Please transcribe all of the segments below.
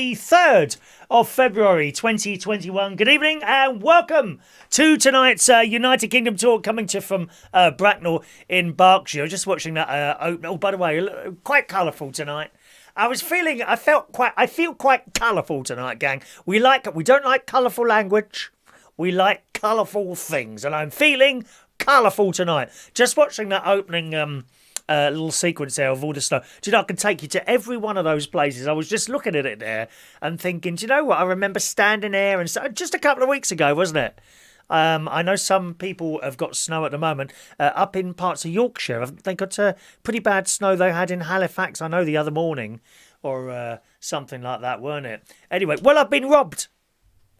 The 3rd of February 2021. Good evening and welcome to tonight's United Kingdom tour coming to from Bracknell in Berkshire. Just watching that open. Oh, by the way, quite colourful tonight. I feel quite colourful tonight, gang. We don't like colourful language. We like colourful things, and I'm feeling colourful tonight. Just watching that opening little sequence there of all the snow. Do you know, I can take you to every one of those places. I was just looking at it there and thinking, do you know what? I remember standing there and just a couple of weeks ago, wasn't it? I know some people have got snow at the moment up in parts of Yorkshire. They got pretty bad snow they had in Halifax, I know, the other morning or something like that, weren't it? Anyway, well, I've been robbed.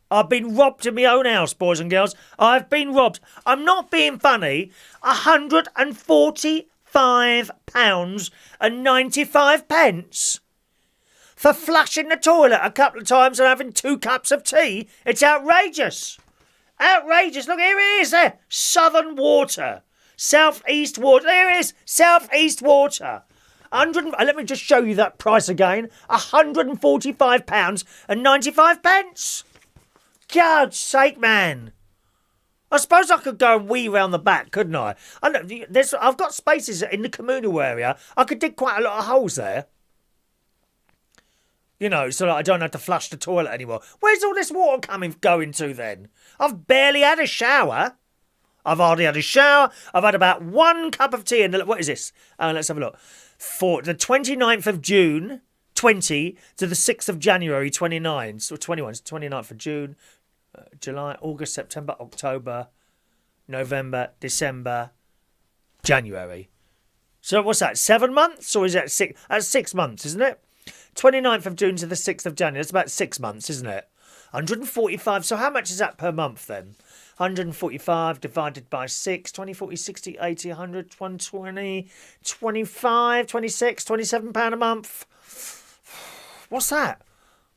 I've been robbed in my own house, boys and girls. I've been robbed. I'm not being funny. £145.95 for flushing the toilet a couple of times and having 2 cups of tea. It's outrageous. Outrageous. Look, here it is there. Southern Water. Southeast Water. There it is. Southeast Water. Let me just show you that price again. £145.95. God's sake, man. I suppose I could go and wee round the back, couldn't I? I've got spaces in the communal area. I could dig quite a lot of holes there. You know, so that I don't have to flush the toilet anymore. Where's all this water going to then? I've barely had a shower. I've hardly had a shower. I've had about 1 cup of tea. What is this? Let's have a look. For the 29th of June 20 to the 6th of January 29. So 21. It's 29th of June. July, August, September, October, November, December, January. So what's that, 7 months? Or is that 6? That's 6 months, isn't it? 29th of June to the 6th of January. That's about 6 months, isn't it? 145. So how much is that per month then? 145 divided by 6, 20, 40, 60, 80, 100, 120, 25, 26, £27 a month. What's that?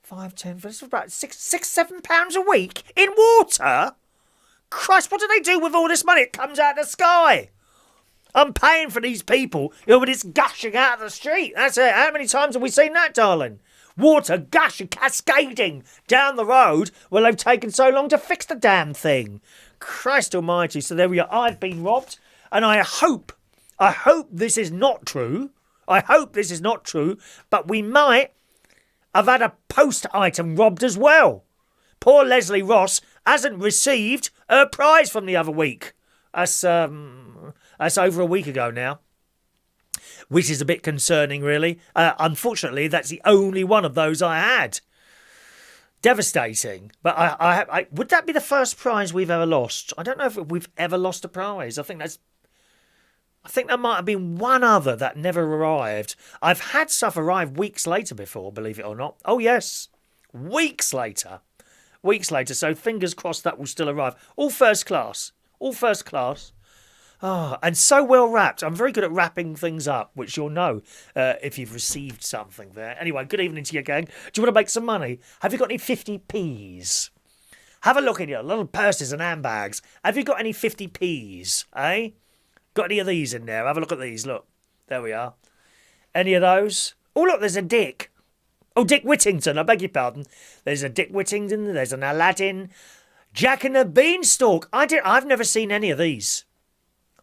5, 10, it's about £6, £7 a week in water? Christ, what do they do with all this money? It comes out of the sky. I'm paying for these people, but it's gushing out of the street. That's it. How many times have we seen that, darling? Water gushing, cascading down the road. Well, they've taken so long to fix the damn thing. Christ almighty. So there we are. I've been robbed, and I hope this is not true. I hope this is not true, but we might have had a post item robbed as well. Poor Leslie Ross hasn't received her prize from the other week. That's over a week ago now, which is a bit concerning, really. Unfortunately, that's the only one of those I had. Devastating. But I would that be the first prize we've ever lost? I don't know if we've ever lost a prize. I think there might have been one other that never arrived. I've had stuff arrive weeks later before, believe it or not. Oh, yes. Weeks later. So fingers crossed that will still arrive. All first class. Oh, and so well wrapped. I'm very good at wrapping things up, which you'll know if you've received something there. Anyway, good evening to you, gang. Do you want to make some money? Have you got any 50p's? Have a look in your little purses and handbags. Have you got any 50p's, eh? Got any of these in there? Have a look at these. Look. There we are. Any of those? Oh, look, there's a Dick. Oh, Dick Whittington. I beg your pardon. There's a Dick Whittington. There's an Aladdin. Jack and the Beanstalk. I've never seen any of these.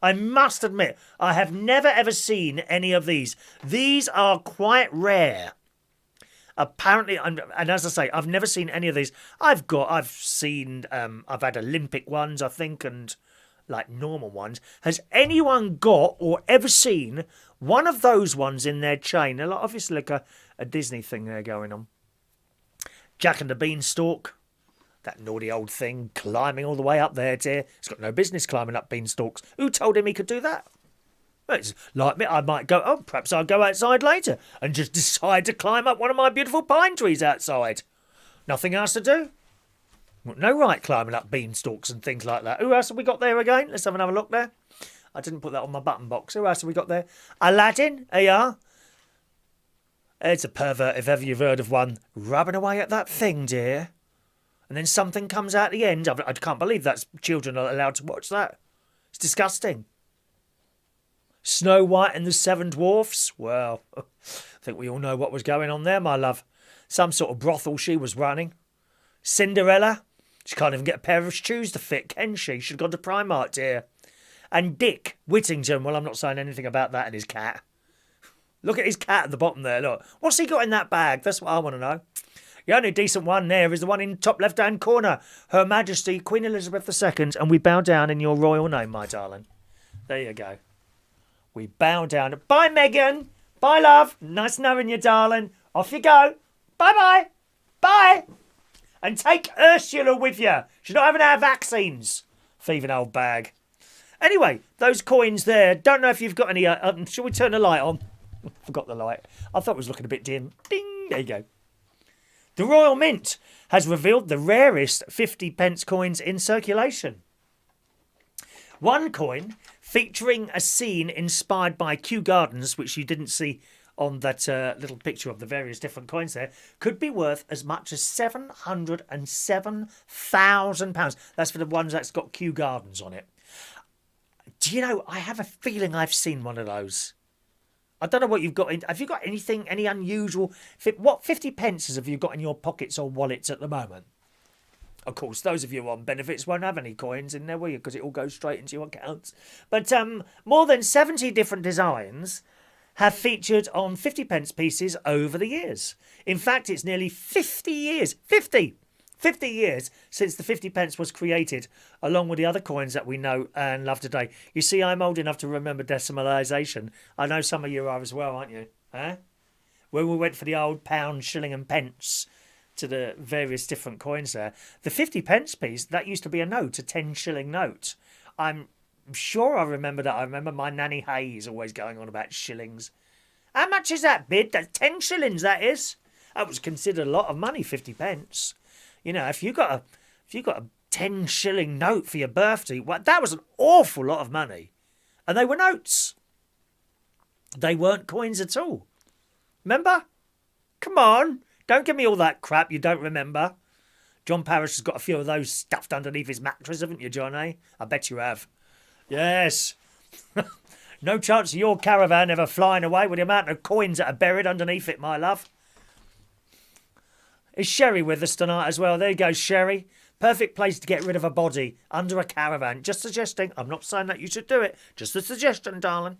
I must admit, I have never ever seen any of these. These are quite rare. Apparently, and as I say, I've never seen any of these. I've had Olympic ones, I think, and like normal ones. Has anyone got or ever seen one of those ones in their chain? Obviously like a Disney thing there going on. Jack and the Beanstalk. That naughty old thing climbing all the way up there, dear. He's got no business climbing up beanstalks. Who told him he could do that? Well, it's like me. I might go, perhaps I'll go outside later and just decide to climb up one of my beautiful pine trees outside. Nothing else to do. No right climbing up beanstalks and things like that. Who else have we got there again? Let's have another look there. I didn't put that on my button box. Who else have we got there? Aladdin. There you are. It's a pervert, if ever you've heard of one. Rubbing away at that thing, dear. And then something comes out at the end. I can't believe that children are allowed to watch that. It's disgusting. Snow White and the Seven Dwarfs. Well, I think we all know what was going on there, my love. Some sort of brothel she was running. Cinderella, she can't even get a pair of shoes to fit, can she? She'd gone to Primark, dear. And Dick Whittington, well, I'm not saying anything about that and his cat. Look at his cat at the bottom there, look. What's he got in that bag? That's what I want to know. The only decent one there is the one in top left-hand corner. Her Majesty, Queen Elizabeth II, and we bow down in your royal name, my darling. There you go. We bow down. Bye, Megan. Bye, love. Nice knowing you, darling. Off you go. Bye-bye. Bye. And take Ursula with you. She's not having our vaccines. Thieving old bag. Anyway, those coins there. Don't know if you've got any... shall we turn the light on? Forgot the light. I thought it was looking a bit dim. Ding. There you go. The Royal Mint has revealed the rarest 50p coins in circulation. One coin featuring a scene inspired by Kew Gardens, which you didn't see on that little picture of the various different coins there, could be worth as much as £707,000. That's for the ones that's got Kew Gardens on it. Do you know, I have a feeling I've seen one of those. I don't know what you've got. Have you got anything, any unusual... What 50p have you got in your pockets or wallets at the moment? Of course, those of you on benefits won't have any coins in there, will you? Because it all goes straight into your accounts. But more than 70 different designs have featured on 50p pieces over the years. In fact, it's nearly 50 years. 50 years since the 50p was created, along with the other coins that we know and love today. You see, I'm old enough to remember decimalisation. I know some of you are as well, aren't you? Huh? When we went for the old pound, shilling and pence to the various different coins there. The 50p piece, that used to be a note, a 10-shilling note. I'm sure I remember that. I remember my Nanny Hayes always going on about shillings. How much is that bid? That's 10 shillings, that is. That was considered a lot of money, 50p. You know, if you got a 10-shilling note for your birthday, well, that was an awful lot of money. And they were notes. They weren't coins at all. Remember? Come on. Don't give me all that crap you don't remember. John Parrish has got a few of those stuffed underneath his mattress, haven't you, John, eh? I bet you have. Yes. No chance of your caravan ever flying away with the amount of coins that are buried underneath it, my love. Is Sherry with us tonight as well? There you go, Sherry. Perfect place to get rid of a body, under a caravan. Just suggesting. I'm not saying that you should do it. Just a suggestion, darling.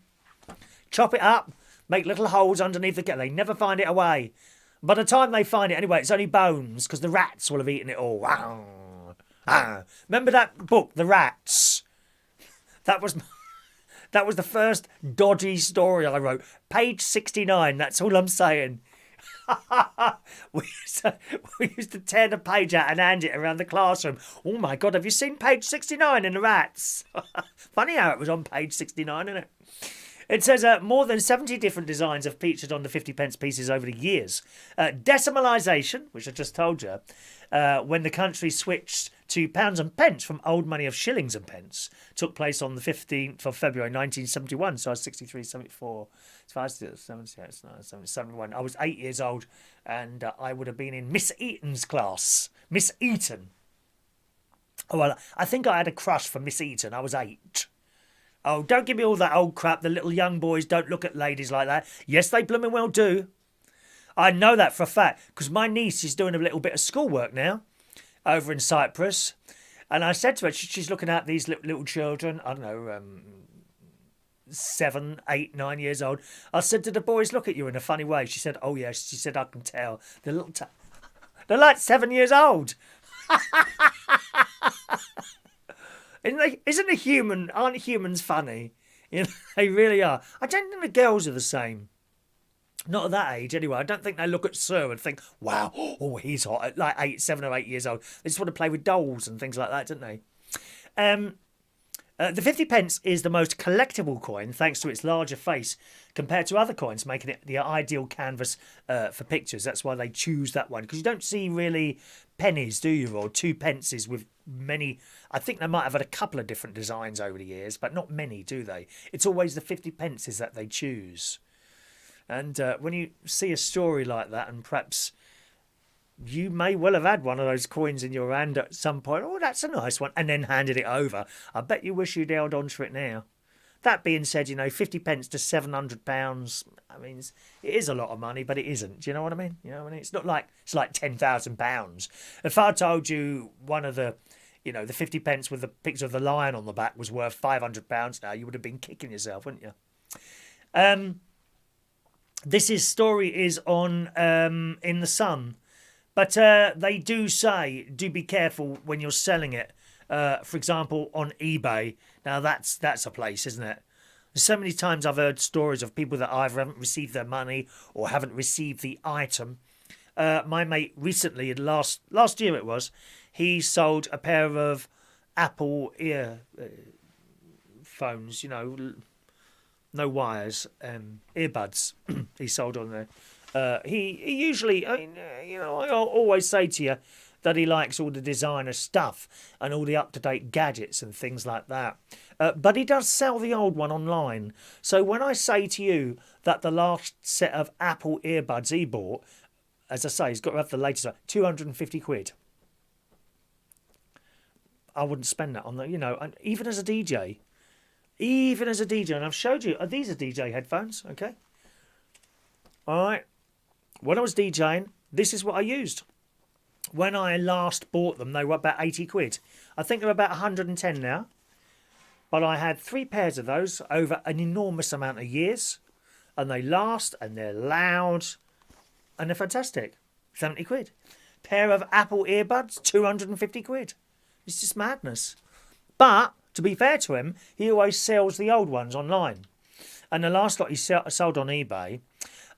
Chop it up. Make little holes underneath the... They never find it away. By the time they find it, anyway, it's only bones, because the rats will have eaten it all. Remember that book, The Rats? That was the first dodgy story I wrote. Page 69, that's all I'm saying. we used to tear the page out and hand it around the classroom. Oh my God, have you seen page 69 in The Rats? Funny how it was on page 69, isn't it? It says more than 70 different designs have featured on the 50p pieces over the years. Decimalisation, which I just told you, when the country switched to pounds and pence from old money of shillings and pence, took place on the 15th of February 1971. So I was 63, 74, 78, 71. I was 8 years old and I would have been in Miss Eaton's class. Miss Eaton. Oh, well, I think I had a crush for Miss Eaton. I was 8. Oh, don't give me all that old crap. The little young boys don't look at ladies like that. Yes, they blooming well do. I know that for a fact because my niece is doing a little bit of schoolwork now over in Cyprus. And I said to her, she's looking at these little children, I don't know, 7, 8, 9 years old. I said, do the boys look at you in a funny way? She said, oh, yes. She said, I can tell. They're like 7 years old. Aren't humans funny? You know, they really are. I don't think the girls are the same. Not at that age, anyway. I don't think they look at Sir and think, wow, oh, he's hot. At like 7 or 8 years old. They just want to play with dolls and things like that, don't they? The 50p is the most collectible coin thanks to its larger face compared to other coins, making it the ideal canvas for pictures. That's why they choose that one. Because you don't see really pennies, do you? Or 2 pences with many... I think they might have had a couple of different designs over the years, but not many, do they? It's always the 50p that they choose. And when you see a story like that, and perhaps you may well have had one of those coins in your hand at some point. Oh, that's a nice one. And then handed it over. I bet you wish you'd held on to it now. That being said, 50 pence to £700. I mean, it is a lot of money, but it isn't. Do you know what I mean? You know what I mean? It's not like it's like £10,000. If I told you one of the, the 50 pence with the picture of the lion on the back was worth £500 now, you would have been kicking yourself, wouldn't you? This story is on in the Sun, but they do say do be careful when you're selling it. For example, on eBay. Now that's a place, isn't it? So many times I've heard stories of people that either haven't received their money or haven't received the item. My mate recently, last year it was, he sold a pair of Apple earphones, no wires, earbuds. He sold on there. He usually, I always say to you that he likes all the designer stuff and all the up-to-date gadgets and things like that. But he does sell the old one online. So when I say to you that the last set of Apple earbuds he bought, as I say, he's got to have the latest one, 250 quid. I wouldn't spend that on the, even as a DJ. Even as a DJ, and I've showed you, these are DJ headphones, okay? All right. When I was DJing, this is what I used. When I last bought them, they were about 80 quid. I think they're about 110 now. But I had 3 pairs of those over an enormous amount of years. And they last, and they're loud, and they're fantastic. 70 quid. Pair of Apple earbuds, 250 quid. It's just madness. But to be fair to him, he always sells the old ones online. And the last lot he sold on eBay.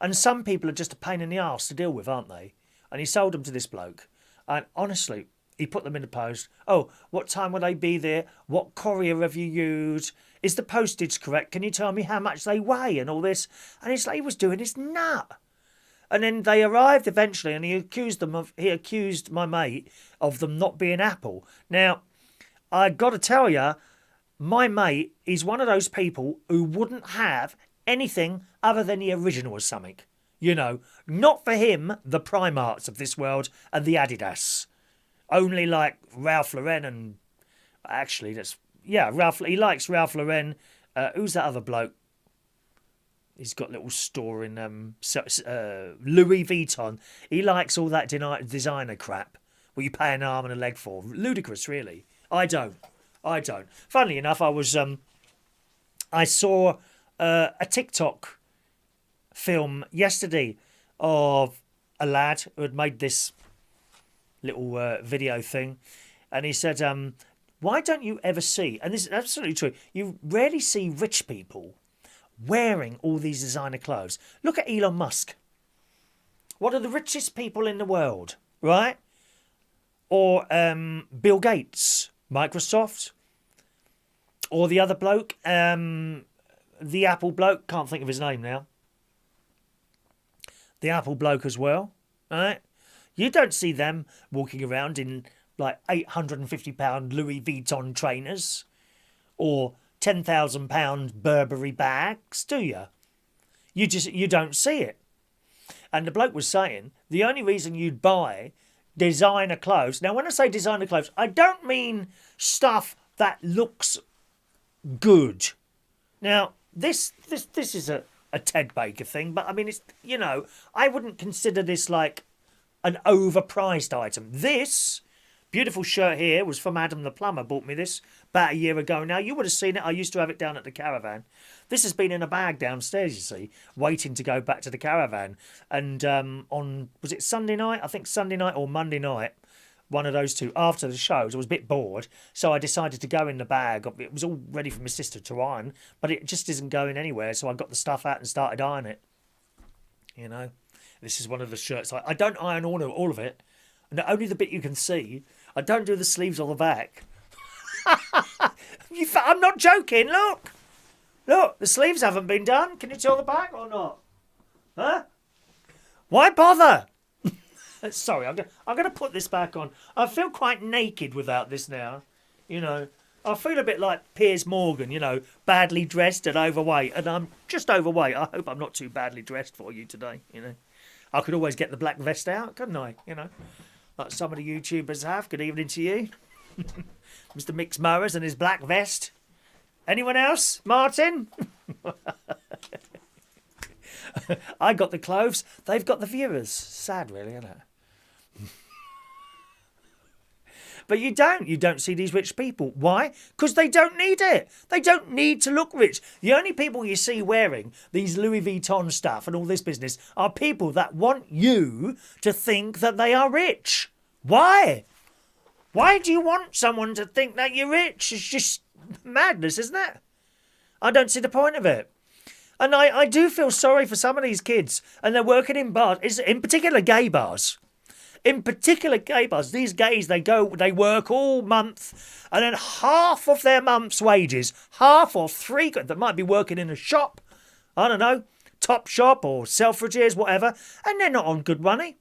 And some people are just a pain in the arse to deal with, aren't they? And he sold them to this bloke. And honestly, he put them in the post. Oh, what time will they be there? What courier have you used? Is the postage correct? Can you tell me how much they weigh and all this? And it's like he was doing his nut. And then they arrived eventually, and he accused my mate of them not being Apple. Now, I got to tell you, my mate is one of those people who wouldn't have anything other than the original or something. Not for him, the Primarks of this world and the Adidas. Only like Ralph Lauren and... Actually, he likes Ralph Lauren. Who's that other bloke? He's got a little store in Louis Vuitton. He likes all that designer crap. What you pay an arm and a leg for. Ludicrous, really. I don't. Funnily enough, I saw a TikTok film yesterday of a lad who had made this little video thing, and he said, why don't you ever see, and this is absolutely true, you rarely see rich people wearing all these designer clothes. Look at Elon Musk. One of the richest people in the world, right? Or Bill Gates, Microsoft, or the other bloke, the Apple bloke, can't think of his name now. The Apple bloke as well, right? You don't see them walking around in like £850 Louis Vuitton trainers or £10,000 Burberry bags, do you? You don't see it. And the bloke was saying the only reason you'd buy designer clothes. Now, when I say designer clothes, I don't mean stuff that looks good. Now, this is a Ted Baker thing, but I mean, it's, I wouldn't consider this like an overpriced item. This beautiful shirt here was from Adam the Plumber, bought me this about a year ago now. You would have seen it. I used to have it down at the caravan. This has been in a bag downstairs, you see, waiting to go back to the caravan. And was it Sunday night? I think Sunday night or Monday night, one of those two, after the shows, I was a bit bored, so I decided to go in the bag. It was all ready for my sister to iron, but it just isn't going anywhere, so I got the stuff out and started ironing it. This is one of the shirts. I don't iron all of it, and only the bit you can see. I don't do the sleeves or the back. I'm not joking, look, the sleeves haven't been done. Can you tell the back or not? Huh? Why bother? Sorry, I'm going to put this back on. I feel quite naked without this now. I feel a bit like Piers Morgan, badly dressed and overweight. And I'm just overweight. I hope I'm not too badly dressed for you today, I could always get the black vest out, couldn't I? Like some of the YouTubers have. Good evening to you. Mr. Mix Mowers and his black vest. Anyone else? Martin? I got the clothes. They've got the viewers. Sad, really, isn't it? But you don't see these rich people. Why? Because they don't need it. They don't need to look rich. The only people you see wearing these Louis Vuitton stuff and all this business are people that want you to think that they are rich. Why? Why do you want someone to think that you're rich? It's just madness, isn't it? I don't see the point of it. And I do feel sorry for some of these kids. And they're working in bars, in particular gay bars. In particular gay bars, these gays, they work all month, and then half of their month's wages, half or three, they might be working in a shop, I don't know, Top Shop or Selfridges, whatever, and they're not on good money.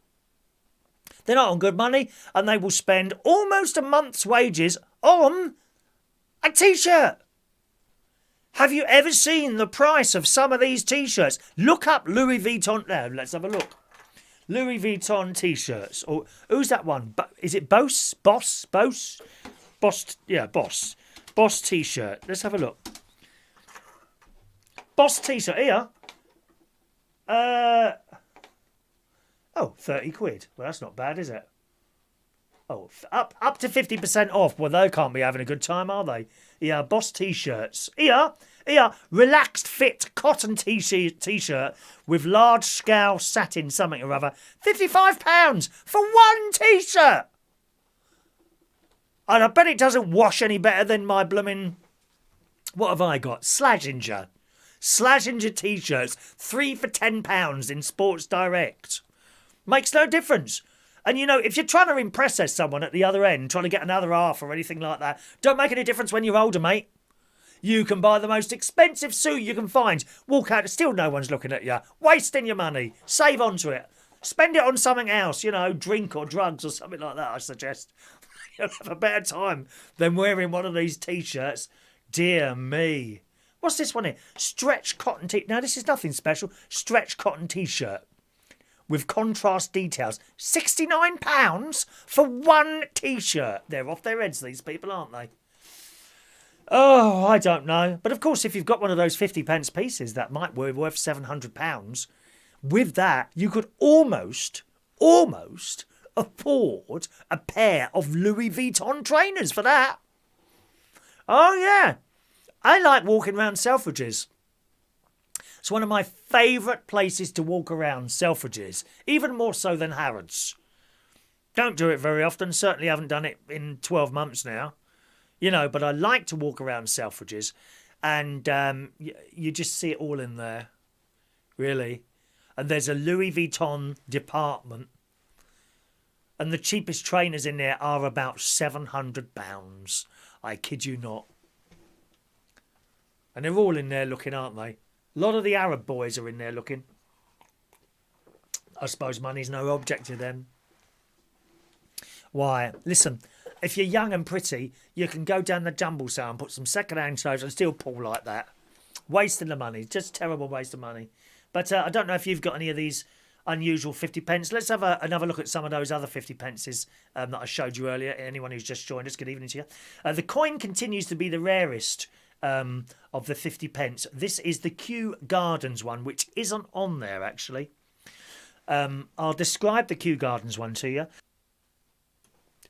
They're not on good money, and they will spend almost a month's wages on a T-shirt. Have you ever seen the price of some of these T-shirts? Look up Louis Vuitton. Now, let's have a look. Louis Vuitton T-shirts. Or who's that one? Is it Boss? Boss? Yeah, Boss. Boss T-shirt. Let's have a look. Boss T-shirt here. 30 quid. Well, that's not bad, is it? Oh, up to 50% off. Well, they can't be having a good time, are they? Yeah, Boss T-shirts. Here, relaxed fit cotton T-shirt with large scale satin something or other. £55 for one T-shirt. And I bet it doesn't wash any better than my blooming... What have I got? Slazenger T-shirts. 3 for £10 in Sports Direct. Makes no difference. And, you know, if you're trying to impress someone at the other end, trying to get another half or anything like that, don't make any difference when you're older, mate. You can buy the most expensive suit you can find. Walk out, still no one's looking at you. Wasting your money. Save onto it. Spend it on something else, you know, drink or drugs or something like that, I suggest. You'll have a better time than wearing one of these T-shirts. Dear me. What's this one here? Stretch cotton T... Now, this is nothing special. Stretch cotton T-shirt. With contrast details. £69 for one T-shirt. They're off their heads, these people, aren't they? Oh, I don't know. But of course, if you've got one of those 50p pieces that might be worth £700, with that, you could almost afford a pair of Louis Vuitton trainers for that. Oh, yeah. I like walking around Selfridges. It's one of my favourite places to walk around, Selfridges, even more so than Harrods. Don't do it very often, certainly haven't done it in 12 months now. You know, but I like to walk around Selfridges, and you just see it all in there, really. And there's a Louis Vuitton department, and the cheapest trainers in there are about £700. I kid you not. And they're all in there looking, aren't they? A lot of the Arab boys are in there looking. I suppose money's no object to them. Why? Listen, if you're young and pretty, you can go down the jumble sale and put some second-hand clothes and still pull like that. Wasting the money. Just terrible waste of money. But I don't know if you've got any of these unusual 50p. Let's have another look at some of those other 50p that I showed you earlier. Anyone who's just joined us, good evening to you. The coin continues to be the rarest of the 50p. This is the Kew Gardens one, which isn't on there, actually. I'll describe the Kew Gardens one to you.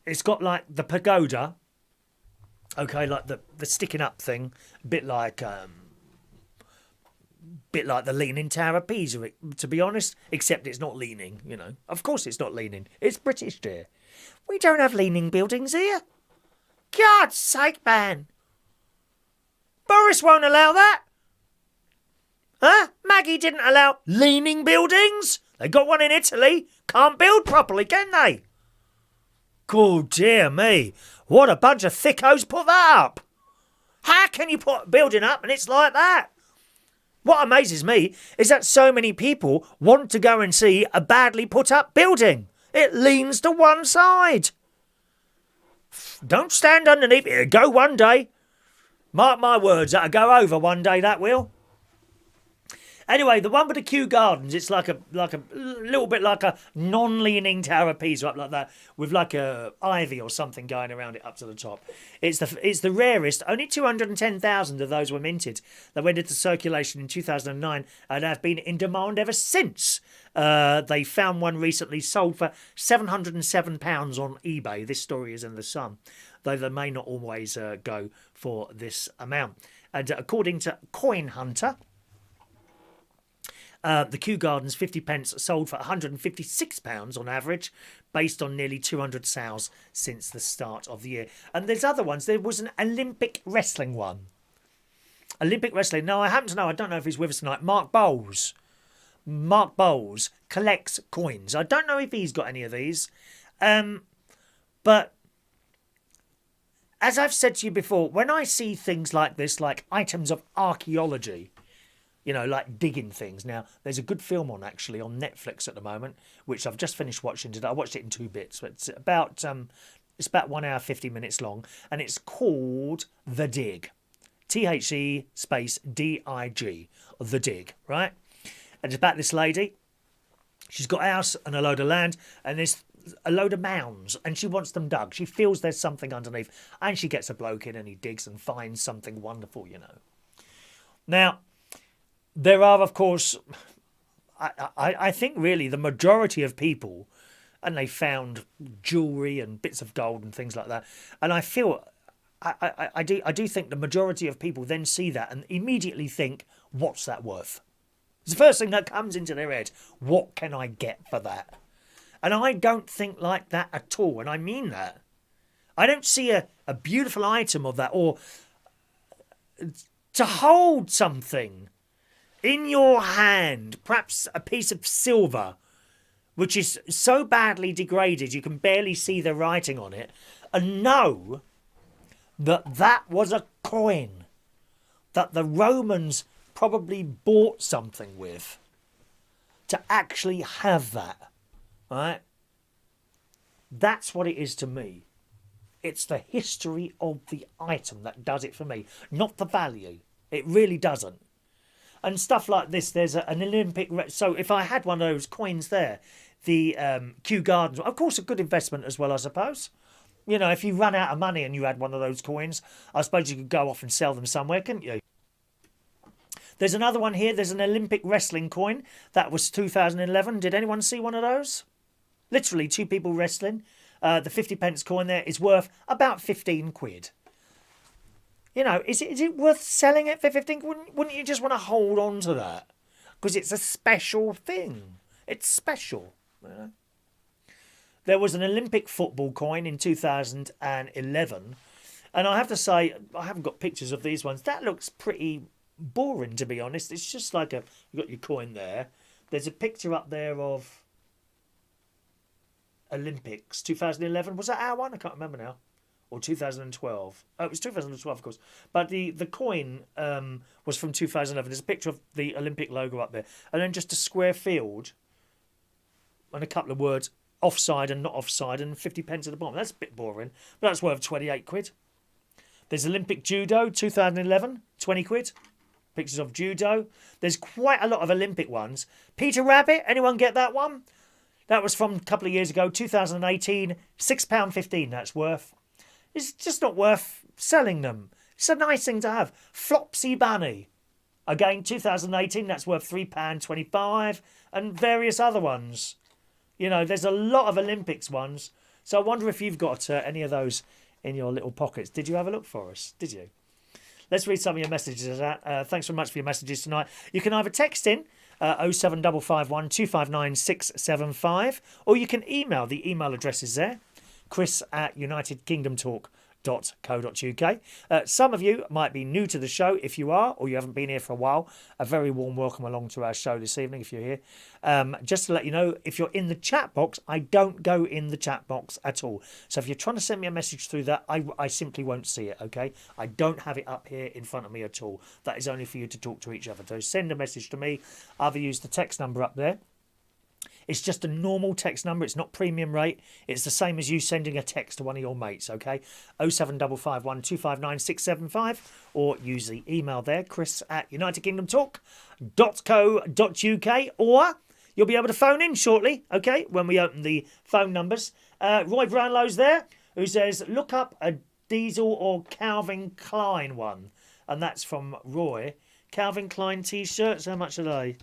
It's got, like, the pagoda. Okay, like the sticking up thing. A bit like the Leaning Tower of Pisa, to be honest. Except it's not leaning, you know. Of course it's not leaning. It's British, dear. We don't have leaning buildings here. God's sake, man. Boris won't allow that. Huh? Maggie didn't allow leaning buildings. They got one in Italy. Can't build properly, can they? Oh, dear me. What a bunch of thickos put that up. How can you put a building up and it's like that? What amazes me is that so many people want to go and see a badly put up building. It leans to one side. Don't stand underneath it. It'll go one day. Mark my words, that'll go over one day, that will. Anyway, the one with the Kew Gardens, it's like a little bit like a non-leaning tower of Pisa up like that, with like a ivy or something going around it up to the top. It's the rarest. Only 210,000 of those were minted. They went into circulation in 2009 and have been in demand ever since. They found one recently sold for £707 on eBay. This story is in the Sun, though they may not always go for this amount. And according to Coin Hunter, the Kew Gardens 50p sold for £156 on average, based on nearly 200 sales since the start of the year. And there's other ones. There was an Olympic wrestling one. Olympic wrestling. Now, I happen to know, I don't know if he's with us tonight, Mark Bowles. Mark Bowles collects coins. I don't know if he's got any of these. But as I've said to you before, when I see things like this, like items of archaeology, you know, like digging things. Now, there's a good film on, actually, on Netflix at the moment, which I've just finished watching today. I watched it in 2 bits. But it's about 1 hour, 50 minutes long. And it's called The Dig. THE space DIG. The Dig, right? And it's about this lady. She's got a house and a load of land. And there's a load of mounds. And she wants them dug. She feels there's something underneath. And she gets a bloke in and he digs and finds something wonderful, you know. Now, there are, of course, I think really the majority of people, and they found jewellery and bits of gold and things like that. And I feel, I do think the majority of people then see that and immediately think, what's that worth? It's the first thing that comes into their head. What can I get for that? And I don't think like that at all. And I mean that. I don't see a beautiful item of that, or to hold something in your hand, perhaps a piece of silver, which is so badly degraded you can barely see the writing on it, and know that that was a coin that the Romans probably bought something with, to actually have that, right? That's what it is to me. It's the history of the item that does it for me, not the value. It really doesn't. And stuff like this, there's an Olympic... So if I had one of those coins there, the Kew Gardens, of course a good investment as well, I suppose. You know, if you run out of money and you had one of those coins, I suppose you could go off and sell them somewhere, couldn't you? There's another one here. There's an Olympic wrestling coin. That was 2011. Did anyone see one of those? Literally 2 people wrestling. The 50p coin there is worth about 15 quid. You know, is it worth selling it for 15? Wouldn't you just want to hold on to that? Because it's a special thing. It's special. You know? There was an Olympic football coin in 2011. And I have to say, I haven't got pictures of these ones. That looks pretty boring, to be honest. It's just like you've got your coin there. There's a picture up there of Olympics 2011. Was that our one? I can't remember now. Or 2012. Oh, it was 2012, of course. But the coin was from 2011. There's a picture of the Olympic logo up there. And then just a square field and a couple of words, offside and not offside, and 50p at the bottom. That's a bit boring. But that's worth 28 quid. There's Olympic Judo 2011, 20 quid. Pictures of judo. There's quite a lot of Olympic ones. Peter Rabbit, anyone get that one? That was from a couple of years ago, 2018, £6.15 that's worth. It's just not worth selling them. It's a nice thing to have. Flopsy Bunny. Again, 2018, that's worth £3.25. And various other ones. You know, there's a lot of Olympics ones. So I wonder if you've got any of those in your little pockets. Did you have a look for us? Did you? Let's read some of your messages. Thanks very much for your messages tonight. You can either text in 07551 259 675, or you can email. The email address is there. chris@unitedkingdomtalk.co.uk. Some of you might be new to the show. If you are, or you haven't been here for a while, a very warm welcome along to our show this evening if you're here. Just to let you know, if you're in the chat box, I don't go in the chat box at all. So if you're trying to send me a message through that, I simply won't see it, okay? I don't have it up here in front of me at all. That is only for you to talk to each other. So send a message to me. Either use the text number up there, It's just a normal text number. It's not premium rate. It's the same as you sending a text to one of your mates, okay? 07551259675, or use the email there, chris@unitedkingdomtalk.co.uk, or you'll be able to phone in shortly, okay, when we open the phone numbers. Roy Brownlow's there, who says, look up a Diesel or Calvin Klein one. And that's from Roy. Calvin Klein T-shirts, how much are they?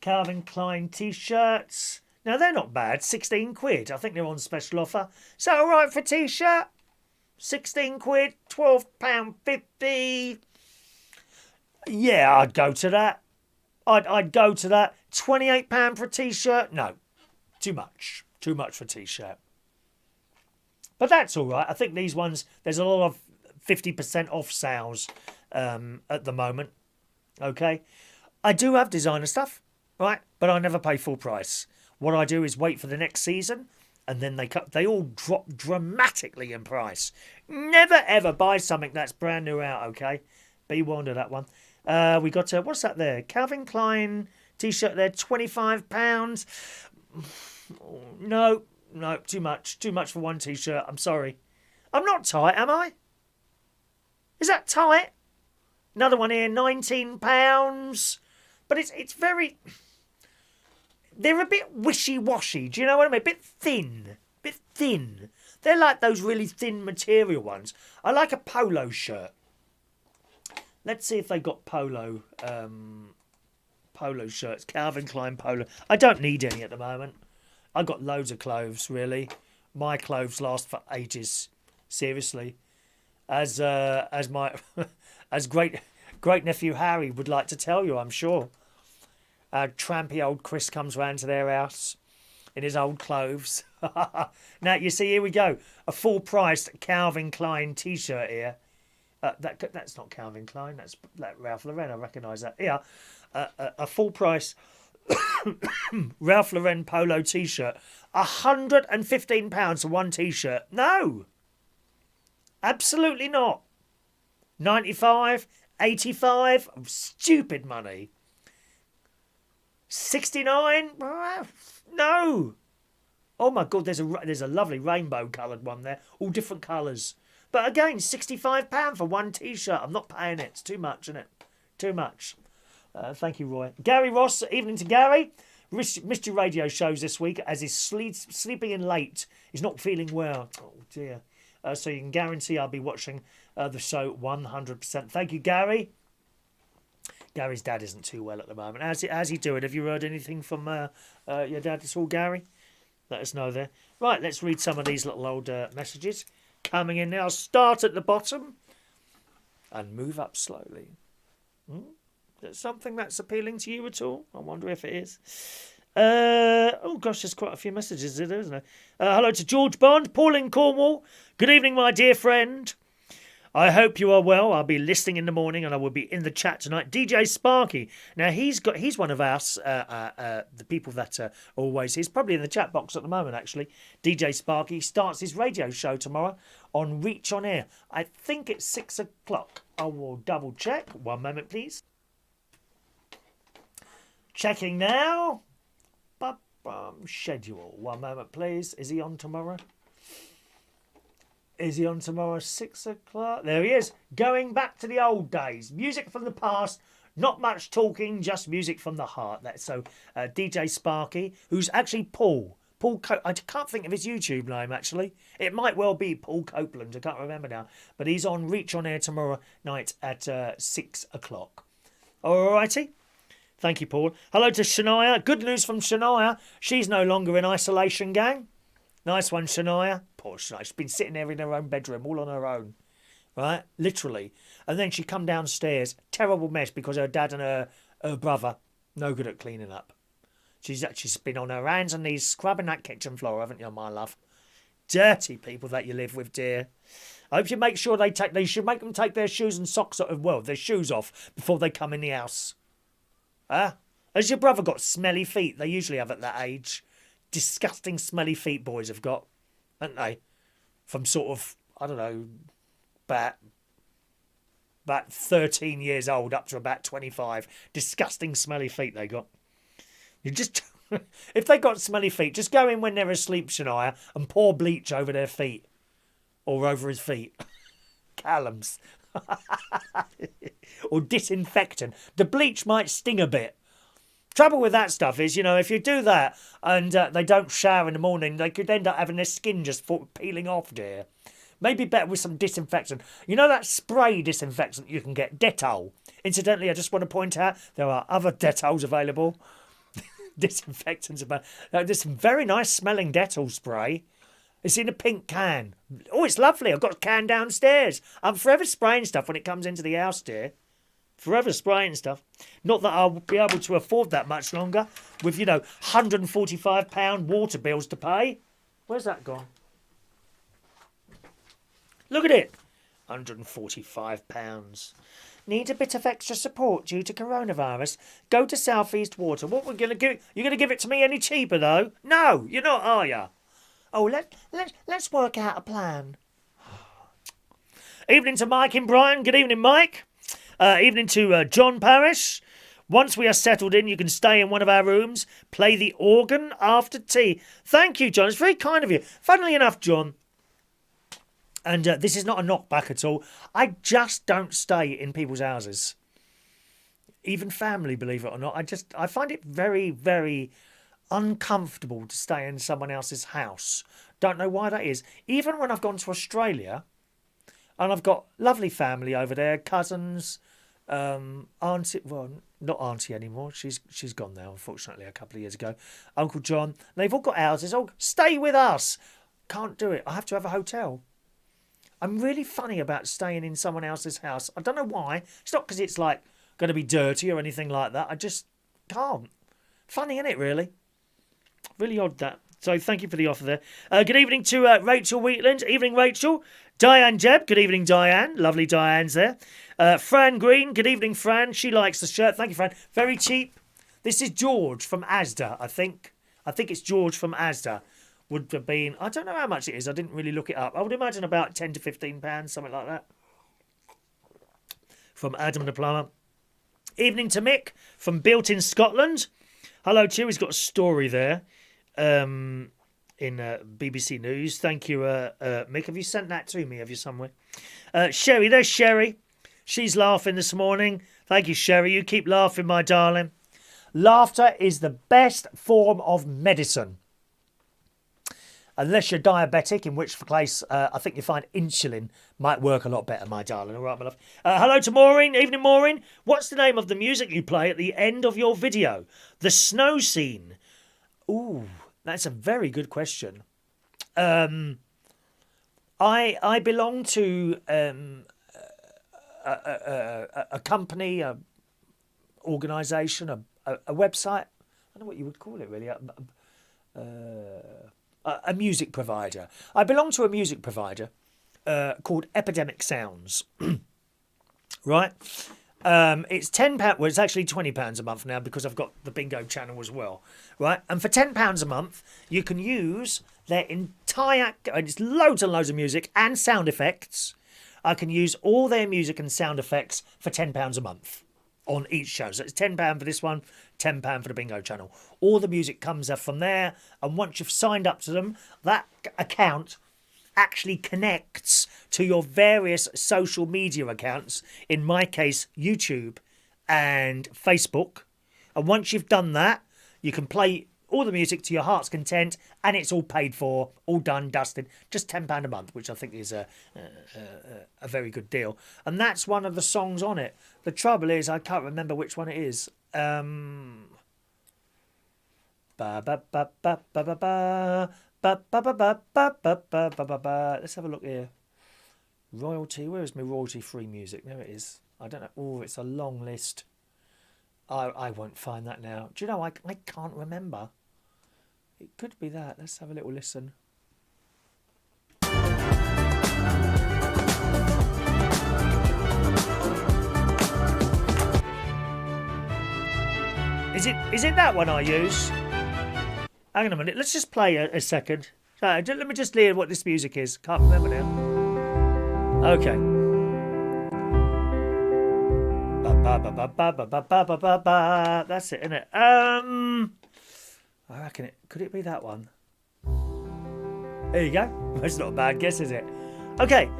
Calvin Klein T-shirts. Now, they're not bad. 16 quid. I think they're on special offer. Is that all right for a T-shirt? 16 quid, £12.50. Yeah, I'd go to that. I'd go to that. £28 for a T-shirt? No, too much. Too much for a T-shirt. But that's all right. I think these ones, there's a lot of 50% off sales at the moment. Okay? I do have designer stuff, right? But I never pay full price. What I do is wait for the next season, and then they all drop dramatically in price. Never ever buy something that's brand new out, okay? Be warned of that one. We got what's that there? Calvin Klein T-shirt there, £25. No, too much. Too much for one T-shirt. I'm sorry. I'm not tight, am I? Is that tight? Another one here, £19. But it's very... They're a bit wishy-washy. Do you know what I mean? A bit thin. They're like those really thin material ones. I like a polo shirt. Let's see if they got polo shirts. Calvin Klein polo. I don't need any at the moment. I've got loads of clothes, really. My clothes last for ages. Seriously. As my as great nephew Harry would like to tell you, I'm sure. Trampy old Chris comes round to their house in his old clothes. Now, you see, here we go. A full-priced Calvin Klein T-shirt here. That's not Calvin Klein. That's Ralph Lauren. I recognise that. Yeah, a full-price Ralph Lauren polo T-shirt. £115 for one T-shirt. No. Absolutely not. 95, 85. Stupid money. 69? No. Oh my God, there's a lovely rainbow coloured one there. All different colours. But again, £65 for one T-shirt. I'm not paying it. It's too much, isn't it? Too much. Thank you, Roy. Gary Ross, evening to Gary. Missed your radio shows this week as he's sleeping in late. He's not feeling well. Oh dear. So you can guarantee I'll be watching the show 100%. Thank you, Gary. Gary's dad isn't too well at the moment. How's he doing? Have you heard anything from your dad at all, Gary? Let us know there. Right, let's read some of these little old messages coming in now. Start at the bottom and move up slowly. Is that something that's appealing to you at all? I wonder if it is. Oh gosh, there's quite a few messages there, isn't there? Hello to George Bond, Paul in Cornwall. Good evening, my dear friend. I hope you are well. I'll be listening in the morning and I will be in the chat tonight. DJ Sparky. Now, he's one of us, the people that he's probably in the chat box at the moment, actually. DJ Sparky starts his radio show tomorrow on Reach on Air. I think it's 6 o'clock. I will double check. One moment, please. Checking now. Schedule. One moment, please. Is he on tomorrow? 6 o'clock? There he is. Going back to the old days. Music from the past. Not much talking, just music from the heart. So DJ Sparky, who's actually Paul. I can't think of his YouTube name, actually. It might well be Paul Copeland. I can't remember now. But he's on Reach on Air tomorrow night at 6 o'clock. All righty. Thank you, Paul. Hello to Shania. Good news from Shania. She's no longer in isolation, gang. Nice one, Shania. Poor Shania. She's been sitting there in her own bedroom, all on her own. Right? Literally. And then she come downstairs. Terrible mess because her dad and her brother, no good at cleaning up. She's been on her hands and knees scrubbing that kitchen floor, haven't you, my love? Dirty people that you live with, dear. I hope you make sure they should make them take their shoes and socks off, their shoes off before they come in the house. Huh? Has your brother got smelly feet? They usually have at that age. Disgusting smelly feet boys have got, haven't they? From sort of, I don't know, about 13 years old up to about 25. Disgusting smelly feet they got. You just, if they got smelly feet, just go in when they're asleep, Shania, and pour bleach over their feet. Or over his feet. Callum's. Or disinfectant. The bleach might sting a bit. Trouble with that stuff is, if you do that and they don't shower in the morning, they could end up having their skin just peeling off, dear. Maybe better with some disinfectant. You know that spray disinfectant you can get? Dettol. Incidentally, I just want to point out there are other Dettols available. Disinfectants. There's some very nice smelling Dettol spray. It's in a pink can. Oh, it's lovely. I've got a can downstairs. I'm forever spraying stuff when it comes into the house, dear. Forever spraying stuff. Not that I'll be able to afford that much longer with, £145 water bills to pay. Where's that gone? Look at it. £145. Need a bit of extra support due to coronavirus? Go to South East Water. What we're going to give? You're going to give it to me any cheaper, though? No, you're not, are you? Oh, let's work out a plan. Evening to Mike in Brighton. Good evening, Mike. Evening to John Parrish. Once we are settled in, you can stay in one of our rooms, play the organ after tea. Thank you, John. It's very kind of you. Funnily enough, John, and this is not a knockback at all, I just don't stay in people's houses. Even family, believe it or not. I find it very, very uncomfortable to stay in someone else's house. Don't know why that is. Even when I've gone to Australia, and I've got lovely family over there, cousins, auntie, well, not auntie anymore. She's gone now, unfortunately, a couple of years ago. Uncle John, they've all got houses. Oh, stay with us. Can't do it. I have to have a hotel. I'm really funny about staying in someone else's house. I don't know why. It's not because it's like going to be dirty or anything like that. I just can't. Funny, isn't it, really? Really odd, that. So thank you for the offer there. Good evening to Rachel Wheatland. Evening, Rachel. Diane Jebb. Good evening, Diane. Lovely Diane's there. Fran Green. Good evening, Fran. She likes the shirt. Thank you, Fran. Very cheap. This is George from Asda, I think. I think it's George from Asda. Would have been, I don't know how much it is. I didn't really look it up. I would imagine about £10 to £15, something like that. From Adam the Plumber. Evening to Mick from Built in Scotland. Hello to you. He's got a story there. In BBC News. Thank you, Mick. Have you sent that to me? Have you somewhere? Sherry, there's Sherry. She's laughing this morning. Thank you, Sherry. You keep laughing, my darling. Laughter is the best form of medicine. Unless you're diabetic, in which case I think you find insulin might work a lot better, my darling. All right, my love. Hello to Maureen. Evening, Maureen. What's the name of the music you play at the end of your video? The snow scene. Ooh, that's a very good question. I belong to a company, a organisation, a website. I don't know what you would call it, really. A music provider. I belong to a music provider called Epidemic Sounds. Right? It's £10. Well, it's actually £20 a month now because I've got the bingo channel as well. Right? And for £10 a month, you can use their entire... It's loads and loads of music and sound effects. I can use all their music and sound effects for £10 a month on each show. So it's £10 for this one, £10 for the bingo channel. All the music comes up from there, and once you've signed up to them, that account actually connects to your various social media accounts, in my case, YouTube and Facebook. And once you've done that, you can play all the music to your heart's content, and it's all paid for, all done, dusted. Just £10 a month, which I think is a very good deal. And that's one of the songs on it. The trouble is, I can't remember which one it is. Let's have a look here. Royalty. Where is my royalty-free music? There it is. I don't know. Oh, it's a long list. I won't find that now. Do you know, I can't remember. It could be that. Let's have a little listen. Is it that one I use? Hang on a minute. Let's just play a second. Let me just hear what this music is. Can't remember now. Okay. That's it, isn't it? I reckon it. Could it be that one? There you go. That's not a bad guess, is it? Okay.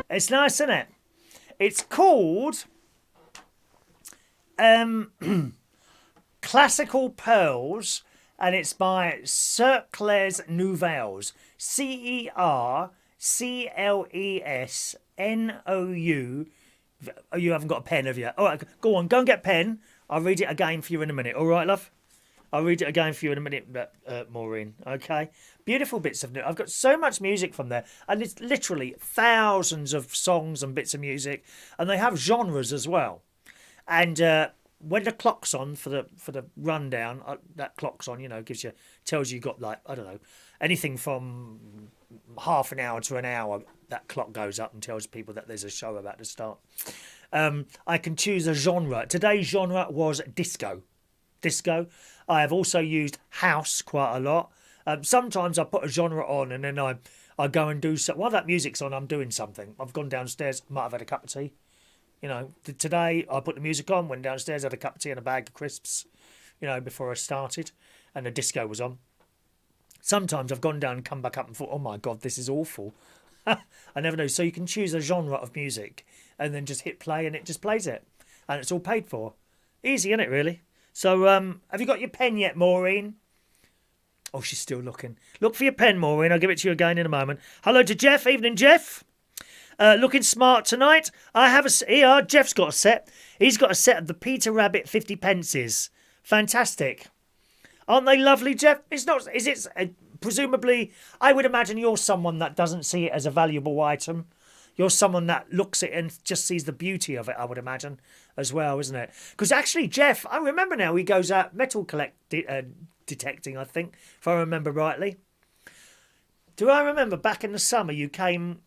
It's nice, isn't it? It's called Classical Pearls, and it's by Cercles Nouvelles. CERCLESNOU. Oh, you haven't got a pen, have you? All right, go on, go and get a pen. I'll read it again for you in a minute. All right, love? I'll read it again for you in a minute, Maureen. Okay? Beautiful bits of... I've got so much music from there. And it's literally thousands of songs and bits of music. And they have genres as well. And when the clock's on for the rundown, that clock's on, tells you got like, I don't know, anything from half an hour to an hour, that clock goes up and tells people that there's a show about to start. I can choose a genre. Today's genre was disco. I have also used house quite a lot. Sometimes I put a genre on and then I go and do something. While that music's on, I'm doing something. I've gone downstairs, might have had a cup of tea. Today I put the music on, went downstairs, had a cup of tea and a bag of crisps, before I started, and the disco was on. Sometimes I've gone down and come back up and thought, oh my God, this is awful. I never know. So you can choose a genre of music and then just hit play and it just plays it. And it's all paid for. Easy, isn't it, really? So, have you got your pen yet, Maureen? Oh, she's still looking. Look for your pen, Maureen. I'll give it to you again in a moment. Hello to Jeff. Evening, Jeff. Looking smart tonight. I have here. Jeff's got a set. He's got a set of the Peter Rabbit 50 pences. Fantastic. Aren't they lovely, Jeff? It's not. Is it? Presumably, I would imagine you're someone that doesn't see it as a valuable item. You're someone that looks at it and just sees the beauty of it, I would imagine, as well, isn't it? Because actually, Jeff, I remember now, he goes out metal detecting, I think, if I remember rightly. Do I remember back in the summer you came...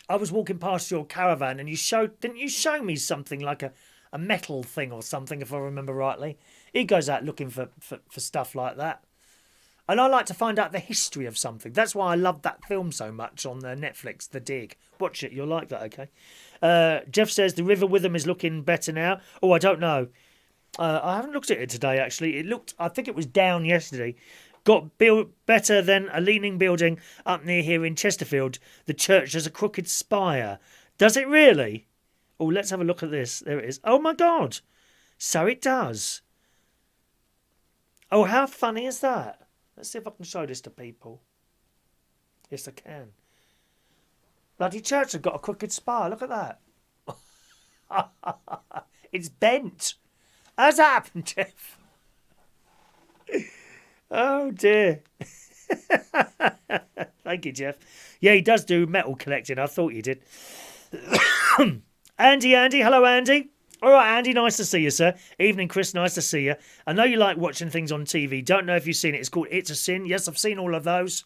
I was walking past your caravan and didn't you show me something like a metal thing or something, if I remember rightly? He goes out looking for stuff like that. And I like to find out the history of something. That's why I love that film so much on Netflix, The Dig. Watch it, you'll like that, okay? Jeff says the River Witham is looking better now. Oh, I don't know. I haven't looked at it today, actually. I think it was down yesterday. Got built better than a leaning building up near here in Chesterfield. The church has a crooked spire. Does it really? Oh, let's have a look at this. There it is. Oh, my God. So it does. Oh, how funny is that? Let's see if I can show this to people. Yes, I can. Bloody church have got a crooked spire. Look at that. It's bent. How's that happened, Jeff? Oh, dear. Thank you, Jeff. Yeah, he does do metal collecting. I thought he did. Andy. Hello, Andy. All right, Andy, nice to see you, sir. Evening, Chris, nice to see you. I know you like watching things on TV. Don't know if you've seen it. It's called It's a Sin. Yes, I've seen all of those.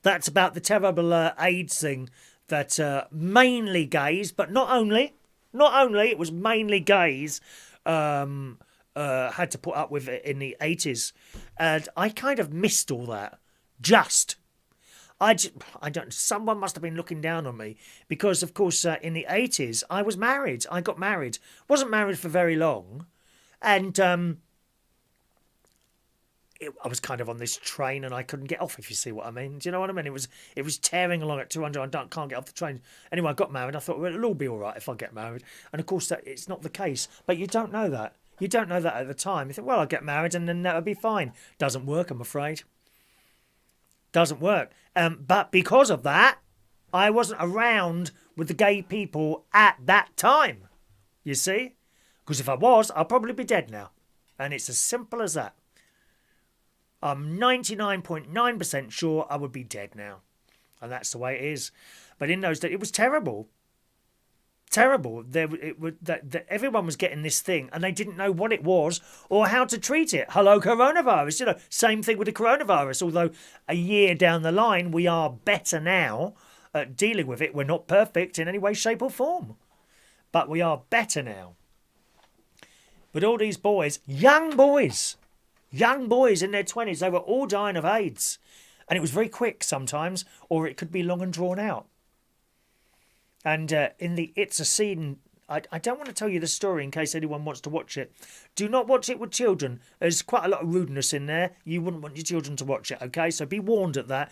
That's about the terrible AIDS thing that mainly gays, but not only, it was mainly gays had to put up with it in the 80s. And I kind of missed all that. I don't. Someone must have been looking down on me because, of course, in the 80s, I was married. I got married. Wasn't married for very long, and I was kind of on this train and I couldn't get off. If you see what I mean, do you know what I mean? It was tearing along at 200. Can't get off the train. Anyway, I got married. I thought, well, it'll all be all right if I get married. And of course, it's not the case. But you don't know that. You don't know that at the time. You think, well, I'll get married and then that'll be fine. Doesn't work, I'm afraid. Doesn't work. But because of that, I wasn't around with the gay people at that time. You see? Because if I was, I'll probably be dead now. And it's as simple as that. I'm 99.9% sure I would be dead now. And that's the way it is. But in those days, it was terrible. Terrible. Everyone was getting this thing and they didn't know what it was or how to treat it. Hello, coronavirus. Same thing with the coronavirus. Although a year down the line, we are better now at dealing with it. We're not perfect in any way, shape or form. But we are better now. But all these boys, young boys in their 20s, they were all dying of AIDS. And it was very quick sometimes, or it could be long and drawn out. And in the It's a Scene, I don't want to tell you the story in case anyone wants to watch it. Do not watch it with children. There's quite a lot of rudeness in there. You wouldn't want your children to watch it, okay? So be warned at that.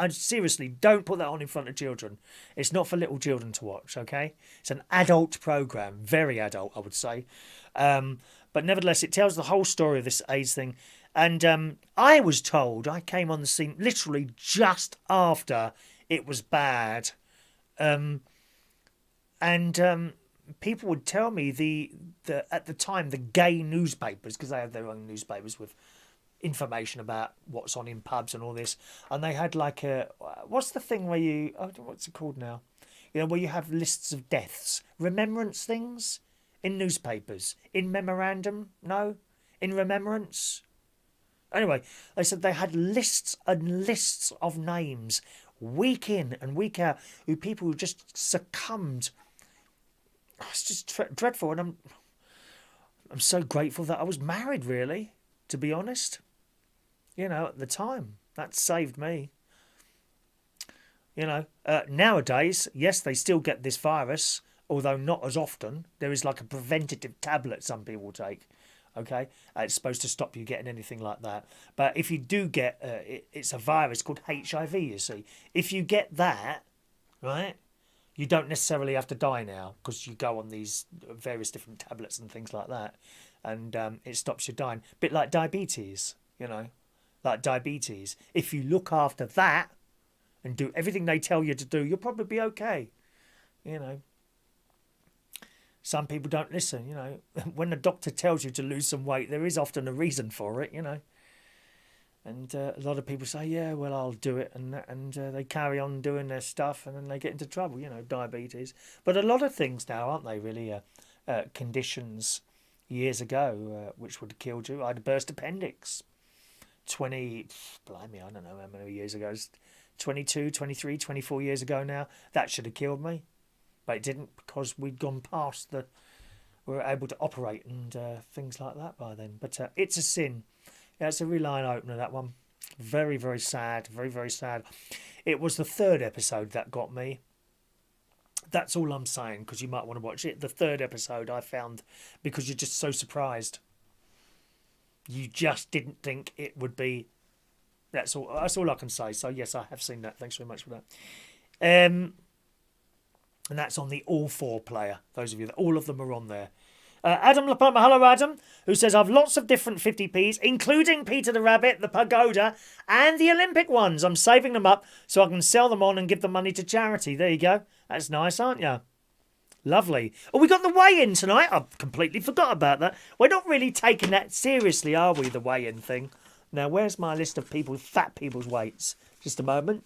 Seriously, don't put that on in front of children. It's not for little children to watch, okay? It's an adult programme. Very adult, I would say. But nevertheless, it tells the whole story of this AIDS thing. And I was told, I came on the scene literally just after it was bad. People would tell me at the time the gay newspapers, because they have their own newspapers with information about what's on in pubs and all this, and they had like what's the thing where you what's it called now? You know, where you have lists of deaths, remembrance things in newspapers, in memorandum, no, in remembrance. Anyway, they said they had lists and lists of names week in and week out who people who just succumbed. It's just dreadful, and I'm so grateful that I was married, really, to be honest. You know, at the time, that saved me. You know, nowadays, yes, they still get this virus, although not as often. There is like a preventative tablet some people take, okay? It's supposed to stop you getting anything like that. But if you do get, it's a virus called HIV, you see. If you get that, right, you don't necessarily have to die now because you go on these various different tablets and things like that. And it stops you dying. A bit like diabetes, you know, like diabetes. If you look after that and do everything they tell you to do, you'll probably be okay, you know. Some people don't listen, you know. When the doctor tells you to lose some weight, there is often a reason for it, you know. And a lot of people say, yeah, well, I'll do it. And they carry on doing their stuff and then they get into trouble, you know, diabetes. But a lot of things now, aren't they, really? Conditions years ago which would have killed you. I had a burst appendix. Blimey, I don't know how many years ago. 22, 23, 24 years ago now. That should have killed me. But it didn't because we'd gone past we were able to operate and things like that by then. But It's a Sin. Yeah, it's a real eye-opener, that one. Very, very sad. Very, very sad. It was the third episode that got me. That's all I'm saying, because you might want to watch it. The third episode I found, because you're just so surprised. You just didn't think it would be. That's all I can say. So, yes, I have seen that. Thanks very much for that. And that's on the All 4 player. Those of you, all of them are on there. Adam LaPalma, hello Adam, who says, I've lots of different 50p's, including Peter the Rabbit, the Pagoda, and the Olympic ones. I'm saving them up so I can sell them on and give the money to charity. There you go. That's nice, aren't you? Lovely. Oh, we got the weigh-in tonight. I completely forgot about that. We're not really taking that seriously, are we, the weigh-in thing? Now, where's my list of fat people's weights? Just a moment.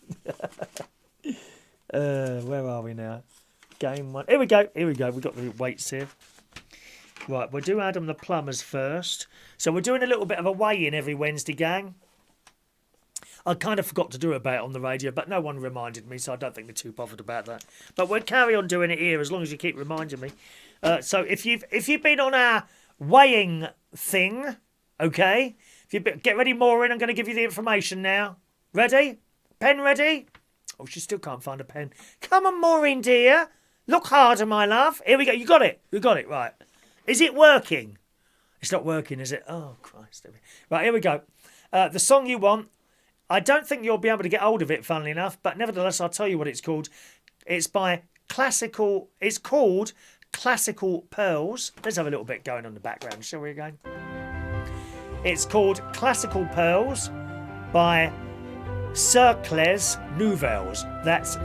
Where are we now? Game 1. Here we go. We've got the weights here. Right, we'll do Adam the Plumbers first. So we're doing a little bit of a weigh-in every Wednesday, gang. I kind of forgot to do about it on the radio, but no one reminded me, so I don't think they're too bothered about that. But we'll carry on doing it here as long as you keep reminding me. So if you've been on our weighing thing, okay? Get ready, Maureen. I'm going to give you the information now. Ready? Pen ready? Oh, she still can't find a pen. Come on, Maureen, dear. Look harder, my love. Here we go. You got it. Right. Is it working? It's not working, is it? Oh, Christ. Right, here we go. The song you want, I don't think you'll be able to get hold of it, funnily enough, but nevertheless, I'll tell you what it's called. It's called Classical Pearls. Let's have a little bit going on in the background, shall we, again? It's called Classical Pearls by Cercles Nouvelles. That's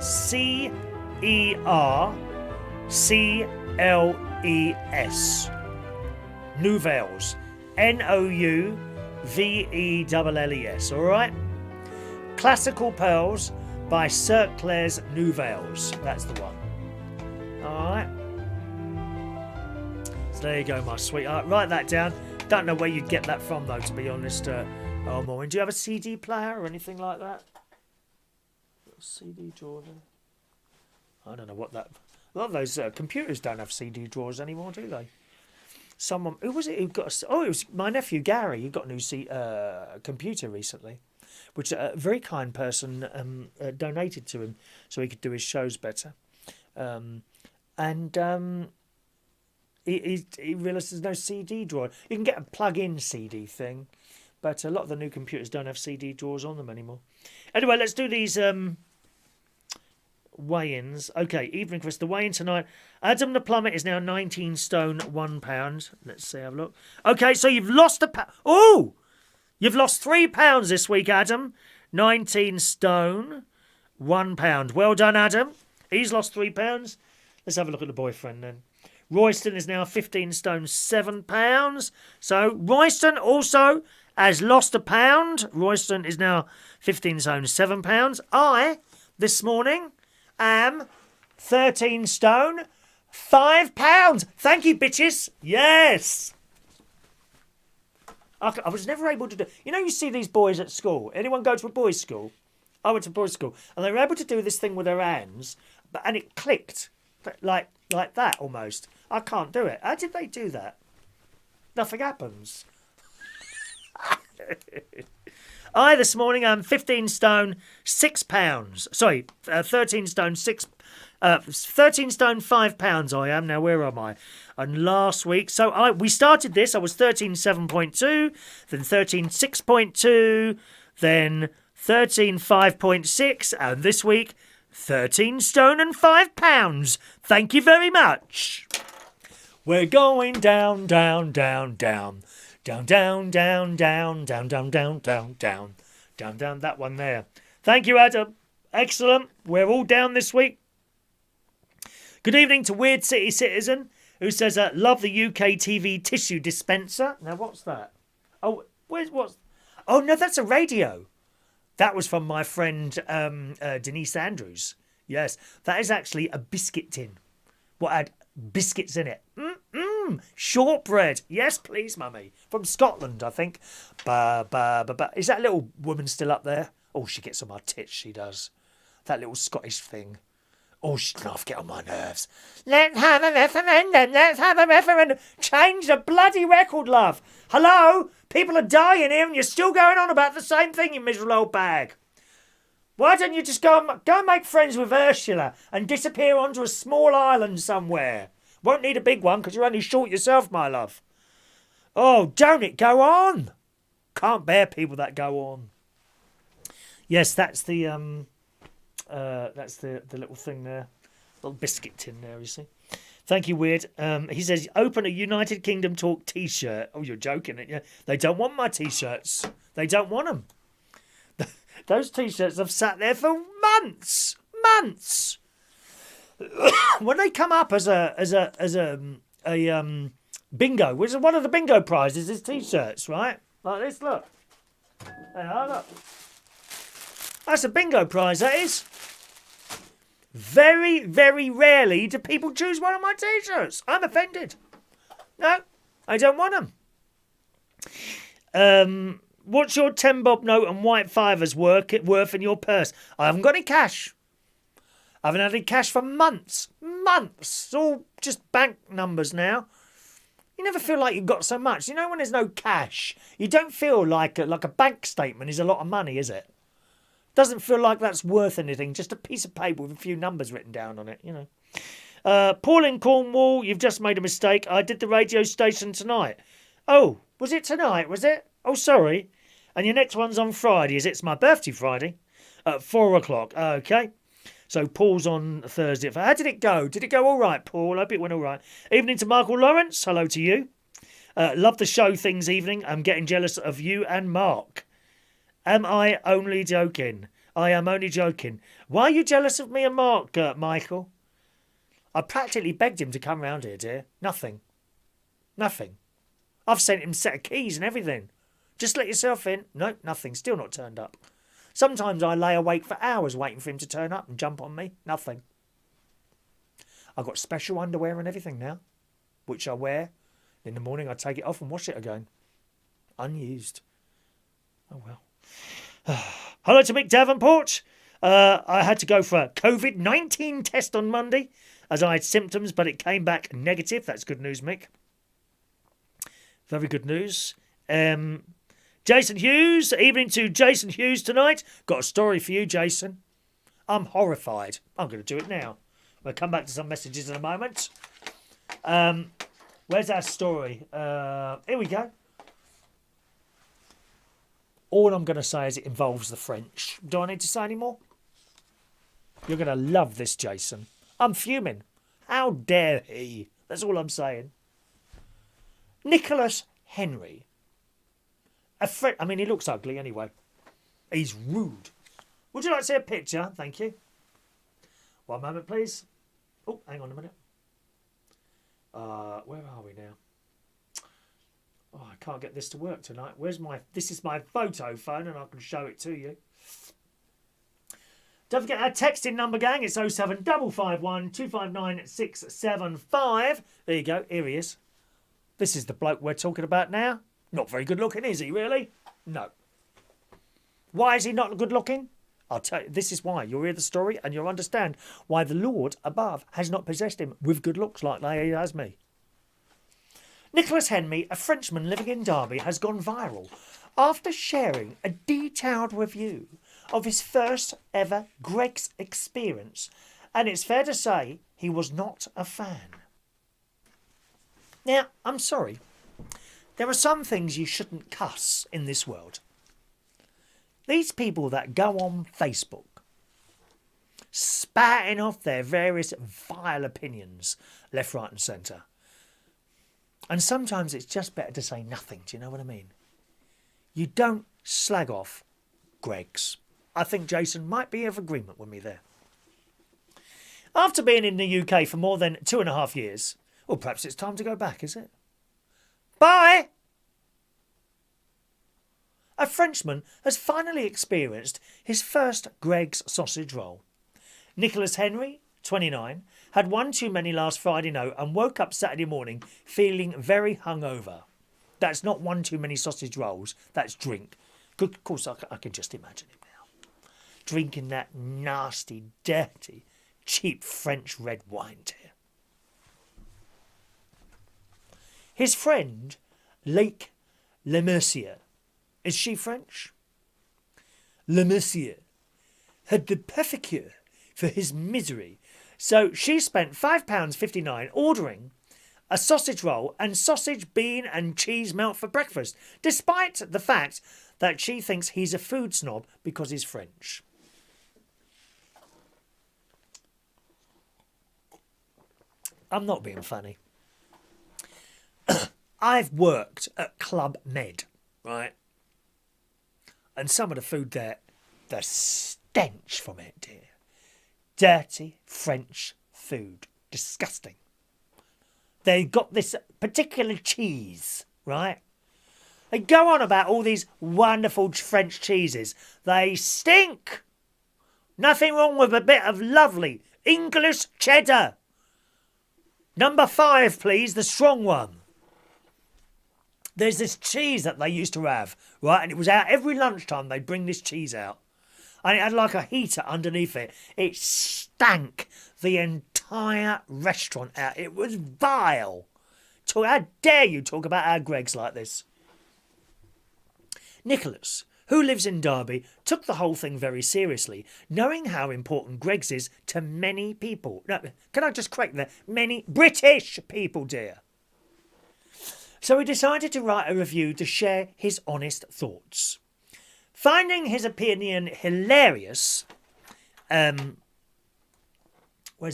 CERCLES. Nouvelles. NOUVELLES. All right? Classical Pearls by Cercles Nouvelles. That's the one. All right? So there you go, my sweetheart. Write that down. Don't know where you'd get that from, though, to be honest. Maureen, do you have a CD player or anything like that? CD, Jordan. I don't know what that... A lot of those computers don't have CD drawers anymore, do they? Someone, who was it who got it was my nephew Gary, who got a new computer recently, which a very kind person donated to him so he could do his shows better. He realised there's no CD drawer. You can get a plug-in CD thing, but a lot of the new computers don't have CD drawers on them anymore. Anyway, let's do these weigh-ins. Okay, evening, Chris. The weigh-in tonight. Adam the plumber is now 19 stone, 1 pound. Let's see, have a look. Okay, so you've lost a pound. Oh! You've lost 3 pounds this week, Adam. 19 stone, 1 pound. Well done, Adam. He's lost 3 pounds. Let's have a look at the boyfriend then. Royston is now 15 stone, 7 pounds. So Royston also has lost a pound. Royston is now 15 stone, 7 pounds. I, this morning, am 13 stone, 5 pounds. Thank you, bitches. Yes. I was never able to do... You know, you see these boys at school. Anyone go to a boys' school? I went to boys' school. And they were able to do this thing with their hands, and it clicked. Like that, almost. I can't do it. How did they do that? Nothing happens. I, this morning, am 15 stone, 6 pounds. Sorry, 13 stone, 13 stone, 5 pounds I am. Now, where am I? And last week, we started this, I was 13.7.2, then 13.6.2, then 13.5.6, and this week, 13 stone and 5 pounds. Thank you very much. We're going down, down, down, down. Down, down, down, down, down, down, down, down, down. Down, down, that one there. Thank you, Adam. Excellent. We're all down this week. Good evening to Weird City Citizen, who says, love the UK TV tissue dispenser. Now, what's that? Oh, what's... Oh, no, that's a radio. That was from my friend Denise Andrews. Yes, that is actually a biscuit tin. What had biscuits in it? Shortbread. Yes, please, mummy. From Scotland, I think. Is that little woman still up there? Oh, she gets on my tits, she does. That little Scottish thing. Oh, she's going to get on my nerves. Let's have a referendum. Let's have a referendum. Change the bloody record, love. Hello? People are dying here and you're still going on about the same thing, you miserable old bag. Why don't you just go and make friends with Ursula and disappear onto a small island somewhere? Won't need a big one because you're only short yourself, my love. Oh, don't it go on? Can't bear people that go on. Yes, that's the little thing there. Little biscuit tin there, you see. Thank you, Weird. He says, open a United Kingdom Talk T-shirt. Oh, you're joking, aren't you? They don't want my T-shirts. They don't want them. Those T-shirts have sat there for months. Months. When they come up as a bingo, which is one of the bingo prizes is T-shirts, right? Like this, look. Look. That's a bingo prize, that is. Very, very rarely do people choose one of my T-shirts. I'm offended. No, I don't want them. What's your 10 bob note and white fivers worth in your purse? I haven't got any cash. I haven't had any cash for months. Months. It's all just bank numbers now. You never feel like you've got so much. You know when there's no cash, you don't feel like a bank statement is a lot of money, is it? Doesn't feel like that's worth anything. Just a piece of paper with a few numbers written down on it, you know. Paul in Cornwall, you've just made a mistake. I did the radio station tonight. Oh, was it tonight, was it? Oh, sorry. And your next one's on Friday, is it? It's my birthday Friday at 4 o'clock. Okay. So Paul's on Thursday. How did it go? Did it go all right, Paul? I hope it went all right. Evening to Michael Lawrence. Hello to you. Love the show things evening. I'm getting jealous of you and Mark. Am I only joking? I am only joking. Why are you jealous of me and Mark, Michael? I practically begged him to come round here, dear. Nothing. I've sent him a set of keys and everything. Just let yourself in. No, nothing. Still not turned up. Sometimes I lay awake for hours waiting for him to turn up and jump on me. Nothing. I've got special underwear and everything now, which I wear. In the morning I take it off and wash it again. Unused. Oh well. Hello to Mick Davenport. I had to go for a COVID-19 test on Monday. as I had symptoms, but it came back negative. That's good news, Mick. Very good news. Jason Hughes, evening to Jason Hughes tonight. Got a story for you, Jason. I'm horrified. I'm going to do it now. We'll come back to some messages in a moment. Where's our story? Here we go. All I'm going to say is it involves the French. Do I need to say any more? You're going to love this, Jason. I'm fuming. How dare he? That's all I'm saying. Nicholas Henry. I mean, he looks ugly anyway. He's rude. Would you like to see a picture? Thank you. One moment, please. Oh, hang on a minute. Where are we now? Oh, I can't get this to work tonight. This is my photo phone and I can show it to you. Don't forget our texting number, gang. It's 07551 259 675. There you go. Here he is. This is the bloke we're talking about now. Not very good looking, is he, really? No. Why is he not good looking? I'll tell you, this is why. You'll hear the story and you'll understand why the Lord above has not possessed him with good looks like he has me. Nicholas Henry, a Frenchman living in Derby, has gone viral after sharing a detailed review of his first ever Gregg's experience, and it's fair to say he was not a fan. Now, I'm sorry. There are some things you shouldn't cuss in this world. These people that go on Facebook, spouting off their various vile opinions, left, right and centre. And sometimes it's just better to say nothing, do you know what I mean? You don't slag off Greggs. I think Jason might be of agreement with me there. After being in the UK for more than 2.5 years, well, perhaps it's time to go back, is it? Bye! A Frenchman has finally experienced his first Gregg's sausage roll. Nicholas Henry, 29, had one too many last Friday night and woke up Saturday morning feeling very hungover. That's not one too many sausage rolls, that's drink. Of course, I can just imagine it now. Drinking that nasty, dirty, cheap French red wine, dear. His friend, Lake Lemercier, is she French? Lemercier had the perfect cure for his misery, so she spent £5.59 ordering a sausage roll and sausage, bean and cheese melt for breakfast, despite the fact that she thinks he's a food snob because he's French. I'm not being funny. I've worked at Club Med, right? And some of the food there, the stench from it, dear. Dirty French food. Disgusting. They got this particular cheese, right? They go on about all these wonderful French cheeses. They stink. Nothing wrong with a bit of lovely English cheddar. Number 5, please, the strong one. There's this cheese that they used to have, right? And it was out every lunchtime. They'd bring this cheese out. And it had like a heater underneath it. It stank the entire restaurant out. It was vile. How dare you talk about our Greggs like this? Nicholas, who lives in Derby, took the whole thing very seriously, knowing how important Greggs is to many people. No, can I just correct that? Many British people, dear. So he decided to write a review to share his honest thoughts. Finding his opinion hilarious... where's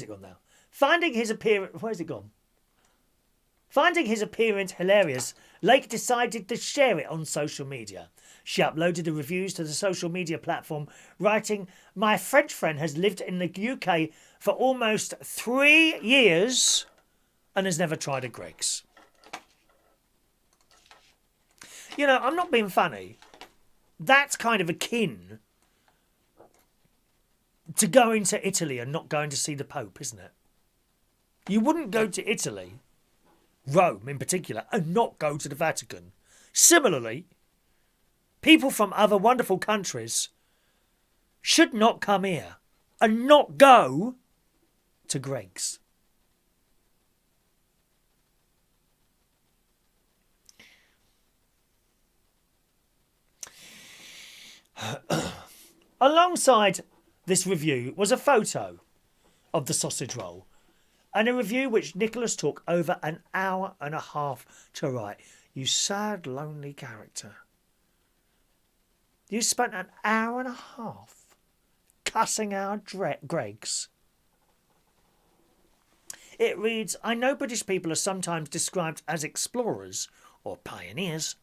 it gone now? Finding his appearance hilarious, Lake decided to share it on social media. She uploaded the reviews to the social media platform, writing, "My French friend has lived in the UK for almost 3 years and has never tried a Greggs." You know, I'm not being funny. That's kind of akin to going to Italy and not going to see the Pope, isn't it? You wouldn't go to Italy, Rome in particular, and not go to the Vatican. Similarly, people from other wonderful countries should not come here and not go to Greggs. Alongside this review was a photo of the sausage roll, and a review which Nicholas took over an hour and a half to write. You sad, lonely character. You spent an hour and a half cussing our Greggs. It reads, I know British people are sometimes described as explorers or pioneers,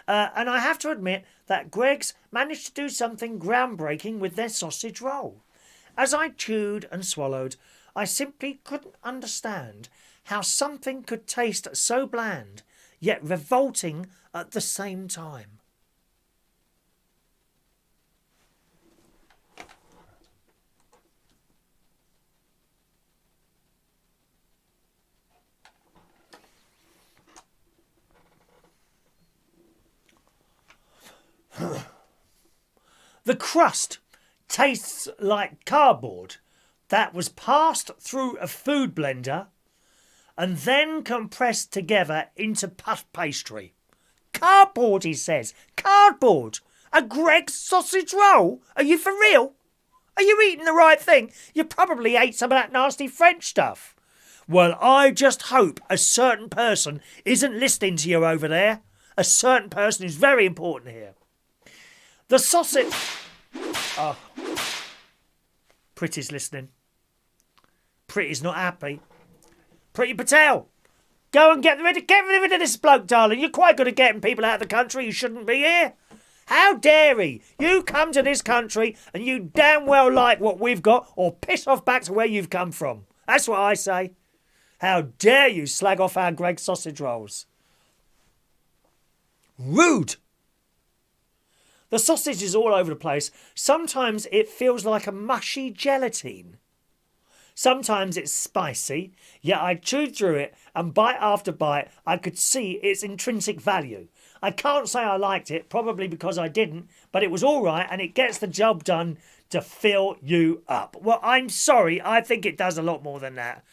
and I have to admit that Greggs managed to do something groundbreaking with their sausage roll. As I chewed and swallowed, I simply couldn't understand how something could taste so bland, yet revolting at the same time. The crust tastes like cardboard that was passed through a food blender and then compressed together into puff pastry. Cardboard, he says. Cardboard. A Greggs sausage roll? Are you for real? Are you eating the right thing? You probably ate some of that nasty French stuff. Well, I just hope a certain person isn't listening to you over there. A certain person who's very important here. The sausage... Oh. Pretty's listening. Pretty's not happy. Pretty Patel, go and get rid of this bloke, darling. You're quite good at getting people out of the country who shouldn't be here. How dare he? You come to this country and you damn well like what we've got, or piss off back to where you've come from. That's what I say. How dare you slag off our Gregg sausage rolls? Rude. The sausage is all over the place. Sometimes it feels like a mushy gelatine. Sometimes it's spicy, yet I chewed through it and bite after bite I could see its intrinsic value. I can't say I liked it, probably because I didn't, but it was all right and it gets the job done to fill you up. Well, I'm sorry, I think it does a lot more than that.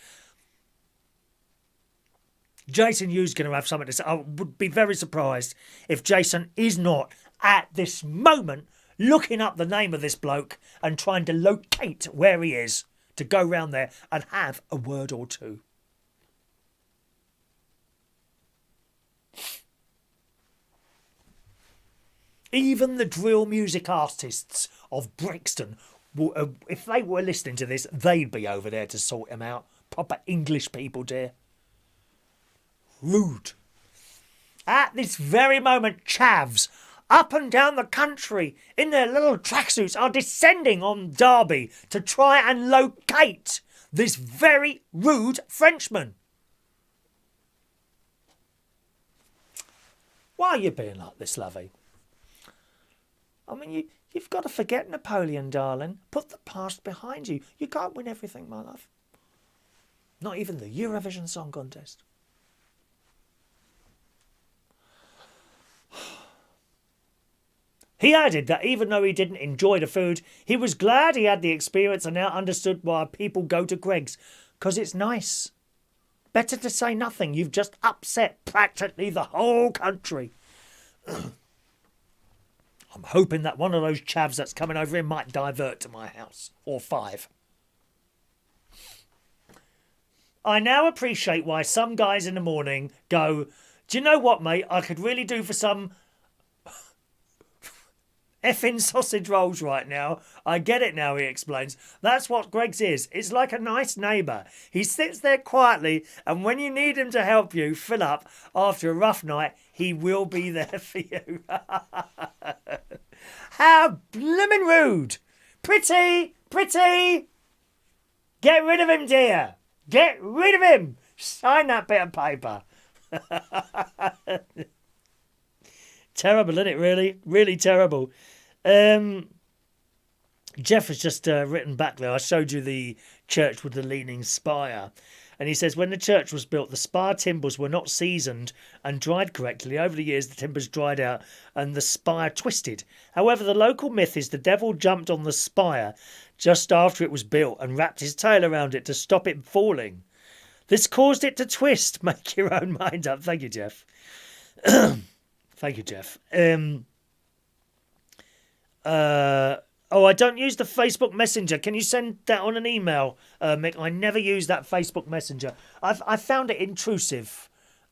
Jason Yu's going to have something to say. I would be very surprised if Jason is not, at this moment, looking up the name of this bloke and trying to locate where he is to go round there and have a word or two. Even the drill music artists of Brixton, if they were listening to this, they'd be over there to sort him out. Proper English people, dear. Rude. At this very moment, chavs up and down the country in their little tracksuits are descending on Derby to try and locate this very rude Frenchman. Why are you being like this, lovey? I mean, you've got to forget Napoleon, darling. Put the past behind you. You can't win everything, my love. Not even the Eurovision Song Contest. He added that even though he didn't enjoy the food, he was glad he had the experience and now understood why people go to Greggs. 'Cause it's nice. Better to say nothing. You've just upset practically the whole country. I'm hoping that one of those chavs that's coming over here might divert to my house. Or 5. I now appreciate why some guys in the morning go, do you know what, mate? I could really do for some effing sausage rolls right now. I get it now, he explains. That's what Greggs is. It's like a nice neighbour. He sits there quietly, and when you need him to help you fill up after a rough night, he will be there for you. How bloomin' rude. Pretty. Get rid of him, dear. Get rid of him. Sign that bit of paper. Terrible, isn't it, really? Really terrible. Jeff has just written back there. I showed you the church with the leaning spire. And he says, when the church was built, the spire timbers were not seasoned and dried correctly. Over the years, the timbers dried out and the spire twisted. However, the local myth is the devil jumped on the spire just after it was built and wrapped his tail around it to stop it falling. This caused it to twist. Make your own mind up. Thank you, Jeff. Thank you, Jeff. Oh, I don't use the Facebook Messenger. Can you send that on an email, Mick? I never use that Facebook Messenger. I found it intrusive.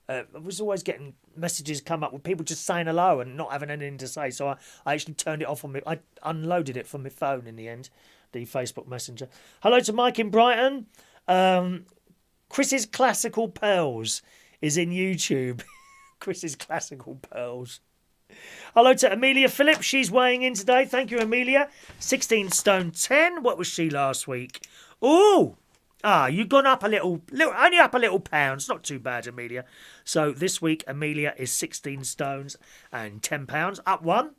I was always getting messages come up with people just saying hello and not having anything to say. So I actually turned it off on me. I unloaded it from my phone in the end, the Facebook Messenger. Hello to Mike in Brighton. Chris's Classical Pearls is in YouTube. Chris's Classical Pearls. Hello to Amelia Phillips. She's weighing in today. Thank you, Amelia. 16 stone 10. What was she last week? Ooh. You've gone up a little, only up a little pounds. Not too bad, Amelia. So this week, Amelia is 16 stones and 10 pounds. Up one.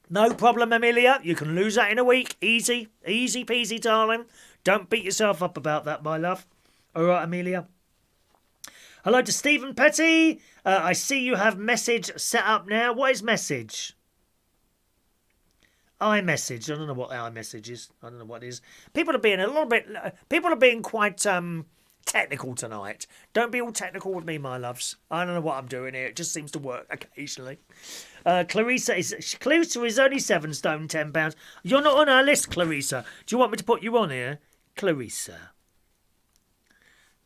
No problem, Amelia. You can lose that in a week. Easy. Easy peasy, darling. Don't beat yourself up about that, my love. All right, Amelia. Hello to Stephen Petty. I see you have message set up now. What is message? iMessage. I don't know what iMessage is. I don't know what it is. People are being quite technical tonight. Don't be all technical with me, my loves. I don't know what I'm doing here. It just seems to work occasionally. Claricea is only 7 stone 10 pounds. You're not on our list, Claricea. Do you want me to put you on here? Claricea.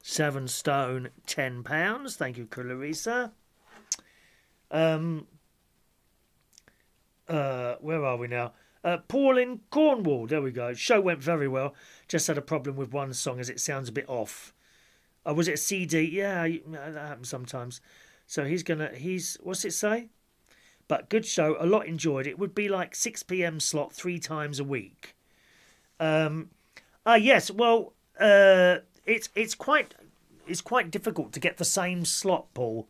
7 stone, 10 pounds. Thank you, Claricea. Where are we now? Paul in Cornwall. There we go. Show went very well. Just had a problem with one song as it sounds a bit off. Was it a CD? Yeah, that happens sometimes. So what's it say? But good show. A lot enjoyed. It would be like 6 p.m. slot 3 times a week. Yes. Well, it's quite difficult to get the same slot, Paul,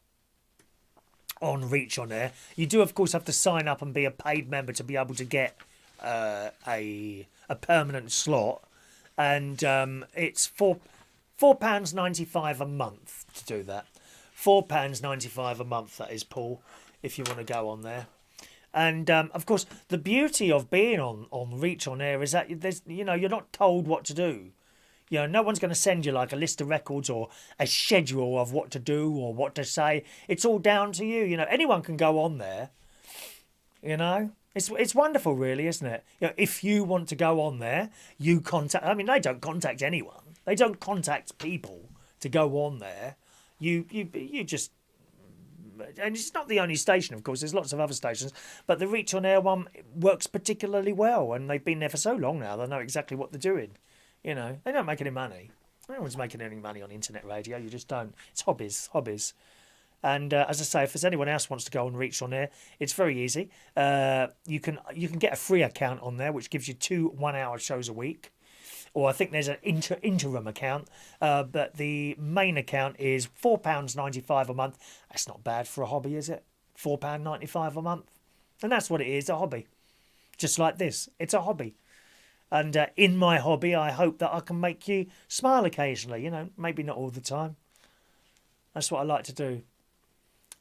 on Reach on Air. You do, of course, have to sign up and be a paid member to be able to get a permanent slot, and it's £4.95 a month to do that. £4.95 a month, that is, Paul, if you want to go on there. And of course, the beauty of being on Reach on Air is that you're not told what to do. No one's going to send you like a list of records or a schedule of what to do or what to say. It's all down to you. Anyone can go on there. It's wonderful, really, isn't it? If you want to go on there, you contact. I mean, they don't contact anyone. They don't contact people to go on there. You just. And it's not the only station, of course. There's lots of other stations, but the Reach on Air one works particularly well, and they've been there for so long now. They know exactly what they're doing. They don't make any money. No one's making any money on internet radio. You just don't. It's hobbies. And as I say, if there's anyone else wants to go and Reach on Air, it's very easy. You can get a free account on there, which gives you 2 1-hour shows a week. Or I think there's an interim account. But the main account is £4.95 a month. That's not bad for a hobby, is it? £4.95 a month. And that's what it is, a hobby. Just like this. It's a hobby. And in my hobby, I hope that I can make you smile occasionally. Maybe not all the time. That's what I like to do.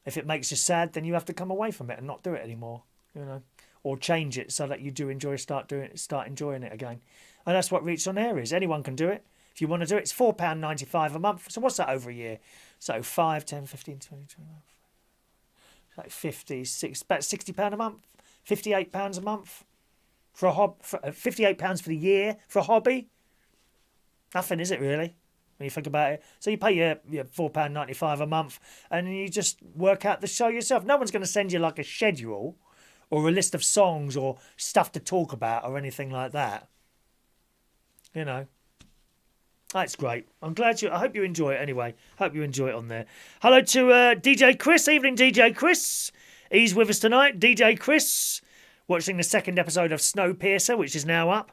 If it makes you sad, then you have to come away from it and not do it anymore. Or change it so that you do start enjoying it again. And that's what Reach on Air is. Anyone can do it. If you want to do it, it's £4.95 a month. So what's that over a year? So 5, 10, 15, 20, 25. Like 50, 60, about £60 a month. £58 a month. For a £58 for the year for a hobby? Nothing, is it, really? When you think about it. So you pay your £4.95 a month and you just work out the show yourself. No one's going to send you like a schedule or a list of songs or stuff to talk about or anything like that. That's great. I hope you enjoy it anyway. Hope you enjoy it on there. Hello to DJ Chris. Evening, DJ Chris. He's with us tonight. DJ Chris. Watching the second episode of Snowpiercer, which is now up.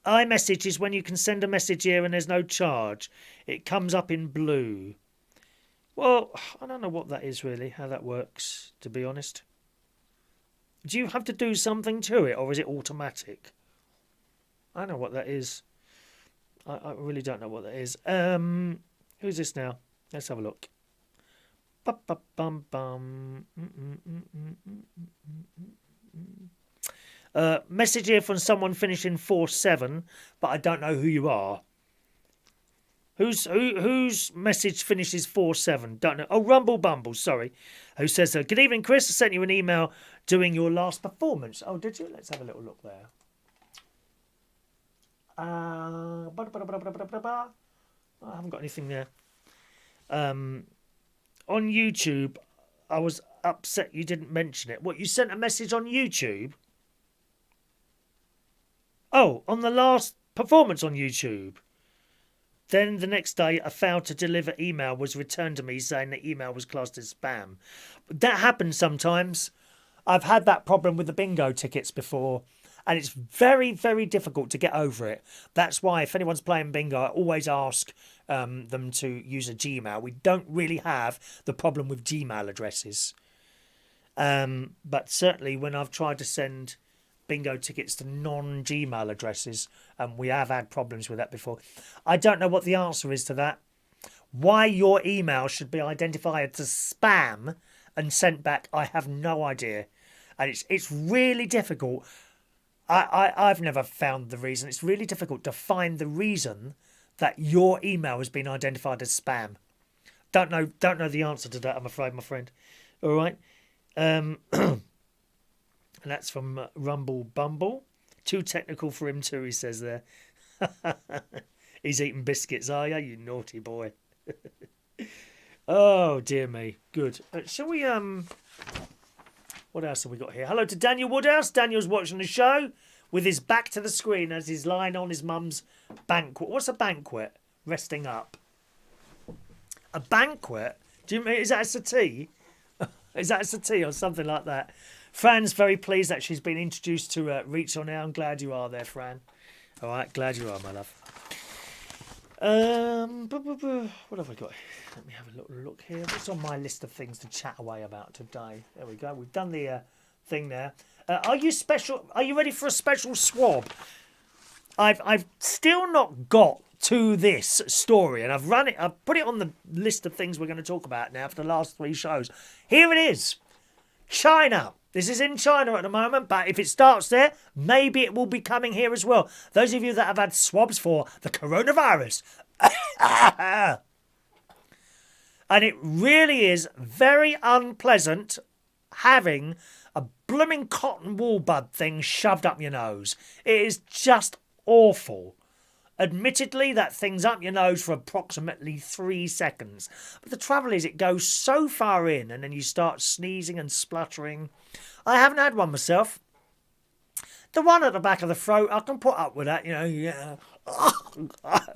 iMessage is when you can send a message here and there's no charge. It comes up in blue. Well, I don't know what that is really, how that works, to be honest. Do you have to do something to it, or is it automatic? I don't know what that is. I really don't know what that is. Who's this now? Let's have a look. Message here from someone finishing 47, but I don't know who you are. Whose message finishes 47? Don't know. Oh, Rumble Bumble, sorry. Who says, good evening, Chris. I sent you an email doing your last performance. Oh, did you? Let's have a little look there. I haven't got anything there. On YouTube, I was upset you didn't mention it. What, you sent a message on YouTube? Oh, on the last performance on YouTube. Then the next day, a failed to deliver email was returned to me saying the email was classed as spam. That happens sometimes. I've had that problem with the bingo tickets before, and it's very, very difficult to get over it. That's why if anyone's playing bingo, I always ask them to use a Gmail. We don't really have the problem with Gmail addresses. But certainly when I've tried to send bingo tickets to non-Gmail addresses, and we have had problems with that before. I don't know what the answer is to that. Why your email should be identified as spam and sent back, I have no idea. And it's really difficult. I've never found the reason. It's really difficult to find the reason that your email has been identified as spam. Don't know the answer to that, I'm afraid, my friend. All right. And that's from Rumble Bumble. Too technical for him too, he says there. He's eating biscuits, are you? You naughty boy. Oh, dear me. Good. Shall we, what else have we got here? Hello to Daniel Woodhouse. Daniel's watching the show with his back to the screen as he's lying on his mum's banquet. What's a banquet? Resting up. A banquet? Do you mean, is that a settee? Is that a settee or something like that? Fran's very pleased that she's been introduced to Reach On Air. I'm glad you are there, Fran. All right, glad you are, my love. What have I got? Let me have a little look here. What's on my list of things to chat away about today? There we go. We've done the thing there. Are you special? Are you ready for a special swab? I've still not got to this story, and I've put it on the list of things we're going to talk about now for the last 3 shows. Here it is. China. This is in China at the moment, but if it starts there, maybe it will be coming here as well. Those of you that have had swabs for the coronavirus. And it really is very unpleasant having a blooming cotton wool bud thing shoved up your nose. It is just awful. Admittedly, that thing's up your nose for approximately 3 seconds. But the trouble is, it goes so far in, and then you start sneezing and spluttering. I haven't had one myself. The one at the back of the throat, I can put up with that, yeah. A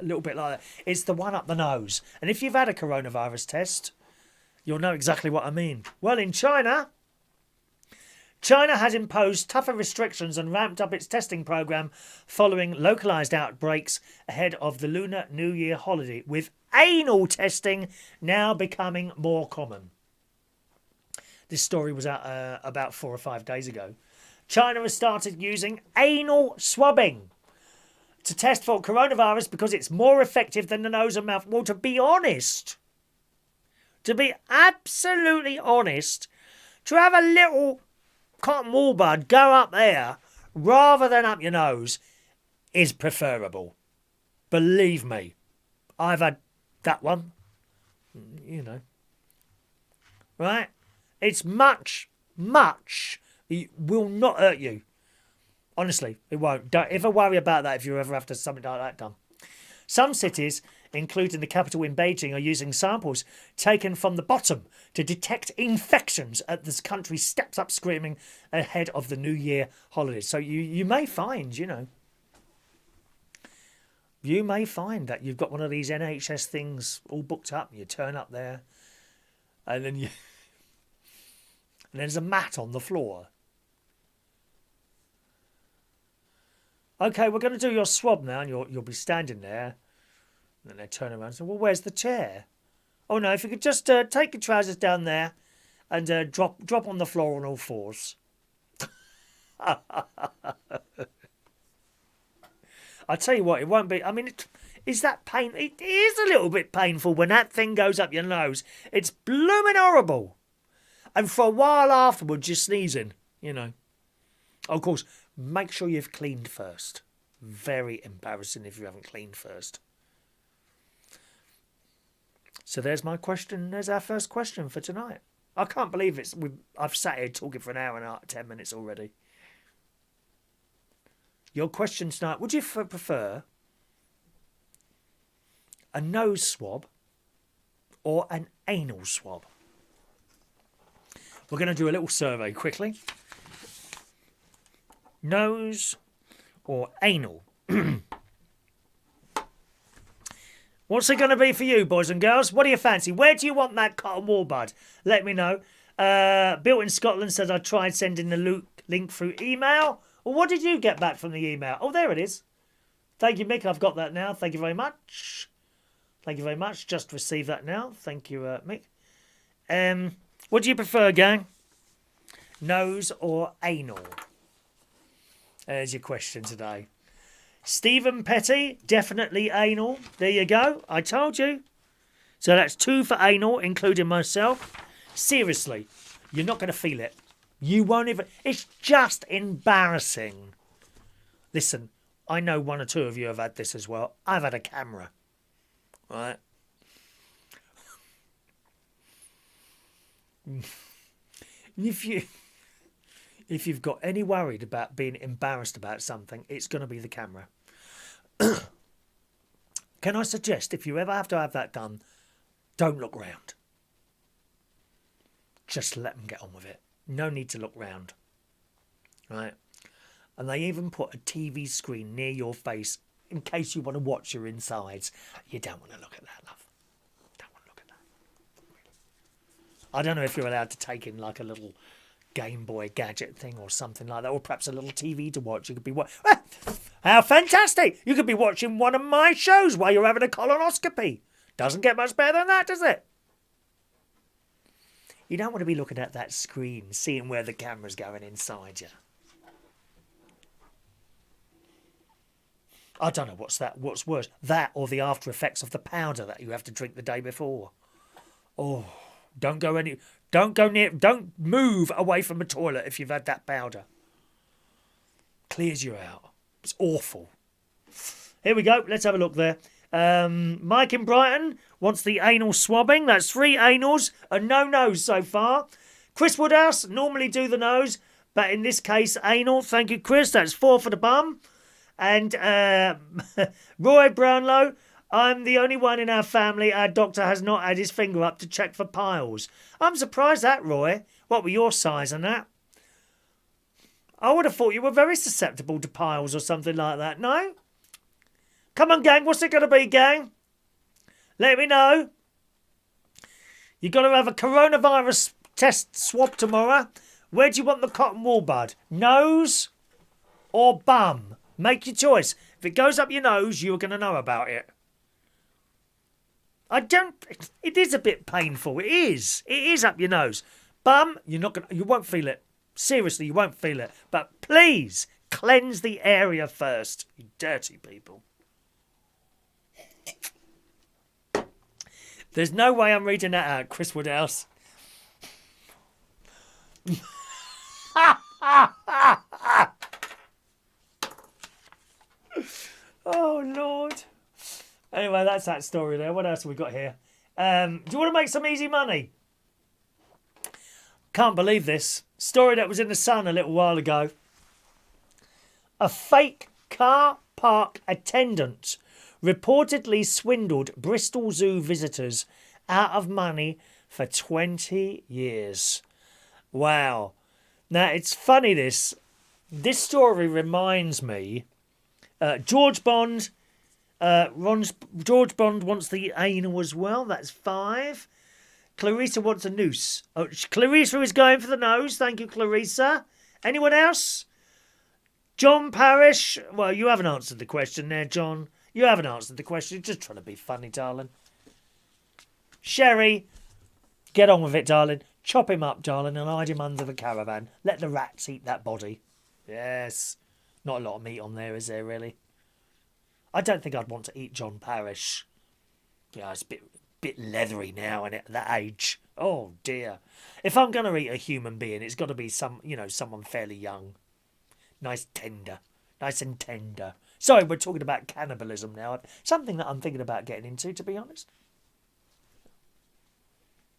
little bit like that. It's the one up the nose. And if you've had a coronavirus test, you'll know exactly what I mean. Well, in China has imposed tougher restrictions and ramped up its testing program following localised outbreaks ahead of the Lunar New Year holiday, with anal testing now becoming more common. This story was out about 4 or 5 days ago. China has started using anal swabbing to test for coronavirus because it's more effective than the nose and mouth. Well, to be absolutely honest, to have a little cotton wool bud go up there rather than up your nose is preferable. Believe me, I've had that one, right? It's much, it will not hurt you. Honestly, it won't. Don't ever worry about that if you ever have to something like that done. Some cities, including the capital in Beijing, are using samples taken from the bottom to detect infections as the country steps up screaming ahead of the New Year holidays. So you may find, you may find that you've got one of these NHS things all booked up. You turn up there and then and there's a mat on the floor. Okay, we're going to do your swab now, and you'll be standing there. And then they turn around and say, well, where's the chair? Oh, no, if you could just take your trousers down there and drop on the floor on all fours. I tell you what, it won't be... I mean, is that pain? It is a little bit painful when that thing goes up your nose. It's blooming horrible. And for a while afterwards, you're sneezing, Of course, make sure you've cleaned first. Very embarrassing if you haven't cleaned first. So there's my question. There's our first question for tonight. I can't believe I've sat here talking for an hour and 10 minutes already. Your question tonight, would you prefer a nose swab or an anal swab? We're going to do a little survey quickly. Nose or anal? What's it going to be for you, boys and girls? What do you fancy? Where do you want that cotton wool bud? Let me know. Built in Scotland says I tried sending the link through email. Well, what did you get back from the email? Oh, there it is. Thank you, Mick. I've got that now. Thank you very much. Thank you very much. Just received that now. Thank you, Mick. What do you prefer, gang? Nose or anal? There's your question today. Stephen Petty, definitely anal. There you go. I told you. So that's 2 for anal, including myself. Seriously, you're not going to feel it. You won't even... It's just embarrassing. Listen, I know 1 or 2 of you have had this as well. I've had a camera. Right? If you've got any worried about being embarrassed about something, it's going to be the camera. Can I suggest, if you ever have to have that done, don't look round. Just let them get on with it. No need to look round. Right? And they even put a TV screen near your face in case you want to watch your insides. You don't want to look at that, love. Don't want to look at that. I don't know if you're allowed to take in like a little Game Boy gadget thing or something like that, or perhaps a little TV to watch. You could be how fantastic! You could be watching one of my shows while you're having a colonoscopy. Doesn't get much better than that, does it? You don't want to be looking at that screen, seeing where the camera's going inside you. I don't know what's worse, that or the after effects of the powder that you have to drink the day before. Oh, don't move away from the toilet if you've had that powder. Clears you out. It's awful. Here we go. Let's have a look there. Mike in Brighton wants the anal swabbing. That's 3 anals and no nose so far. Chris Woodhouse, normally do the nose, but in this case, anal. Thank you, Chris. That's 4 for the bum. And Roy Brownlow, I'm the only one in our family our doctor has not had his finger up to check for piles. I'm surprised at Roy. What were your size and that? I would have thought you were very susceptible to piles or something like that, no? Come on, gang. What's it going to be, gang? Let me know. You've got to have a coronavirus test swab tomorrow. Where do you want the cotton wool bud? Nose or bum? Make your choice. If it goes up your nose, you're going to know about it. It is a bit painful. It is. It is up your nose. Bum, you won't feel it. Seriously, you won't feel it. But please, cleanse the area first, you dirty people. There's no way I'm reading that out, Chris Woodhouse. Oh, Lord. Anyway, that's that story there. What else have we got here? Do you want to make some easy money? Can't believe this. Story that was in the Sun a little while ago. A fake car park attendant reportedly swindled Bristol Zoo visitors out of money for 20 years. Wow. Now, it's funny this. This story reminds me... George Bond... George Bond wants the anal as well. That's 5. Claricea wants a noose. Oh, Claricea is going for the nose. Thank you, Claricea. Anyone else? John Parrish. Well, you haven't answered the question there, John. You haven't answered the question. You're just trying to be funny, darling. Sherry, get on with it, darling. Chop him up, darling, and hide him under the caravan. Let the rats eat that body. Yes. Not a lot of meat on there, is there, really? I don't think I'd want to eat John Parrish. Yeah, it's a bit leathery now, and at that age. Oh, dear. If I'm going to eat a human being, it's got to be someone fairly young. Nice and tender. Sorry, we're talking about cannibalism now. Something that I'm thinking about getting into, to be honest.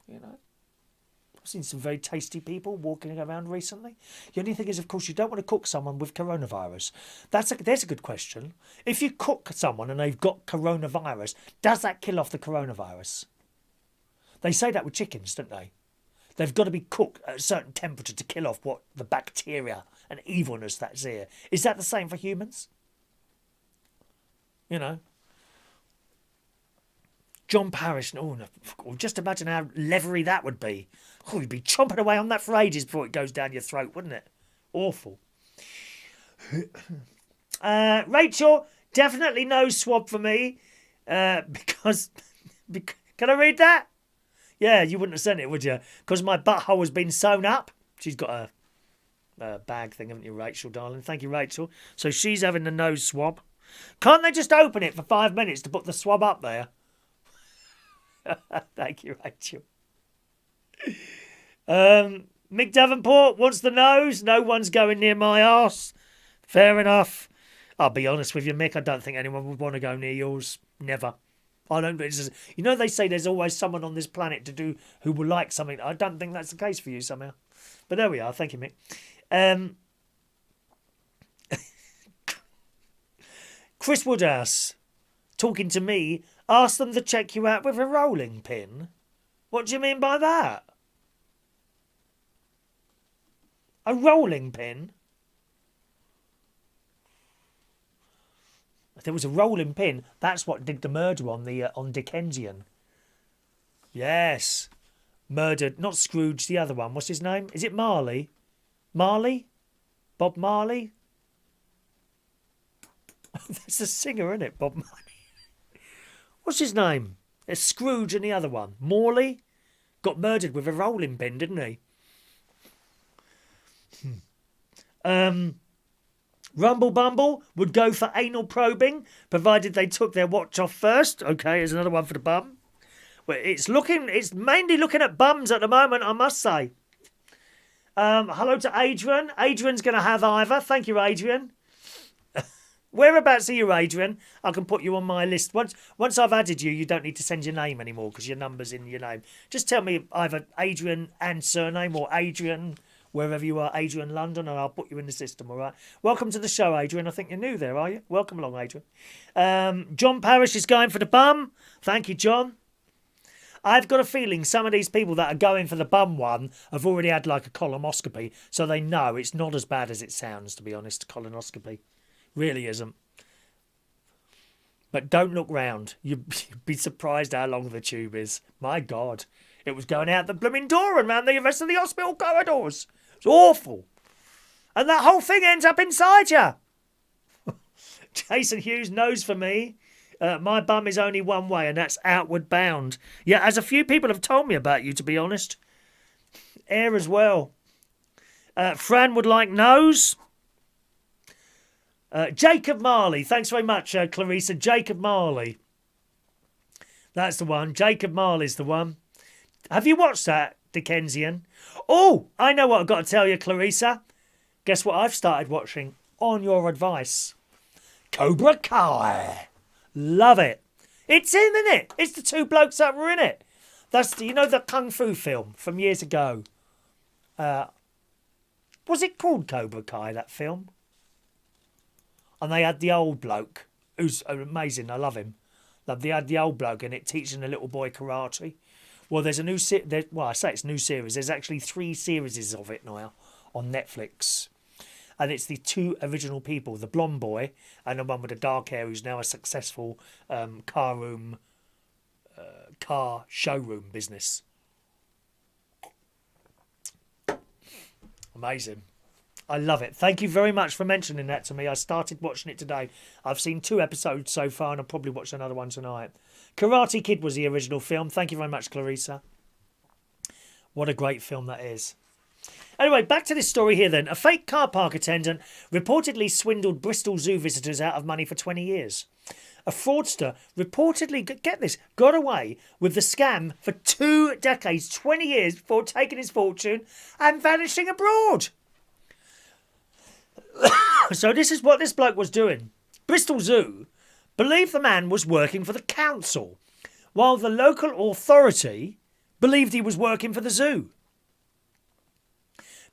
you know. I've seen some very tasty people walking around recently. The only thing is, of course, you don't want to cook someone with coronavirus. There's a good question. If you cook someone and they've got coronavirus, does that kill off the coronavirus? They say that with chickens, don't they? They've got to be cooked at a certain temperature to kill off what the bacteria and evilness that's here. Is that the same for humans? You know. John Parrish, just imagine how leathery that would be. Oh, you'd be chomping away on that for ages before it goes down your throat, wouldn't it? Awful. Rachel, definitely no swab for me. Because can I read that? Yeah, you wouldn't have sent it, would you? Because my butthole has been sewn up. She's got a bag thing, haven't you, Rachel, darling? Thank you, Rachel. So she's having the nose swab. Can't they just open it for 5 minutes to put the swab up there? Thank you, Rachel. Mick Davenport wants the nose. No one's going near my arse. Fair enough. I'll be honest with you, Mick. I don't think anyone would want to go near yours. Never. I don't. You know, they say there's always someone on this planet who will like something. I don't think that's the case for you somehow. But there we are. Thank you, Mick. Chris Woodhouse talking to me. Ask them to check you out with a rolling pin. What do you mean by that? A rolling pin? If there was a rolling pin, that's what did the murder on Dickensian. Yes. Murdered, not Scrooge, the other one. What's his name? Is it Marley? Marley? Bob Marley? That's a singer, isn't it? Bob Marley. What's his name? It's Scrooge and the other one. Morley? Got murdered with a rolling pin, didn't he? Rumble Bumble would go for anal probing, provided they took their watch off first. Okay, here's another one for the bum. Well, it's mainly looking at bums at the moment, I must say. Hello to Adrian. Adrian's going to have either. Thank you, Adrian. Whereabouts are you, Adrian? I can put you on my list. Once I've added you, you don't need to send your name anymore because your number's in your name. Just tell me either Adrian and surname or Adrian, wherever you are, Adrian London, and I'll put you in the system, all right? Welcome to the show, Adrian. I think you're new there, are you? Welcome along, Adrian. John Parrish is going for the bum. Thank you, John. I've got a feeling some of these people that are going for the bum one have already had like a colonoscopy, so they know it's not as bad as it sounds, to be honest, colonoscopy. Really isn't. But don't look round. You'd be surprised how long the tube is. My God. It was going out the blooming door and round the rest of the hospital corridors. It's awful. And that whole thing ends up inside you. Jason Hughes knows for me. My bum is only one way, and that's outward bound. Yeah, as a few people have told me about you, to be honest. Air as well. Fran would like nose. Jacob Marley. Thanks very much, Clarissa. Jacob Marley. That's the one. Jacob Marley's the one. Have you watched that, Dickensian? Oh, I know what I've got to tell you, Clarissa. Guess what I've started watching on your advice? Cobra Kai. Love it. It's in, isn't it? It's the two blokes that were in it. That's the Kung Fu film from years ago. Was it called Cobra Kai, that film? And they had the old bloke, who's amazing. I love him. They had the old bloke in it teaching the little boy karate. Well, there's a new I say it's a new series. There's actually 3 series of it now on Netflix. And it's the 2 original people, the blonde boy and the one with the dark hair who's now a successful car showroom business. Amazing. I love it. Thank you very much for mentioning that to me. I started watching it today. I've seen 2 episodes so far and I'll probably watch another one tonight. Karate Kid was the original film. Thank you very much, Clarissa. What a great film that is. Anyway, back to this story here then. A fake car park attendant reportedly swindled Bristol Zoo visitors out of money for 20 years. A fraudster reportedly, get this, got away with the scam for 2 decades, 20 years before taking his fortune and vanishing abroad. So this is what this bloke was doing. Bristol Zoo believed the man was working for the council, while the local authority believed he was working for the zoo.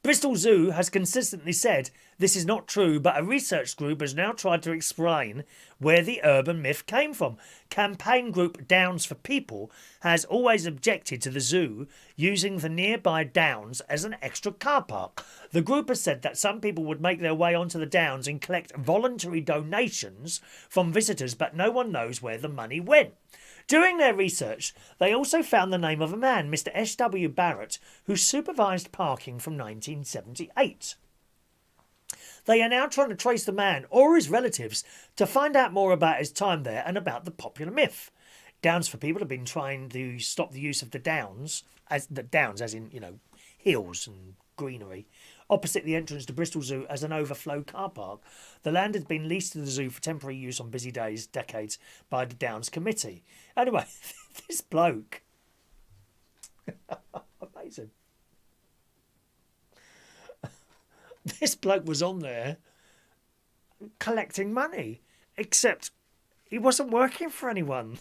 Bristol Zoo has consistently said this is not true, but a research group has now tried to explain where the urban myth came from. Campaign group Downs for People has always objected to the zoo using the nearby Downs as an extra car park. The group has said that some people would make their way onto the Downs and collect voluntary donations from visitors, but no one knows where the money went. During their research, they also found the name of a man, Mr. S.W. Barrett, who supervised parking from 1978. They are now trying to trace the man or his relatives to find out more about his time there and about the popular myth. Downs for People have been trying to stop the use of the Downs, as in, hills and greenery, opposite the entrance to Bristol Zoo as an overflow car park. The land had been leased to the zoo for temporary use on busy decades by the Downs Committee. Anyway, this bloke... Amazing. This bloke was on there collecting money, except he wasn't working for anyone.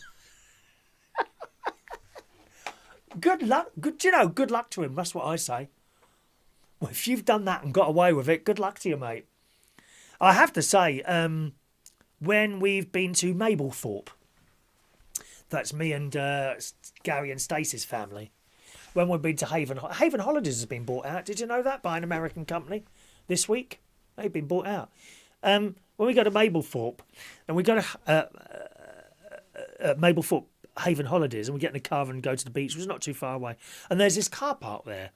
Good luck. Good luck to him. That's what I say. Well, if you've done that and got away with it, good luck to you, mate. I have to say, when we've been to Mablethorpe, that's me and Gary and Stacey's family. When we've been to Haven Holidays has been bought out. Did you know that? By an American company this week? They've been bought out. When we go to Mablethorpe, and we go to Mablethorpe Haven Holidays, and we get in a car and go to the beach, which is not too far away, and there's this car park there.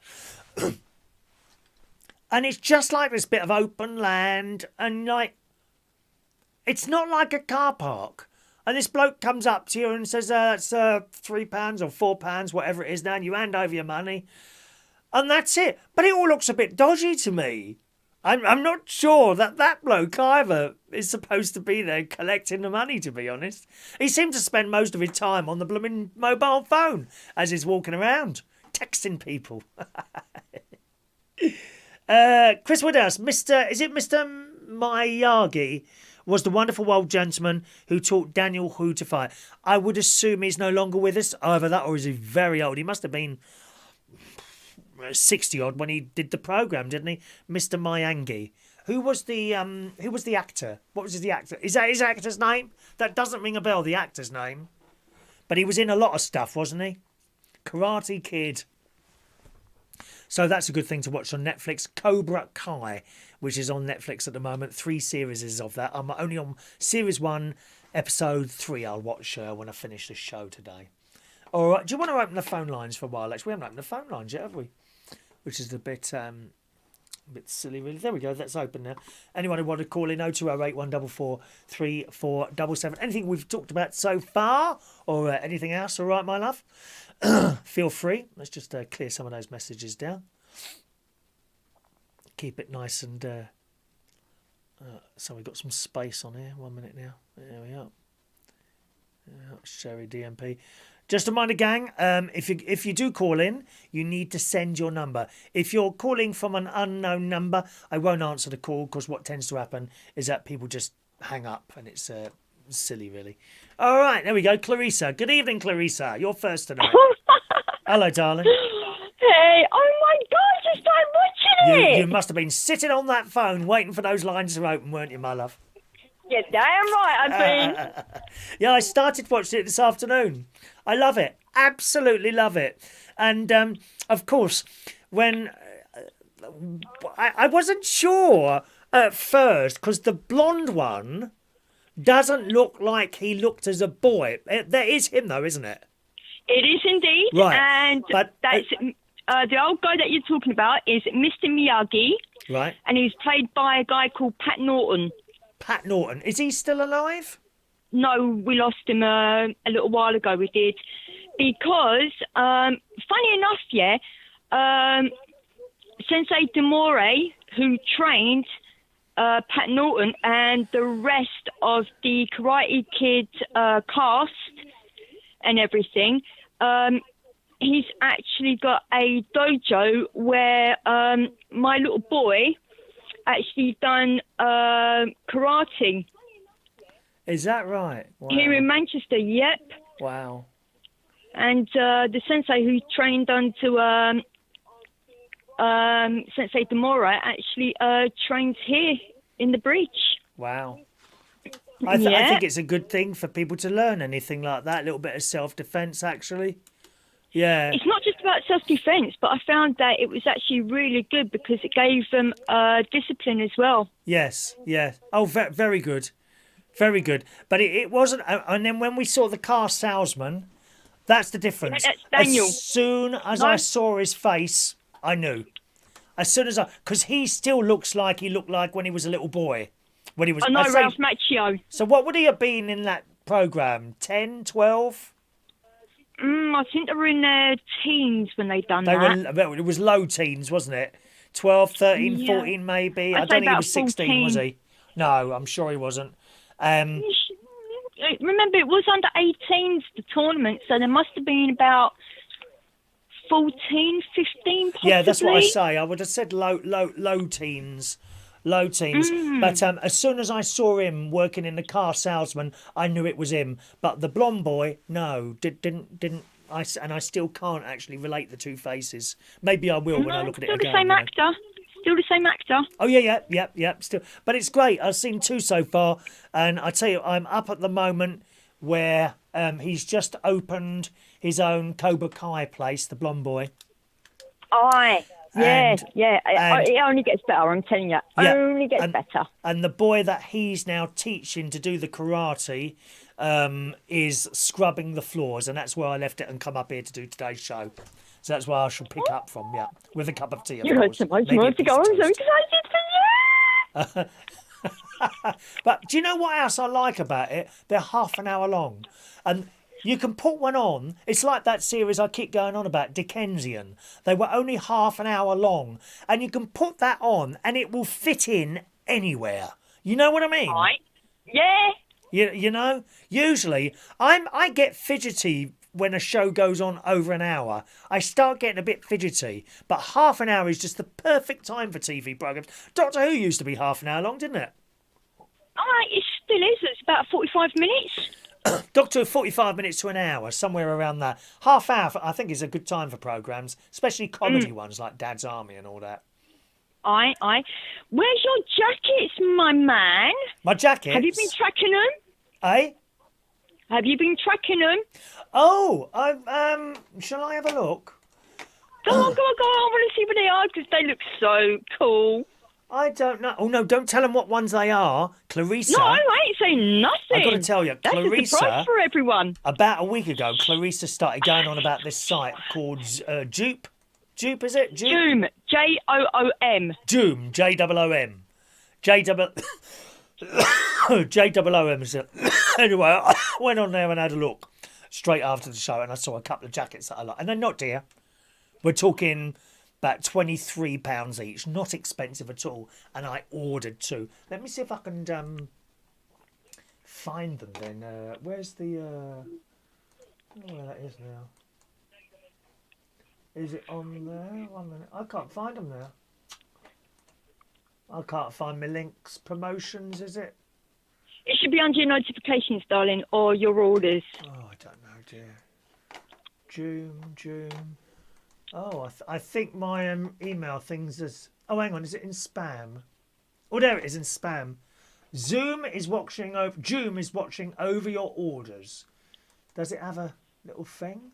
And it's just like this bit of open land, and it's not like a car park. And this bloke comes up to you and says, it's £3 or £4, whatever it is now, and you hand over your money. And that's it. But it all looks a bit dodgy to me. I'm not sure that bloke either is supposed to be there collecting the money, to be honest. He seemed to spend most of his time on the blooming mobile phone as he's walking around, texting people. Chris Woodhouse, is it Mr. Miyagi was the wonderful old gentleman who taught Daniel who to fight. I would assume he's no longer with us. Either that or is he very old? He must have been 60-odd when he did the programme, didn't he? Mr. Miyagi. Who was the actor? What was the actor? Is that his actor's name? That doesn't ring a bell, the actor's name. But he was in a lot of stuff, wasn't he? Karate Kid. So that's a good thing to watch on Netflix. Cobra Kai, which is on Netflix at the moment. 3 series of that. I'm only on series 1, episode 3. I'll watch when I finish the show today. All right. Do you want to open the phone lines for a while, Lex? We haven't opened the phone lines yet, have we? Which is a bit silly, really. There we go. That's open now. Anyone who want to call in, 0208 144 3477. Anything we've talked about so far or anything else? All right, my love? Feel free. Let's just clear some of those messages down. Keep it nice and... so we've got some space on here. 1 minute now. There we are. Sherry DMP. Just a reminder, gang, if you do call in, you need to send your number. If you're calling from an unknown number, I won't answer the call because what tends to happen is that people just hang up and it's silly, really. All right, there we go. Claricea. Good evening, Claricea. You're first tonight. Hello, darling. Hey, oh my gosh, I started watching it. You must have been sitting on that phone waiting for those lines to open, weren't you, my love? Yeah, damn right, I've been. Yeah, I started watching it this afternoon. I love it. Absolutely love it. And, of course, when... I wasn't sure at first, because the blonde one doesn't look like he looked as a boy. That is him, though, isn't it? It is indeed. Right. And but, that's the old guy that you're talking about is Mr. Miyagi. Right. And he's played by a guy called Pat Norton. Pat Norton. Is he still alive? No, we lost him a little while ago. We did. Because, funny enough, Sensei Demore, who trained Pat Norton and the rest of the Karate Kid cast and everything, he's actually got a dojo where my little boy actually done karate. Is that right? Wow. Here in Manchester, yep. Wow. and the sensei who trained under Sensei Demora actually trains here in the breach. Wow. I think it's a good thing for people to learn anything like that, a little bit of self-defence, actually. Yeah. It's not just about self-defence, but I found that it was actually really good because it gave them discipline as well. Yes, yeah. Oh, very good. Very good. But it wasn't... And then when we saw the car salesman, that's the difference. Yeah, that's Daniel. As soon as I saw his face, I knew. As soon as because he still looks like he looked like when he was a little boy. When he was... I know, Ralph Macchio. So what would he have been in that programme? 10, 12? I think they were in their teens when they done that. It was low teens, wasn't it? 12, 13, 14 maybe. I don't think he was 16, 14. was he? No, I'm sure he wasn't. Remember, it was under 18s, the tournament, so there must have been about 14, 15 possibly. Yeah, that's what I say. I would have said low teens. Low teens. But as soon as I saw him working in the car salesman, I knew it was him. But the blonde boy, no, didn't. And I still can't actually relate the two faces. Maybe I will when I look at it again. Still the same actor. Still the same actor. Oh yeah. Still, but it's great. I've seen 2 so far, and I tell you, I'm up at the moment where he's just opened his own Cobra Kai place. The blonde boy. It only gets better, I'm telling you. Only gets better. And the boy that he's now teaching to do the karate is scrubbing the floors, and that's where I left it and come up here to do today's show. So that's where I shall pick up from, with a cup of tea. You heard so much more to go. I'm so excited for you. But do you know what else I like about it? They're half an hour long. And you can put one on. It's like that series I keep going on about, Dickensian. They were only half an hour long. And you can put that on and it will fit in anywhere. You know what I mean? Right. Yeah. You know? Usually, I get fidgety when a show goes on over an hour. I start getting a bit fidgety. But half an hour is just the perfect time for TV programmes. Doctor Who used to be half an hour long, didn't it? It still is. It's about 45 minutes. Doctor, 45 minutes to an hour, somewhere around that. Half hour, I think, is a good time for programmes, especially comedy ones like Dad's Army and all that. Aye. Where's your jackets, my man? My jackets? Have you been tracking them? Eh? Have you been tracking them? Oh, shall I have a look? Go on. I want to see what they are because they look so cool. I don't know. Oh, no, don't tell them what ones they are. Claricea. No, I ain't saying nothing. I've got to tell you, Claricea... That's a surprise for everyone. About a week ago, Claricea started going on about this site called Joom. Joom, is it? Joom. Joom. Joom. J-O-O-M. J-O-O-M. Anyway, I went on there and had a look straight after the show, and I saw a couple of jackets that I like. And they're not dear. We're talking... about £23 each, not expensive at all, and I ordered 2. Let me see if I can find them then. Where's the... where that is now. Is it on there? 1 minute. I can't find them now. I can't find my links. Promotions, is it? It should be under your notifications, darling, or your orders. Oh, I don't know, dear. Joom. Oh, I think my email things is... Oh, hang on, is it in spam? Oh, there it is in spam. Joom is watching over your orders. Does it have a little thing?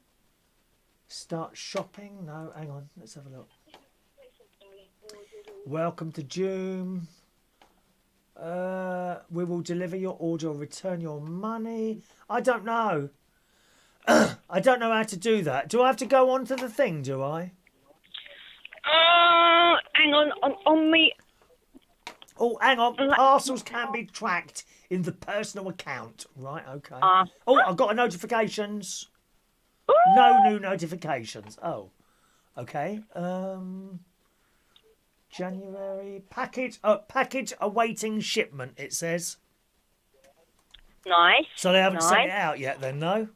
Start shopping? No, hang on, let's have a look. Welcome to Joom. We will deliver your order or return your money. I don't know. I don't know how to do that. Do I have to go onto the thing, do I? Hang on me. Oh, hang on. Parcels can be tracked in the personal account. Right, okay. Oh, I've got notifications. No new notifications. Oh, okay. January. Package awaiting shipment, it says. Nice. So they haven't sent it out yet then, no?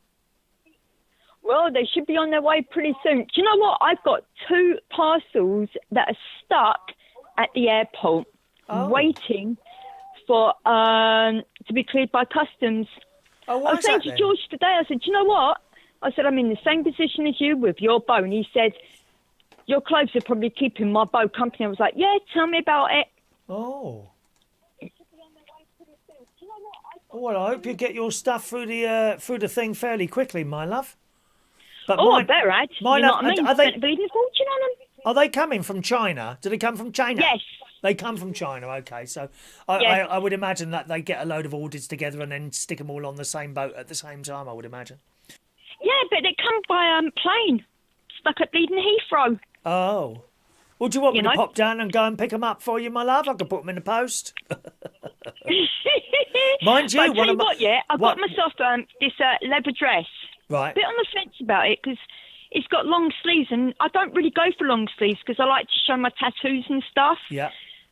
Well, they should be on their way pretty soon. Do you know what? I've got 2 parcels that are stuck at the airport waiting for to be cleared by customs. Oh, I was saying to George today, I said, do you know what? I said, I'm in the same position as you with your bow. And he said, your clothes are probably keeping my bow company. I was like, yeah, tell me about it. Oh. Well, I hope you get your stuff through the thing fairly quickly, my love. But I better add. You know what I mean? Are they, Spent a bleeding fortune on them. are they coming from China? Do they come from China? Yes. They come from China, okay. So Yes. I would imagine that they get a load of orders together and then stick them all on the same boat at the same time, I would imagine. Yeah, but they come by plane. Stuck at bleeding Heathrow. Oh. Well, do you want me You know? to pop down and go and pick them up for you, my love? I could put them in the post. Mind you, but I tell you my... what, yeah, I got myself this leather dress. Right. Bit on the fence about it because it's got long sleeves, and I don't really go for long sleeves because I like to show my tattoos and stuff. Yeah.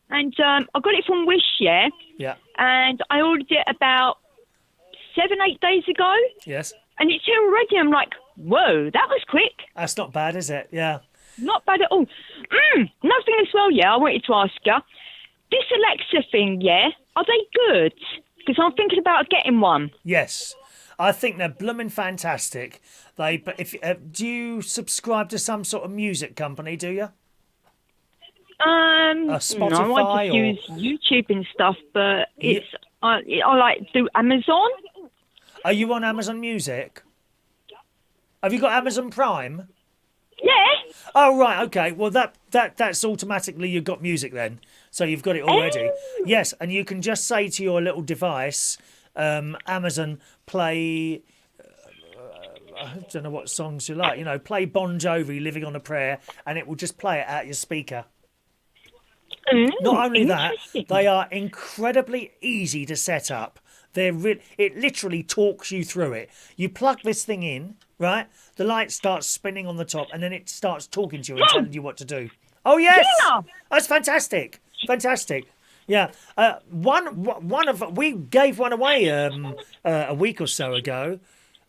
And I got it from Wish, yeah. Yeah. And I ordered it about 7-8 days ago. Yes. And it's here already. I'm like, whoa, that was quick. That's not bad, is it? Yeah. Not bad at all. Another thing as well, yeah, I wanted to ask you. This Alexa thing, yeah, are they good? Because I'm thinking about getting one. Yes. I think they're blooming fantastic. But if do you subscribe to some sort of music company, do you? Spotify no, I just use YouTube and stuff, but it's I like do Amazon. Are you on Amazon Music? Have you got Amazon Prime? Yeah. Oh right, okay. Well, that's automatically you've got music then, so you've got it already. Yes, and you can just say to your little device, Amazon, play. I don't know what songs you like. You know, play Bon Jovi, "Living on a Prayer," and it will just play it out your speaker. Not only that, they are incredibly easy to set up. It literally talks you through it. You plug this thing in, right? The light starts spinning on the top, and then it starts talking to you and telling you what to do. Oh yes, that's fantastic, fantastic. Yeah, we gave one away a week or so ago,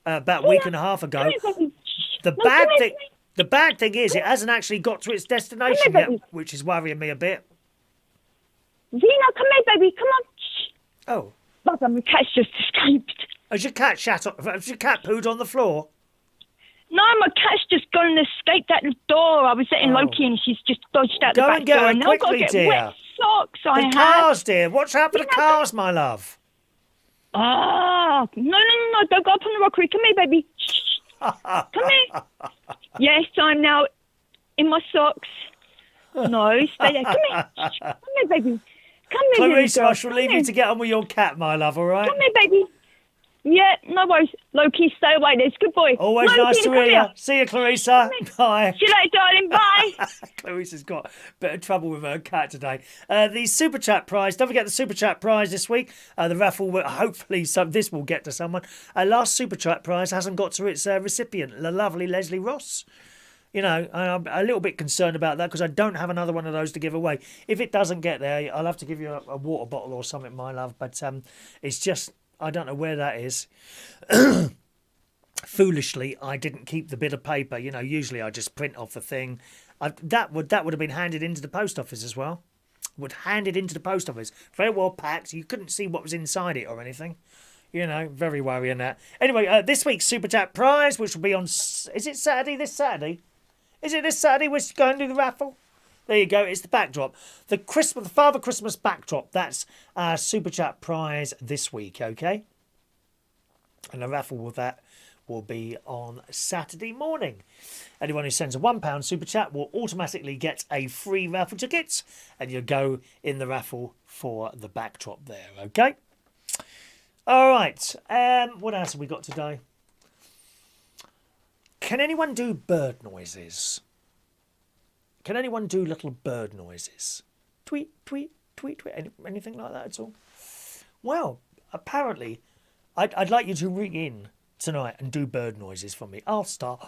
about a week and a half ago. The bad thing is it hasn't actually got to its destination yet, which is worrying me a bit. Zena, come here, baby. Come on. Oh. Bugger, my cat's just escaped. Has your cat pooed on the floor? No, my cat's just gone and escaped out the door. I was letting Loki and she's just dodged out the back door. Go and and get her I've got to quickly, get dear. wet socks. The cars, dear. Watch out for the cars, my love. No, don't go up on the rockery. Come here, baby. Come here. Yes, I'm now in my socks. No, stay there. Come here. Come here, baby. Come here, Claricea, girl. I shall leave you to get on with your cat, my love, all right? Come here, baby. Yeah, no worries. Loki, stay away. There's good boy. Always Loki, nice to hear you. See you, Claricea. Bye. See you later, darling. Bye. Claricea's got a bit of trouble with her cat today. The Super Chat prize. Don't forget the Super Chat prize this week. The raffle, hopefully this will get to someone. Last Super Chat prize hasn't got to its recipient, the lovely Leslie Ross. You know, I'm a little bit concerned about that because I don't have another one of those to give away. If it doesn't get there, I'll have to give you a water bottle or something, my love. But it's just, I don't know where that is. Foolishly, I didn't keep the bit of paper. You know, usually I just print off the thing. That would have been handed into the post office as well. Would hand it into the post office. Very well packed. You couldn't see what was inside it or anything. You know, very worrying that. Anyway, this week's Super Chat prize, which will be on... Is it Saturday? This Saturday? Is it this Saturday we're going to do the raffle? There you go. It's the backdrop. The Father Christmas backdrop. That's our Super Chat prize this week, okay? And the raffle with that will be on Saturday morning. Anyone who sends a £1 Super Chat will automatically get a free raffle ticket, and you'll go in the raffle for the backdrop there, okay? All right. What else have we got today? Can anyone do bird noises? Can anyone do little bird noises? Tweet, tweet, tweet, tweet. Anything like that at all? Well, apparently, I'd like you to ring in tonight and do bird noises for me. I'll start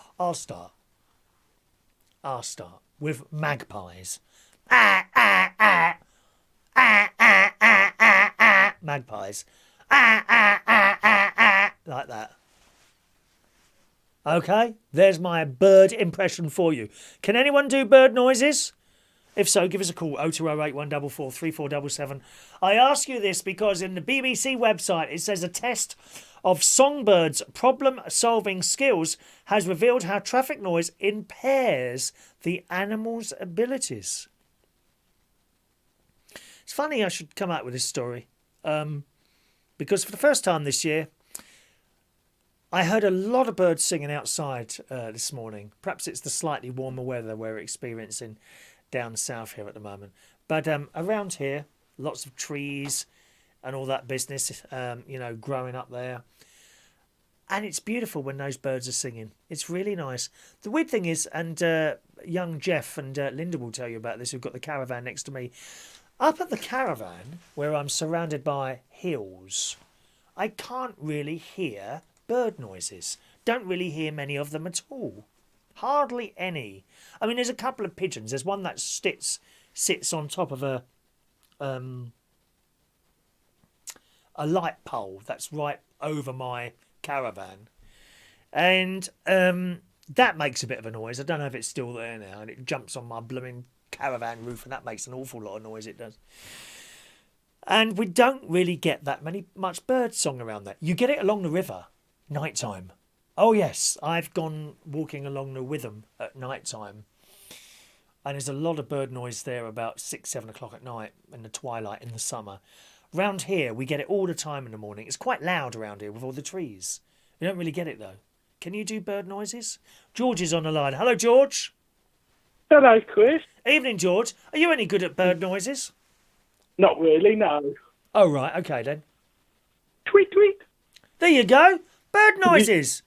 with magpies. Ah, ah, ah. Ah, ah, ah, ah, ah. Magpies. Ah, ah, ah, ah, ah. Like that. Okay, there's my bird impression for you. Can anyone do bird noises? If so, give us a call, 0208 144 3477. I ask you this because in the BBC website it says a test of songbirds' problem-solving skills has revealed how traffic noise impairs the animal's abilities. It's funny I should come out with this story, because for the first time this year, I heard a lot of birds singing outside this morning. Perhaps it's the slightly warmer weather we're experiencing down south here at the moment. But around here, lots of trees and all that business, growing up there. And it's beautiful when those birds are singing. It's really nice. The weird thing is, and young Jeff and Linda will tell you about this, who've got the caravan next to me. Up at the caravan, where I'm surrounded by hills, I can't really hear bird noises. Don't really hear many of them at all. Hardly any. I mean, there's a couple of pigeons. There's one that sits on top of a light pole that's right over my caravan, and that makes a bit of a noise. I don't know if it's still there now, and it jumps on my blooming caravan roof, and that makes an awful lot of noise. It does. And we don't really get that much bird song around there. You get it along the river, nighttime. Oh yes, I've gone walking along the Witham at nighttime, and there's a lot of bird noise there about 6, 7 o'clock at night in the twilight in the summer. Round here, we get it all the time in the morning. It's quite loud around here with all the trees. You don't really get it though. Can you do bird noises? George is on the line. Hello, George. Hello, Chris. Evening, George. Are you any good at bird noises? Not really, no. Oh, right. Okay, then. Tweet, tweet. There you go. Bird noises.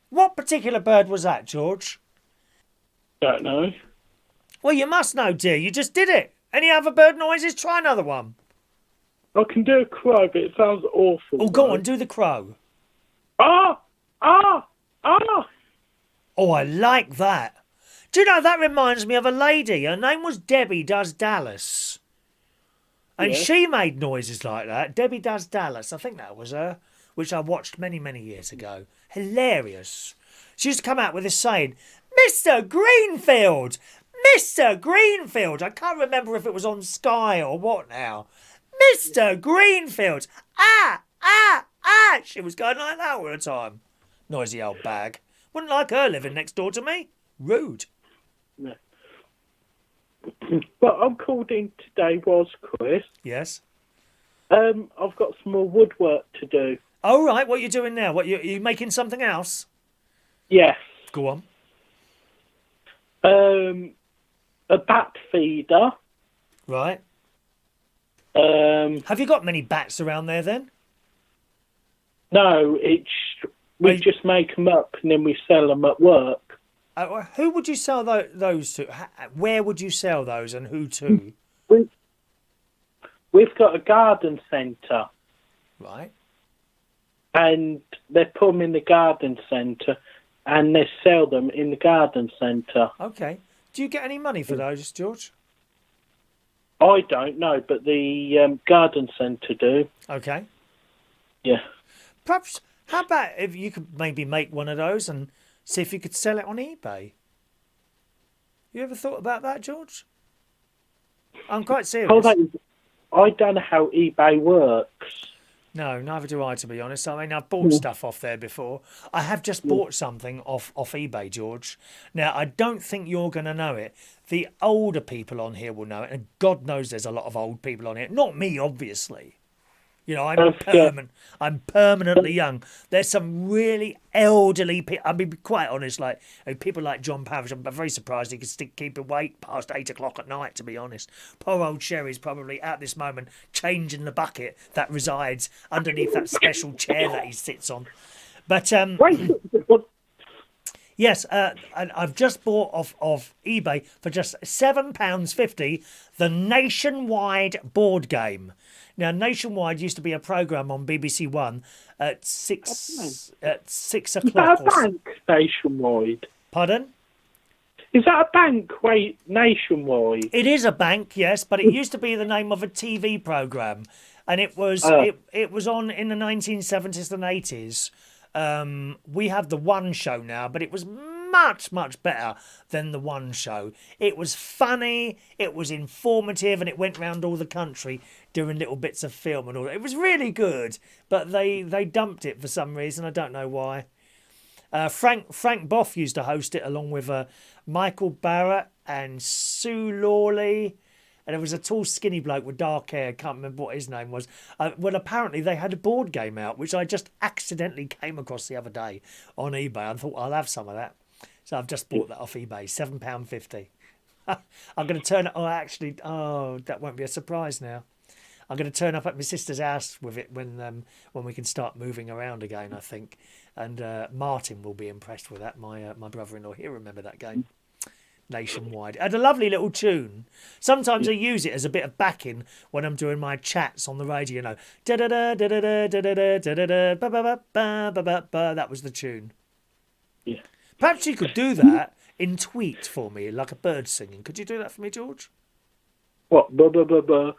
What particular bird was that, George? Don't know. Well, you must know, dear. You just did it. Any other bird noises? Try another one. I can do a crow, but it sounds awful. Oh, go on. Do the crow. Ah! Ah! Ah! Oh, I like that. Do you know, that reminds me of a lady. Her name was Debbie Does Dallas. And Yeah. she made noises like that. Debbie Does Dallas. I think that was her, which I watched many, many years ago. Hilarious. She used to come out with this saying, Mr. Greenfield! Mr. Greenfield! I can't remember if it was on Sky or what now. Mr. Greenfield! Ah! Ah! Ah! She was going like that all the time. Noisy old bag. Wouldn't like her living next door to me. Rude. No. What I'm called in today was, Chris. Yes. I've got some more woodwork to do. Oh, right. What are you doing now? What, you making something else? Yes. Go on. A bat feeder. Right. Um, Have you got many bats around there then? no, we Wait. just make them up and then we sell them at work. Who would you sell those to? Where would you sell those and who to? We've got a garden centre Right. and they put them in the garden centre and they sell them in the garden centre. Okay. Do you get any money for those, George? I don't know, but the garden centre do. Okay. Yeah. Perhaps, how about if you could maybe make one of those and see if you could sell it on eBay? You ever thought about that, George? I'm quite serious. I don't know how eBay works. No, neither do I, to be honest. I mean, I've bought stuff off there before. I have just bought something off eBay, George. Now, I don't think you're going to know it. The older people on here will know it, and God knows there's a lot of old people on here. Not me, obviously. You know, I'm permanently young. There's some really elderly people. I'll be quite honest, like people like John Parrish. I'm very surprised he can keep awake past 8 o'clock at night, to be honest. Poor old Sherry's probably at this moment changing the bucket that resides underneath that special chair that he sits on. But Wait, yes, and I've just bought off eBay for just £7.50 the Nationwide board game. Now, Nationwide used to be a programme on BBC One at 6 is o'clock. that a bank nationwide? Pardon? Is that a bank nationwide? It is a bank, yes, but it used to be the name of a TV programme, and it was it was on in the 1970s and 80s. We have the One show now, but it was much, much better than the One Show. It was funny, it was informative, and it went round all the country doing little bits of film and all that. It was really good, but they dumped it for some reason. I don't know why. Frank Boff used to host it along with Michael Barrett and Sue Lawley. And there was a tall, skinny bloke with dark hair. Can't remember what his name was. Well, apparently they had a board game out, which I just accidentally came across the other day on eBay. I thought I'll have some of that, so I've just bought that off eBay. £7.50. I'm going to turn it. That won't be a surprise now. I'm going to turn up at my sister's house with it when we can start moving around again, I think. And Martin will be impressed with that. My brother-in-law, he'll remember that game. Nationwide. It had a lovely little tune. Sometimes I use it as a bit of backing when I'm doing my chats on the radio. You know, da da da da da da da da da da ba ba ba ba ba ba ba. That was the tune. Yeah. Perhaps you could do that in tweet for me, like a bird singing. Could you do that for me, George? What? Ba ba ba ba.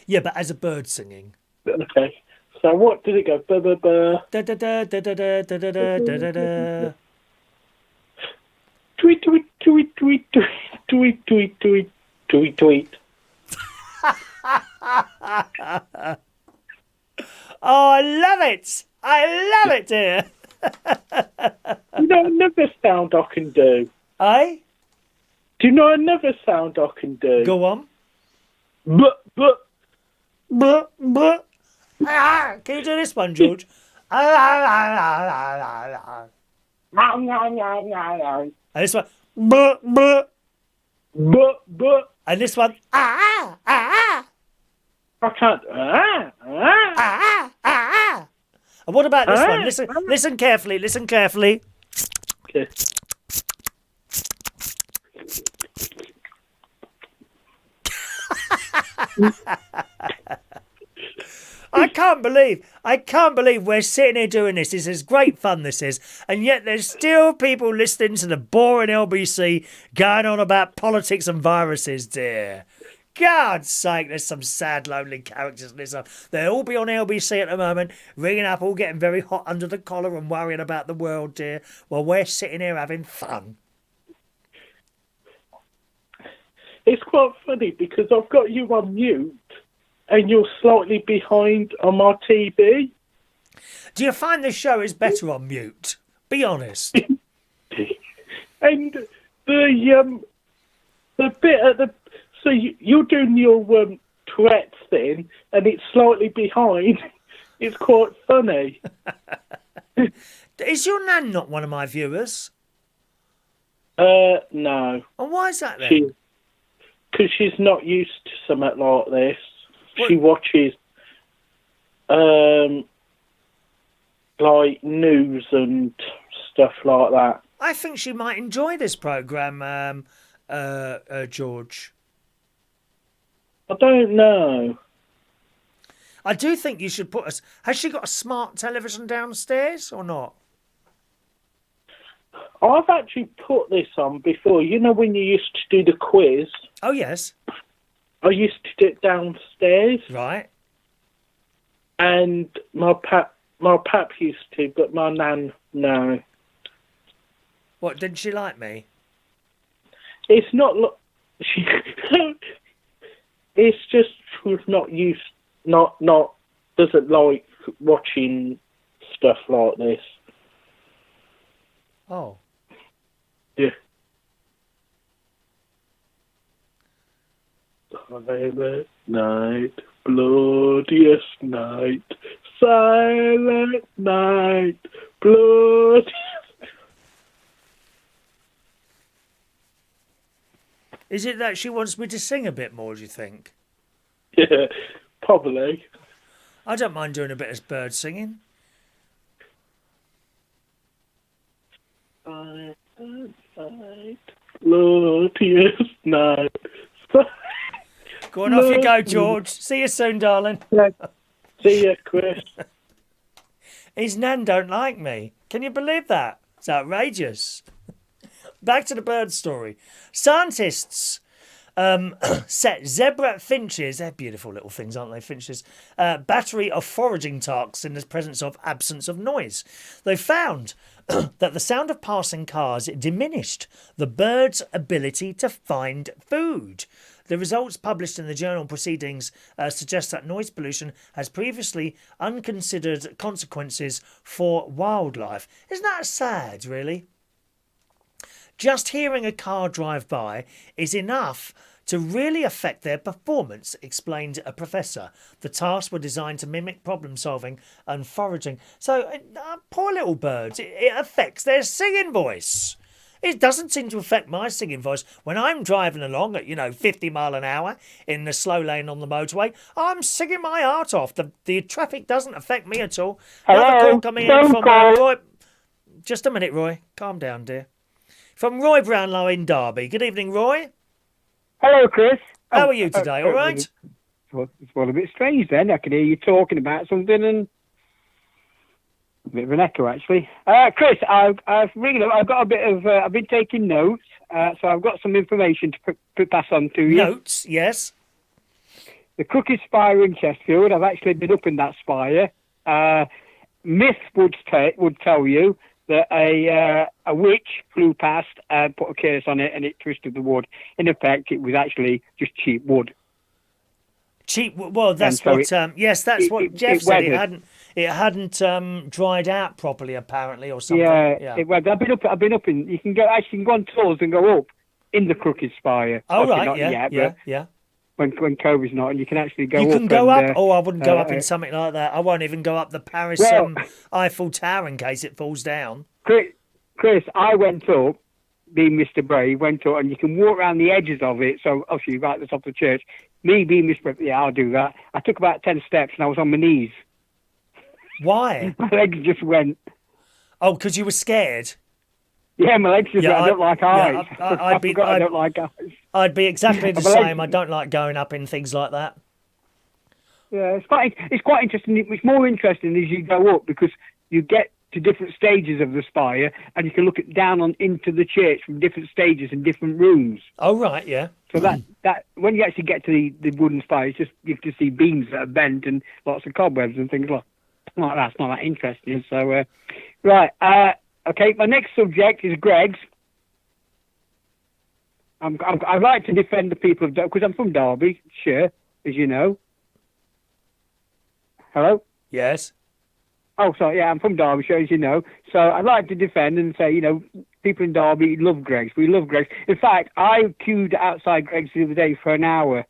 Yeah, but as a bird singing. Okay. So what did it go? Ba ba ba. Da da da da da da da da da da da. Tweet, tweet, tweet, tweet, tweet, tweet, tweet, tweet, tweet, tweet. Oh, I love it! I love it, dear. You know another sound I can do? Eh? Do you know another sound I can do? Go on. But. Buh, buh. Can you do this one, George? And this one, buh, buh. But. And this one, I can't. And what about this one? Listen carefully. Listen carefully. Okay. I can't believe we're sitting here doing this. This is great fun, this is. And yet there's still people listening to the boring LBC going on about politics and viruses, dear. God's sake, there's some sad, lonely characters in this. They'll all be on LBC at the moment, ringing up, all getting very hot under the collar and worrying about the world, dear, while we're sitting here having fun. It's quite funny because I've got you on mute and you're slightly behind on my TV. Do you find the show is better on mute? Be honest. And the bit at the... So you're doing your Tourette's thing and it's slightly behind. It's quite funny. Is your nan not one of my viewers? No. And why is that then? Because she's not used to something like this. What? She watches like news and stuff like that. I think she might enjoy this programme, George. I don't know. I do think you should put us. Has she got a smart television downstairs or not? I've actually put this on before. You know when you used to do the quiz? Oh, yes. I used to do it downstairs. Right. And my pap used to, but my nan, no. What, didn't she like me? It's not... It's just she's not used... Not doesn't like watching stuff like this. Oh. Yeah. Silent night, bloodiest night, silent night, bloodiest... Is it that she wants me to sing a bit more, do you think? Yeah, probably. I don't mind doing a bit of bird singing. Silent night, bloodiest night. Go on, off you go, George. See you soon, darling. See you, Chris. His nan don't like me. Can you believe that? It's outrageous. Back to the bird story. Scientists set zebra finches, they're beautiful little things, aren't they, finches, battery of foraging tasks in the presence of absence of noise. They found that the sound of passing cars diminished the bird's ability to find food. The results published in the journal Proceedings suggest that noise pollution has previously unconsidered consequences for wildlife. Isn't that sad, really? Just hearing a car drive by is enough to really affect their performance, explained a professor. The tasks were designed to mimic problem solving and foraging. So, poor little birds, it affects their singing voice. It doesn't seem to affect my singing voice. When I'm driving along at, 50 mile an hour in the slow lane on the motorway, I'm singing my heart off. The traffic doesn't affect me at all. Another call coming in from Roy. Just a minute, Roy. Calm down, dear. From Roy Brownlow in Derby. Good evening, Roy. Hello, Chris. How are you today, all right? It's a bit strange then. I can hear you talking about something and a bit of an echo, actually. Chris, I've got a bit of, I've been taking notes, so I've got some information to pass on to you. Notes, yes. The Crooked Spire in Chesterfield, I've actually been up in that spire. Myth would tell you that a witch flew past and put a curse on it and it twisted the wood. In effect, it was actually just cheap wood. Cheap. Well, that's what. That's what Jeff said. It hadn't dried out properly, apparently, or something. Yeah. I've been up in. You can go on tours and go up in the Crooked Spire. Oh right, yeah. When COVID's not, and you can actually go up. You can go up. I wouldn't go up in something like that. I won't even go up the Paris Eiffel Tower in case it falls down. Chris, I went up, being Mr. Brave, went up, and you can walk around the edges of it. So obviously, right at the top of the church. Me being Mr. Brave, yeah, I'll do that. I took about 10 steps, and I was on my knees. Why? My legs just went. Oh, because you were scared. Yeah, my legs just went. I don't like heights. I don't like heights. I'd be exactly the same. I don't like going up in things like that. Yeah, it's quite interesting. It's more interesting as you go up because you get to different stages of the spire and you can look down into the church from different stages and different rooms. Oh right, yeah. So that when you actually get to the wooden spire, it's just you can see beams that are bent and lots of cobwebs and things like that. It's not that interesting. So right, okay. My next subject is Gregg's. I like to defend the people of Derby because I'm from Derbyshire, as you know. Hello? Yes. Oh, sorry, yeah, I'm from Derbyshire, as you know. So I'd like to defend and say, people in Derby love Greggs. We love Greggs. In fact, I queued outside Greggs the other day for an hour.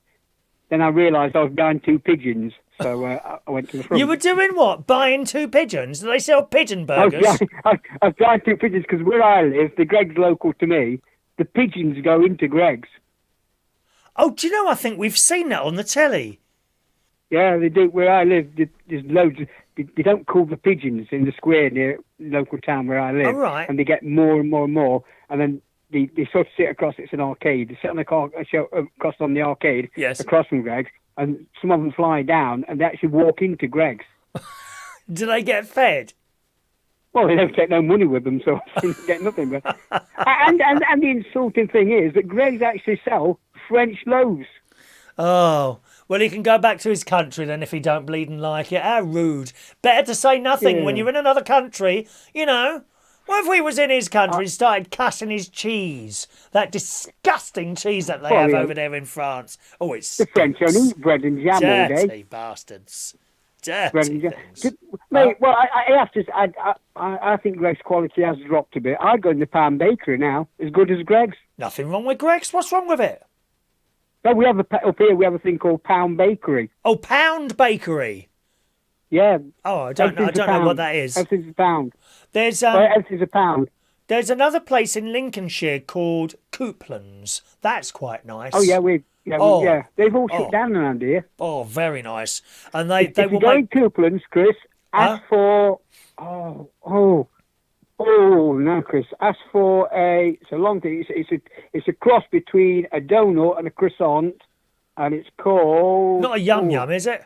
Then I realised I was buying 2 pigeons. So I went to the front. You were doing what? Buying 2 pigeons? Do they sell pigeon burgers? I was buying 2 pigeons because where I live, the Greggs local to me, the pigeons go into Greggs. Oh, do you know, I think we've seen that on the telly. Yeah, they do. Where I live, there's loads. They don't call the pigeons in the square near the local town where I live. Oh, right. And they get more and more and more. And then they sort of sit across. It's an arcade. They sit on across on the arcade, yes, across from Greggs. And some of them fly down and they actually walk into Greggs. Do they get fed? Well, they don't take no money with them, so they get nothing. But and the insulting thing is that Greggs actually sell French loaves. Oh, well, he can go back to his country then if he don't bleeding like it. How rude. Better to say nothing when you're in another country, What if we was in his country and started cussing his cheese? That disgusting cheese that they have over there in France. Oh, it's the French only eat bread and jam all day. Dirty bastards. Dirty things. Mate, well, I have to. I think Greg's quality has dropped a bit. I'd go in the Pound Bakery now, as good as Greg's. Nothing wrong with Greg's. What's wrong with it? No, up here we have a thing called Pound Bakery. Oh, Pound Bakery. Yeah. Oh, I don't know what that is. Everything's a pound. Everything's a pound. There's another place in Lincolnshire called Couplands. That's quite nice. Oh yeah, they've all shut down around here. Oh, very nice. And they if will you go in Couplands, Chris, ask for no, Chris, ask for it's a long thing. It's a cross between a donut and a croissant, and it's called not a yum yum, is it?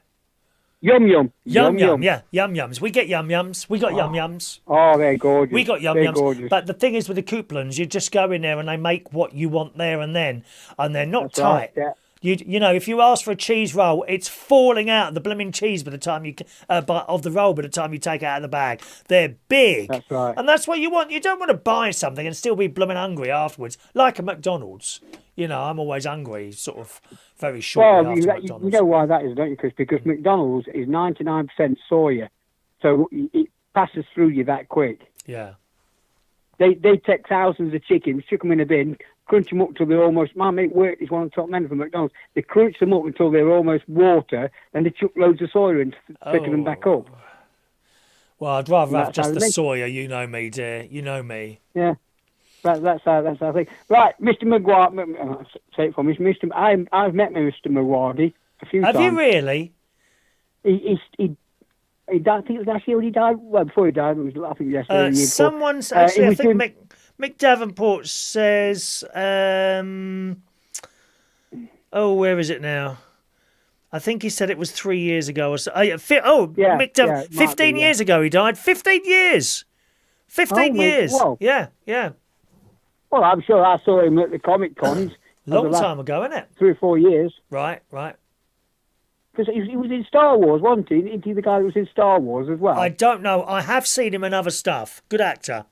Yum yum. Yum yum, yeah, yum yums. We get yum yums. We got yum yums. Oh, they're gorgeous. We got yum they're yums. Gorgeous. But the thing is with the couplins, you just go in there and they make what you want there and then, and they're not That's tight. right, yeah. You know, if you ask for a cheese roll, it's falling out the blooming cheese by the time you of the roll by the time you take it out of the bag. They're big. That's right. And that's what you want. You don't want to buy something and still be blooming hungry afterwards, like a McDonald's. You know, I'm always hungry, sort of very shortly Well, after you McDonald's. know why that is, don't you, Chris? Because McDonald's is 99% soya, so it passes through you that quick. Yeah. They take thousands of chickens, chuck them in a bin, crunch them up till they're almost... My mate worked, is one of the top men from McDonald's. They crunch them up until they're almost water, and they chuck loads of soya in to thicken them back up. Well, I'd rather have That's just how the they- soya. You know me, dear. You know me. Yeah, that's how I think. Right, Mr. Maguire, say it for me, Mr. I've met Mr. Maguire a few times. Have you really? He died, I think it was last year when he died. Well, before he died, it was, I think yesterday. The year before. Someone's he actually. I was think doing- Mick Davenport says. Oh, where is it now? I think he said it was 3 years ago or so. Yeah, Mick yeah, it might 15 be, years ago he died. 15 years. 15 Oh, years. whoa. Yeah. Well, I'm sure I saw him at the Comic Cons. Long over the last time ago, isn't it? 3 or 4 years. Right. Because he was in Star Wars, wasn't he? Isn't he the guy that was in Star Wars as well? I don't know. I have seen him in other stuff. Good actor.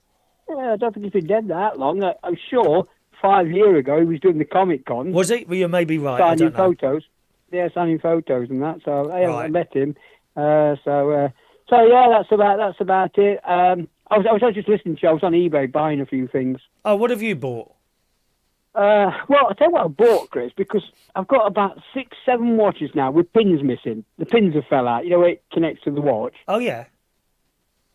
Yeah, I don't think he's been dead that long. I'm sure 5 years ago he was doing the Comic Con. Was he? Well, you may be right. I Signing don't know. photos. Yeah, signing photos and that. So I Right. met him. So yeah, that's about it. I was just listening to you. I was on eBay buying a few things. Oh, what have you bought? Well, I'll tell you what I bought, Chris, because I've got about 6, 7 watches now with pins missing. The pins have fell out. You know where it connects to the watch? Oh, yeah.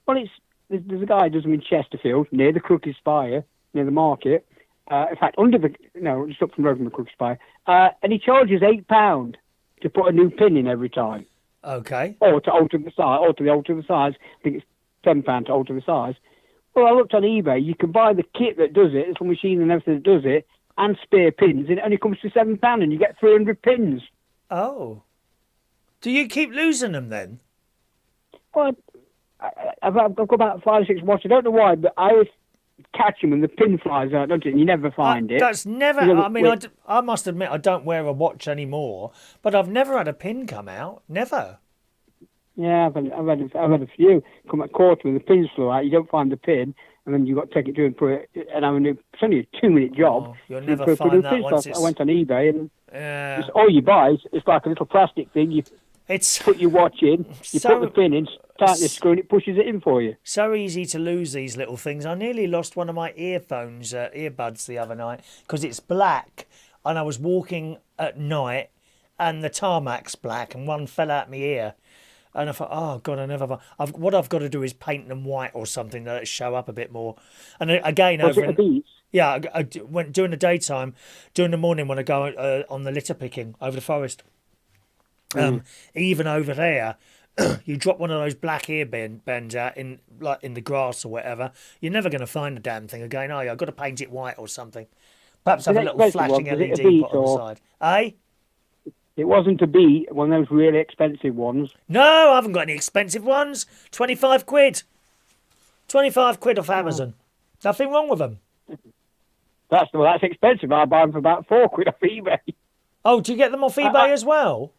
Well, there's a guy who does them in Chesterfield, near the Crooked Spire, near the market. In fact, just up from the road from the Crooked Spire. And he charges £8 to put a new pin in every time. Okay. Or to alter the size, alter the size. I think it's £10 to alter the size. Well, I looked on eBay. You can buy the kit that does it, it's a machine and everything that does it, and spare pins, and it only comes to £7, and you get 300 pins. Oh. Do you keep losing them then? Well, I've got about 5 or 6 watches. I don't know why, but I always catch them and the pin flies out, don't it? And you never find it. That's never. You know, I mean, I must admit, I don't wear a watch anymore, but I've never had a pin come out. Never. Yeah, I've had a few come at quarter and the pins flew out. You don't find the pin, and then you've got to take it to and put it. And it's only a 2-minute job. Oh, you'll to never put find a that pin. once So it's. I went on eBay and Yeah. it's all you buy. It's like a little plastic thing. You It's put your watch in, you So- put the pin in, tighten the screw, and it pushes it in for you. so easy to lose these little things. I nearly lost one of my earbuds the other night because it's black, and I was walking at night, and the tarmac's black, and one fell out my ear. And I thought, oh God, what I've got to do is paint them white or something that it show up a bit more. And again, Was it a Beats? yeah, went during the daytime, during the morning when I go on the litter picking over the forest. Even over there, you drop one of those black ear bends out in the grass or whatever. You're never going to find the damn thing again, are you? I've got to paint it white or something. Perhaps have a it little expensive flashing one? Was it a LED Beat put on the or- side. Eh? It wasn't a Beat, one of those really expensive ones. No, I haven't got any expensive ones. 25 quid. 25 quid off Amazon. Nothing wrong with them. That's expensive. I buy them for about £4 off eBay. Oh, do you get them off eBay as well?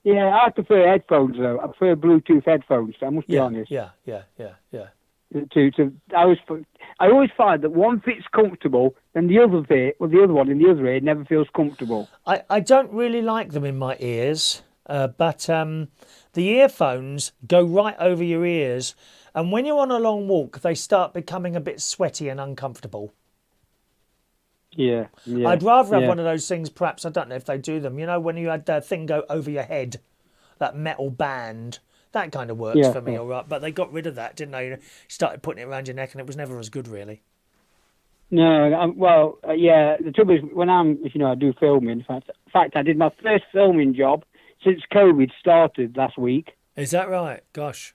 Yeah, I prefer headphones though. I prefer Bluetooth headphones. I must be honest. Yeah. I always find that one fit's comfortable, and the other one in the other ear never feels comfortable. I don't really like them in my ears, but the earphones go right over your ears, and when you're on a long walk, they start becoming a bit sweaty and uncomfortable. Yeah. I'd rather have one of those things, perhaps, I don't know if they do them, you know, when you had that thing go over your head, that metal band. That kind of works for me, all right. But they got rid of that, didn't they? You started putting it around your neck, and it was never as good, really. No, the trouble is, when I do filming. In fact, I did my first filming job since COVID started last week. Is that right? Gosh.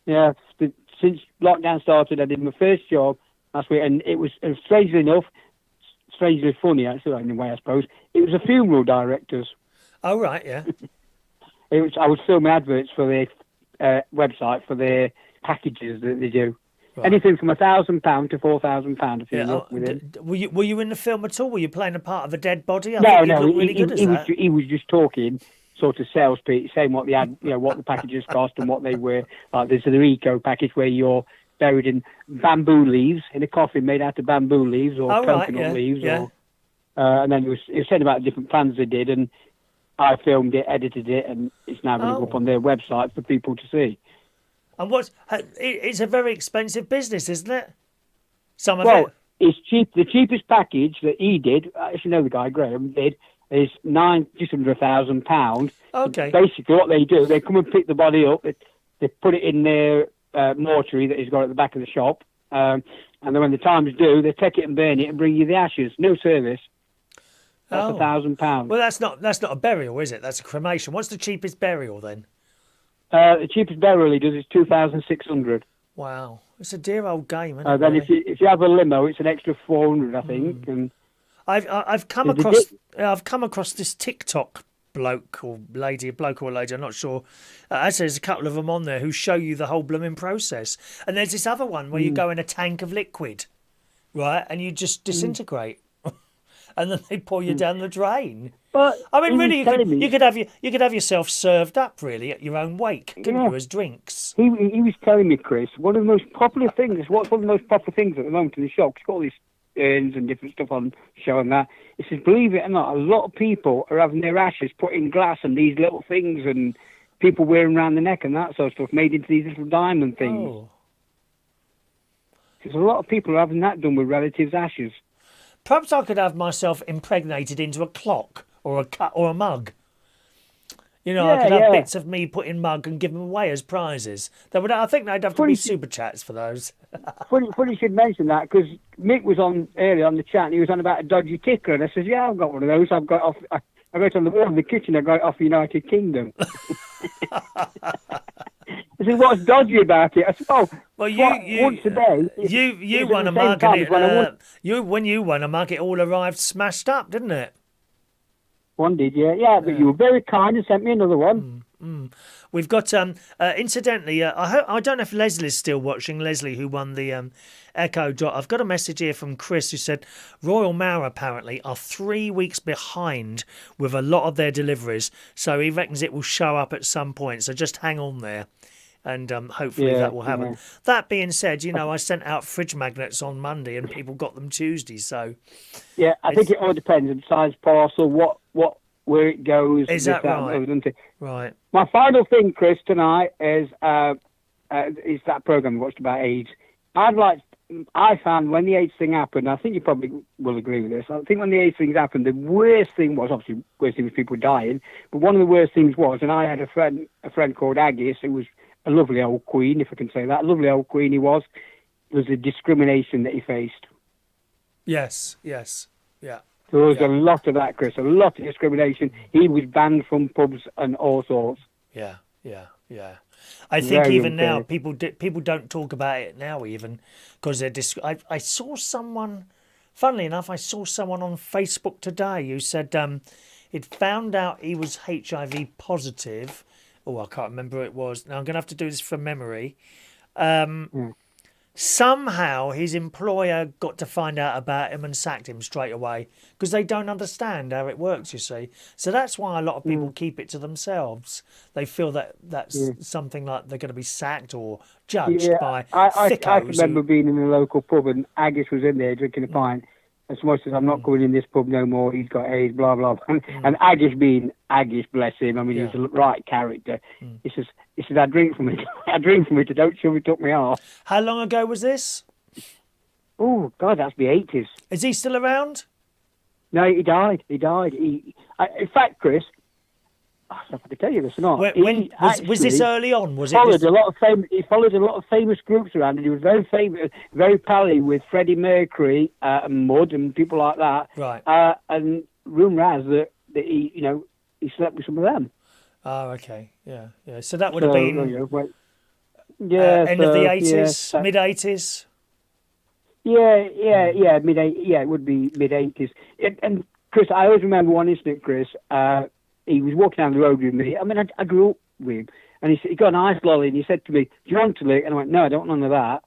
Yeah, since lockdown started, I did my first job last week, and it was strangely funny, actually, in a way, I suppose. It was a funeral director's. Oh, right, yeah. I was filming adverts for their website for their packages that they do. Right. Anything from £1,000 to £4,000 if you look with him. Were you in the film at all? Were you playing a part of a dead body? I No, think no, you looked really good as that. he was just talking, sort of sales pitch, saying what what the packages cost and what they were. Like there's the eco package where you're buried in bamboo leaves in a coffin made out of bamboo leaves or coconut leaves, or and then he was saying about different plans they did, and I filmed it, edited it, and it's now going to go up on their website for people to see. And it's a very expensive business, isn't it? Some of it. It's cheap. The cheapest package that he did, I actually know the guy Graham did, is just under £1,000. Okay. Basically, what they do, they come and pick the body up. They put it in their mortuary that he's got at the back of the shop, and then when the time's due, they take it and burn it and bring you the ashes. No service. That's £1,000. Well, that's not a burial, is it? That's a cremation. What's the cheapest burial then? The cheapest burial he does is £2,600. Wow, it's a dear old game. Isn't it, Then really? if you have a limo, it's an extra £400, I think. And I've come across this TikTok bloke or lady, I'm not sure. There's a couple of them on there who show you the whole blooming process. And there's this other one where you go in a tank of liquid, right, and you just disintegrate. And then they pour you down the drain. But I mean, really, you could have yourself served up, really, at your own wake, couldn't you, as drinks? He was telling me, Chris, one of the most popular things at the moment in the shop, it's got all these urns and different stuff on show and that. He says, believe it or not, a lot of people are having their ashes put in glass and these little things, and people wearing around the neck and that sort of stuff, made into these little diamond things. Oh. Because a lot of people are having that done with relatives' ashes. Perhaps I could have myself impregnated into a clock or a mug. You know, I could have bits of me put in mug and give them away as prizes. I think they'd have to be super chats for those. Funny you should mention that, because Mick was on earlier on the chat and he was on about a dodgy ticker, and I says, yeah, I've got one of those. I got it on the wall in the kitchen. I got it off the United Kingdom. I said, what's dodgy about it? I said, once a day. You won a mug, when you won a mug, it all arrived smashed up, didn't it? One did, yeah. But you were very kind and sent me another one. We've got, incidentally, I don't know if Leslie's still watching. Leslie, who won the Echo Dot. I've got a message here from Chris who said Royal Mail apparently are 3 weeks behind with a lot of their deliveries, so he reckons it will show up at some point. So just hang on there. And hopefully that will happen. Yeah. That being said, I sent out fridge magnets on Monday and people got them Tuesday. So yeah, I think it all depends on size parcel, where it goes. Is that right? Doesn't it? Right. My final thing, Chris, tonight is that program we watched about AIDS. I found when the AIDS thing happened, I think you probably will agree with this. I think when the AIDS thing happened, the worst thing was obviously people dying, but one of the worst things was, and I had a friend called Agis who was a lovely old queen, if I can say that. A lovely old queen he was the discrimination that he faced. Yes, yeah. There was a lot of that, Chris, a lot of discrimination. He was banned from pubs and all sorts. Yeah. I think even now, people don't talk about it now even, because they're I saw someone, funnily enough, on Facebook today who said he'd found out he was HIV positive. Oh, I can't remember who it was. Now I'm going to have to do this from memory. Somehow his employer got to find out about him and sacked him straight away because they don't understand how it works, you see. So that's why a lot of people keep it to themselves. They feel that that's something like they're going to be sacked or judged by thickos. I remember being in a local pub and Agis was in there drinking a pint. And someone says, I'm not going in this pub no more, he's got AIDS, blah, blah, blah. And Agis being Agis, bless him, I mean, he's the right character. He says, I drink from it. Don't shove it up my arse. How long ago was this? Oh, God, that's the 80s. Is he still around? No, he died. In fact, Chris, I don't know if I can tell you this or not. Was this early on? He followed a lot of famous groups around, and he was very famous, very pally with Freddie Mercury and Mud and people like that. Right. And rumour has that he slept with some of them. Oh, okay. Yeah. So that would have been end of the 80s, mid 80s. It would be mid 80s. And Chris, I always remember one incident, Chris. he was walking down the road with me. I mean, I grew up with him, and he got an ice lolly, and he said to me, "Do you want to lick?" And I went, "No, I don't want none of that."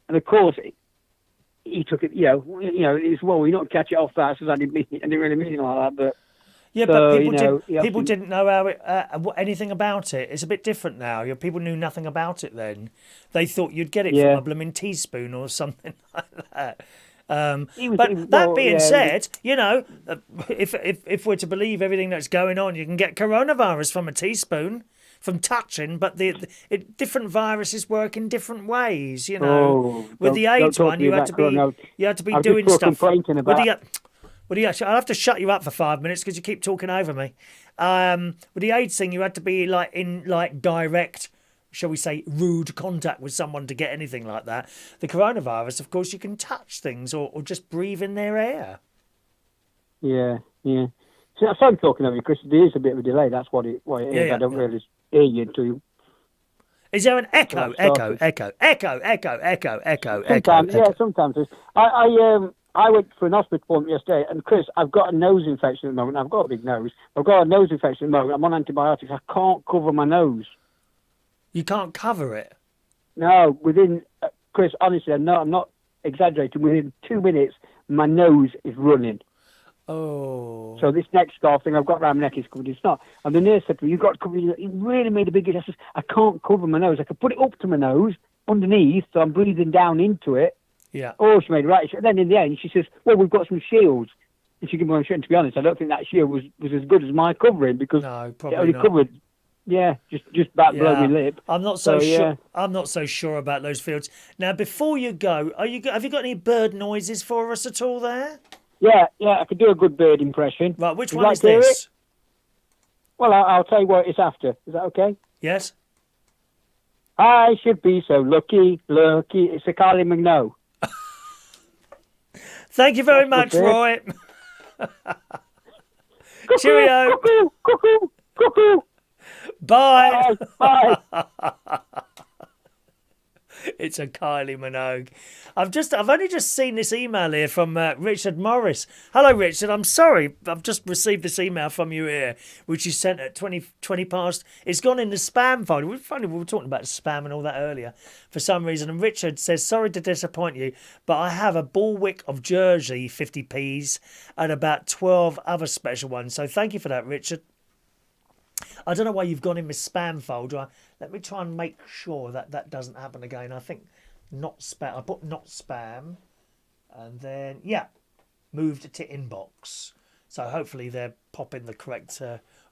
And of course, he took it. It's well, you don't catch it off that, so I didn't really mean it like that, but. Yeah, So, but you people know, didn't know how anything about it. It's a bit different now. People knew nothing about it then. They thought you'd get it from Yeah. a blooming teaspoon or something like that. Well, That being yeah, said, if we're to believe everything that's going on, you can get coronavirus from a teaspoon, from touching. But different viruses work in different ways. With the AIDS one, you had to be I've doing just stuff. complaining about. I'll have to shut you up for 5 minutes because you keep talking over me. With the AIDS thing, you had to be in direct, shall we say, rude contact with someone to get anything like that. The coronavirus, of course, you can touch things or just breathe in their air. Yeah. So I'm talking over you, Chris. There is a bit of a delay. That's what it is. Yeah, I don't really hear you until. Is there an echo? Sometimes. I went for an hospital appointment yesterday, and Chris, I've got a nose infection at the moment. I've got a big nose. I've got a nose infection at the moment. I'm on antibiotics. I can't cover my nose. You can't cover it? No, Chris, honestly, I'm not exaggerating. Within 2 minutes, my nose is running. Oh. So this next scarf thing I've got around my neck is covered. It's not. And the nurse said to me, "You've got to cover it." It really made a big difference. I can't cover my nose. I can put it up to my nose underneath, so I'm breathing down into it. Yeah. Oh, she made it right. And then in the end, she says, "Well, we've got some shields." And she gave me one shield. And to be honest, I don't think that shield was as good as my covering because no, it only not. covered, just about below my lip. I'm not so sure. Yeah. I'm not so sure about those fields. Now, before you go, have you got any bird noises for us at all there? Yeah, I could do a good bird impression. Right, which Would one you is like to hear this? it? Well, I'll tell you what it's after. Is that okay? Yes. I should be so lucky. It's a Kylie Minogue. Thank you very much, Roy. Cheerio. Cuckoo. Bye. Bye. It's a Kylie Minogue. I've only just seen this email here from Richard Morris. Hello, Richard. I'm sorry. I've just received this email from you here, which you sent at 20 past. It's gone in the spam folder. We were talking about spam and all that earlier for some reason. And Richard says, "Sorry to disappoint you, but I have a Bullwick of Jersey 50p's and about 12 other special ones." So thank you for that, Richard. I don't know why you've gone in my spam folder. Let me try and make sure that doesn't happen again. I think not spam. I put not spam, and then moved to inbox. So hopefully they're popping the correct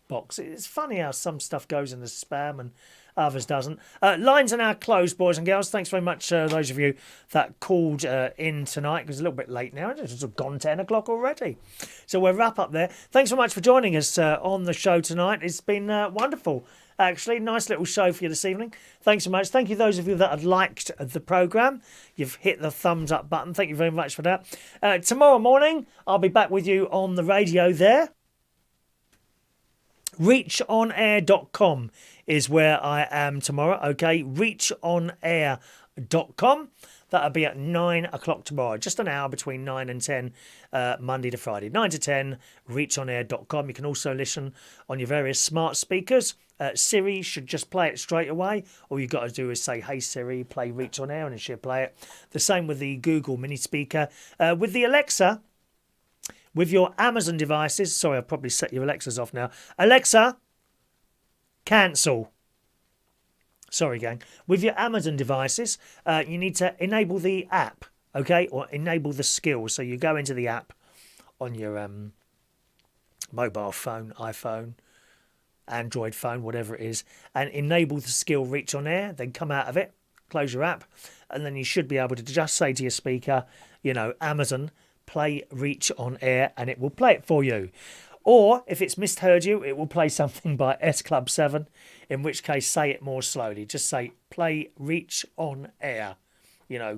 box. It's funny how some stuff goes in the spam and others doesn't. Lines are now closed, boys and girls. Thanks very much, those of you that called in tonight. Because it's a little bit late now. It's gone 10 o'clock already. So we'll wrap up there. Thanks so much for joining us on the show tonight. It's been wonderful. Actually, nice little show for you this evening. Thanks so much. Thank you those of you that have liked the programme. You've hit the thumbs up button. Thank you very much for that. Tomorrow morning, I'll be back with you on the radio there. reachonair.com is where I am tomorrow. Okay, reachonair.com. That'll be at 9 o'clock tomorrow. Just an hour between 9 and 10, Monday to Friday. 9 to 10, reachonair.com. You can also listen on your various smart speakers. Siri should just play it straight away. All you've got to do is say, "Hey Siri, play Reach on Air," and it should play it. The same with the Google mini speaker. With the Alexa, with your Amazon devices. Sorry, I've probably set your Alexas off now. Alexa, cancel. Sorry, gang. With your Amazon devices, you need to enable the app, okay, or enable the skill. So you go into the app on your mobile phone, iPhone, Android phone, whatever it is, and enable the skill Reach on Air. Then come out of it, close your app, and then you should be able to just say to your speaker, Amazon, play Reach on Air, and it will play it for you. Or if it's misheard you, it will play something by S Club 7, in which case say it more slowly. Just say, "Play Reach on Air,"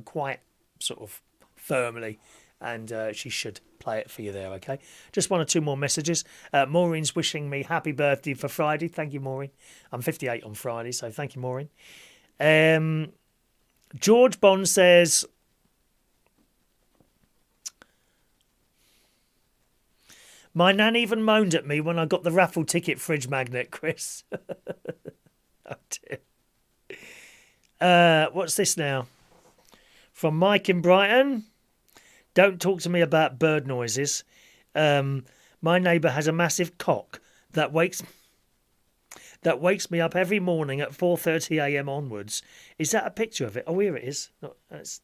quite sort of firmly, and she should play it for you there, okay? Just one or two more messages. Maureen's wishing me happy birthday for Friday. Thank you, Maureen. I'm 58 on Friday, so thank you, Maureen. George Bond says, My nan even moaned at me when I got the raffle ticket fridge magnet, Chris. Oh dear. What's this now? From Mike in Brighton. Don't talk to me about bird noises. My neighbour has a massive cock that wakes me up every morning at 4:30 a.m. onwards. Is that a picture of it? Oh, here it is. No, let's.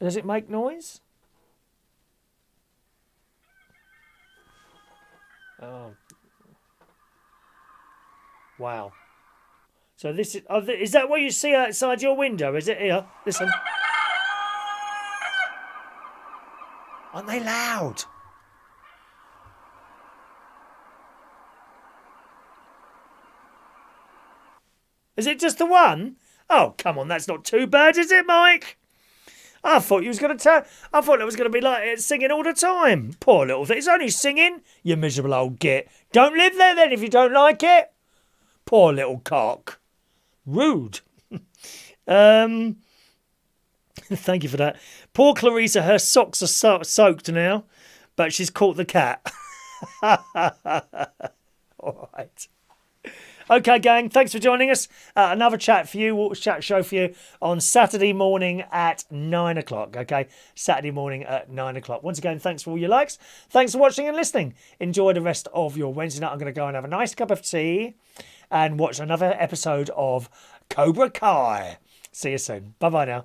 Does it make noise? Oh. Wow. So this is that what you see outside your window? Is it here? Listen. Aren't they loud? Is it just the one? Oh, come on, that's not too bad, is it, Mike? I thought you was going to I thought it was going to be like it singing all the time. Poor little thing. It's only singing, you miserable old git. Don't live there then if you don't like it. Poor little cock. Rude. Thank you for that. Poor Claricea, her socks are soaked now, but she's caught the cat. All right. Okay, gang, thanks for joining us. Another chat show for you on Saturday morning at 9 o'clock. Okay, Saturday morning at 9 o'clock. Once again, thanks for all your likes. Thanks for watching and listening. Enjoy the rest of your Wednesday night. I'm going to go and have a nice cup of tea and watch another episode of Cobra Kai. See you soon. Bye-bye now.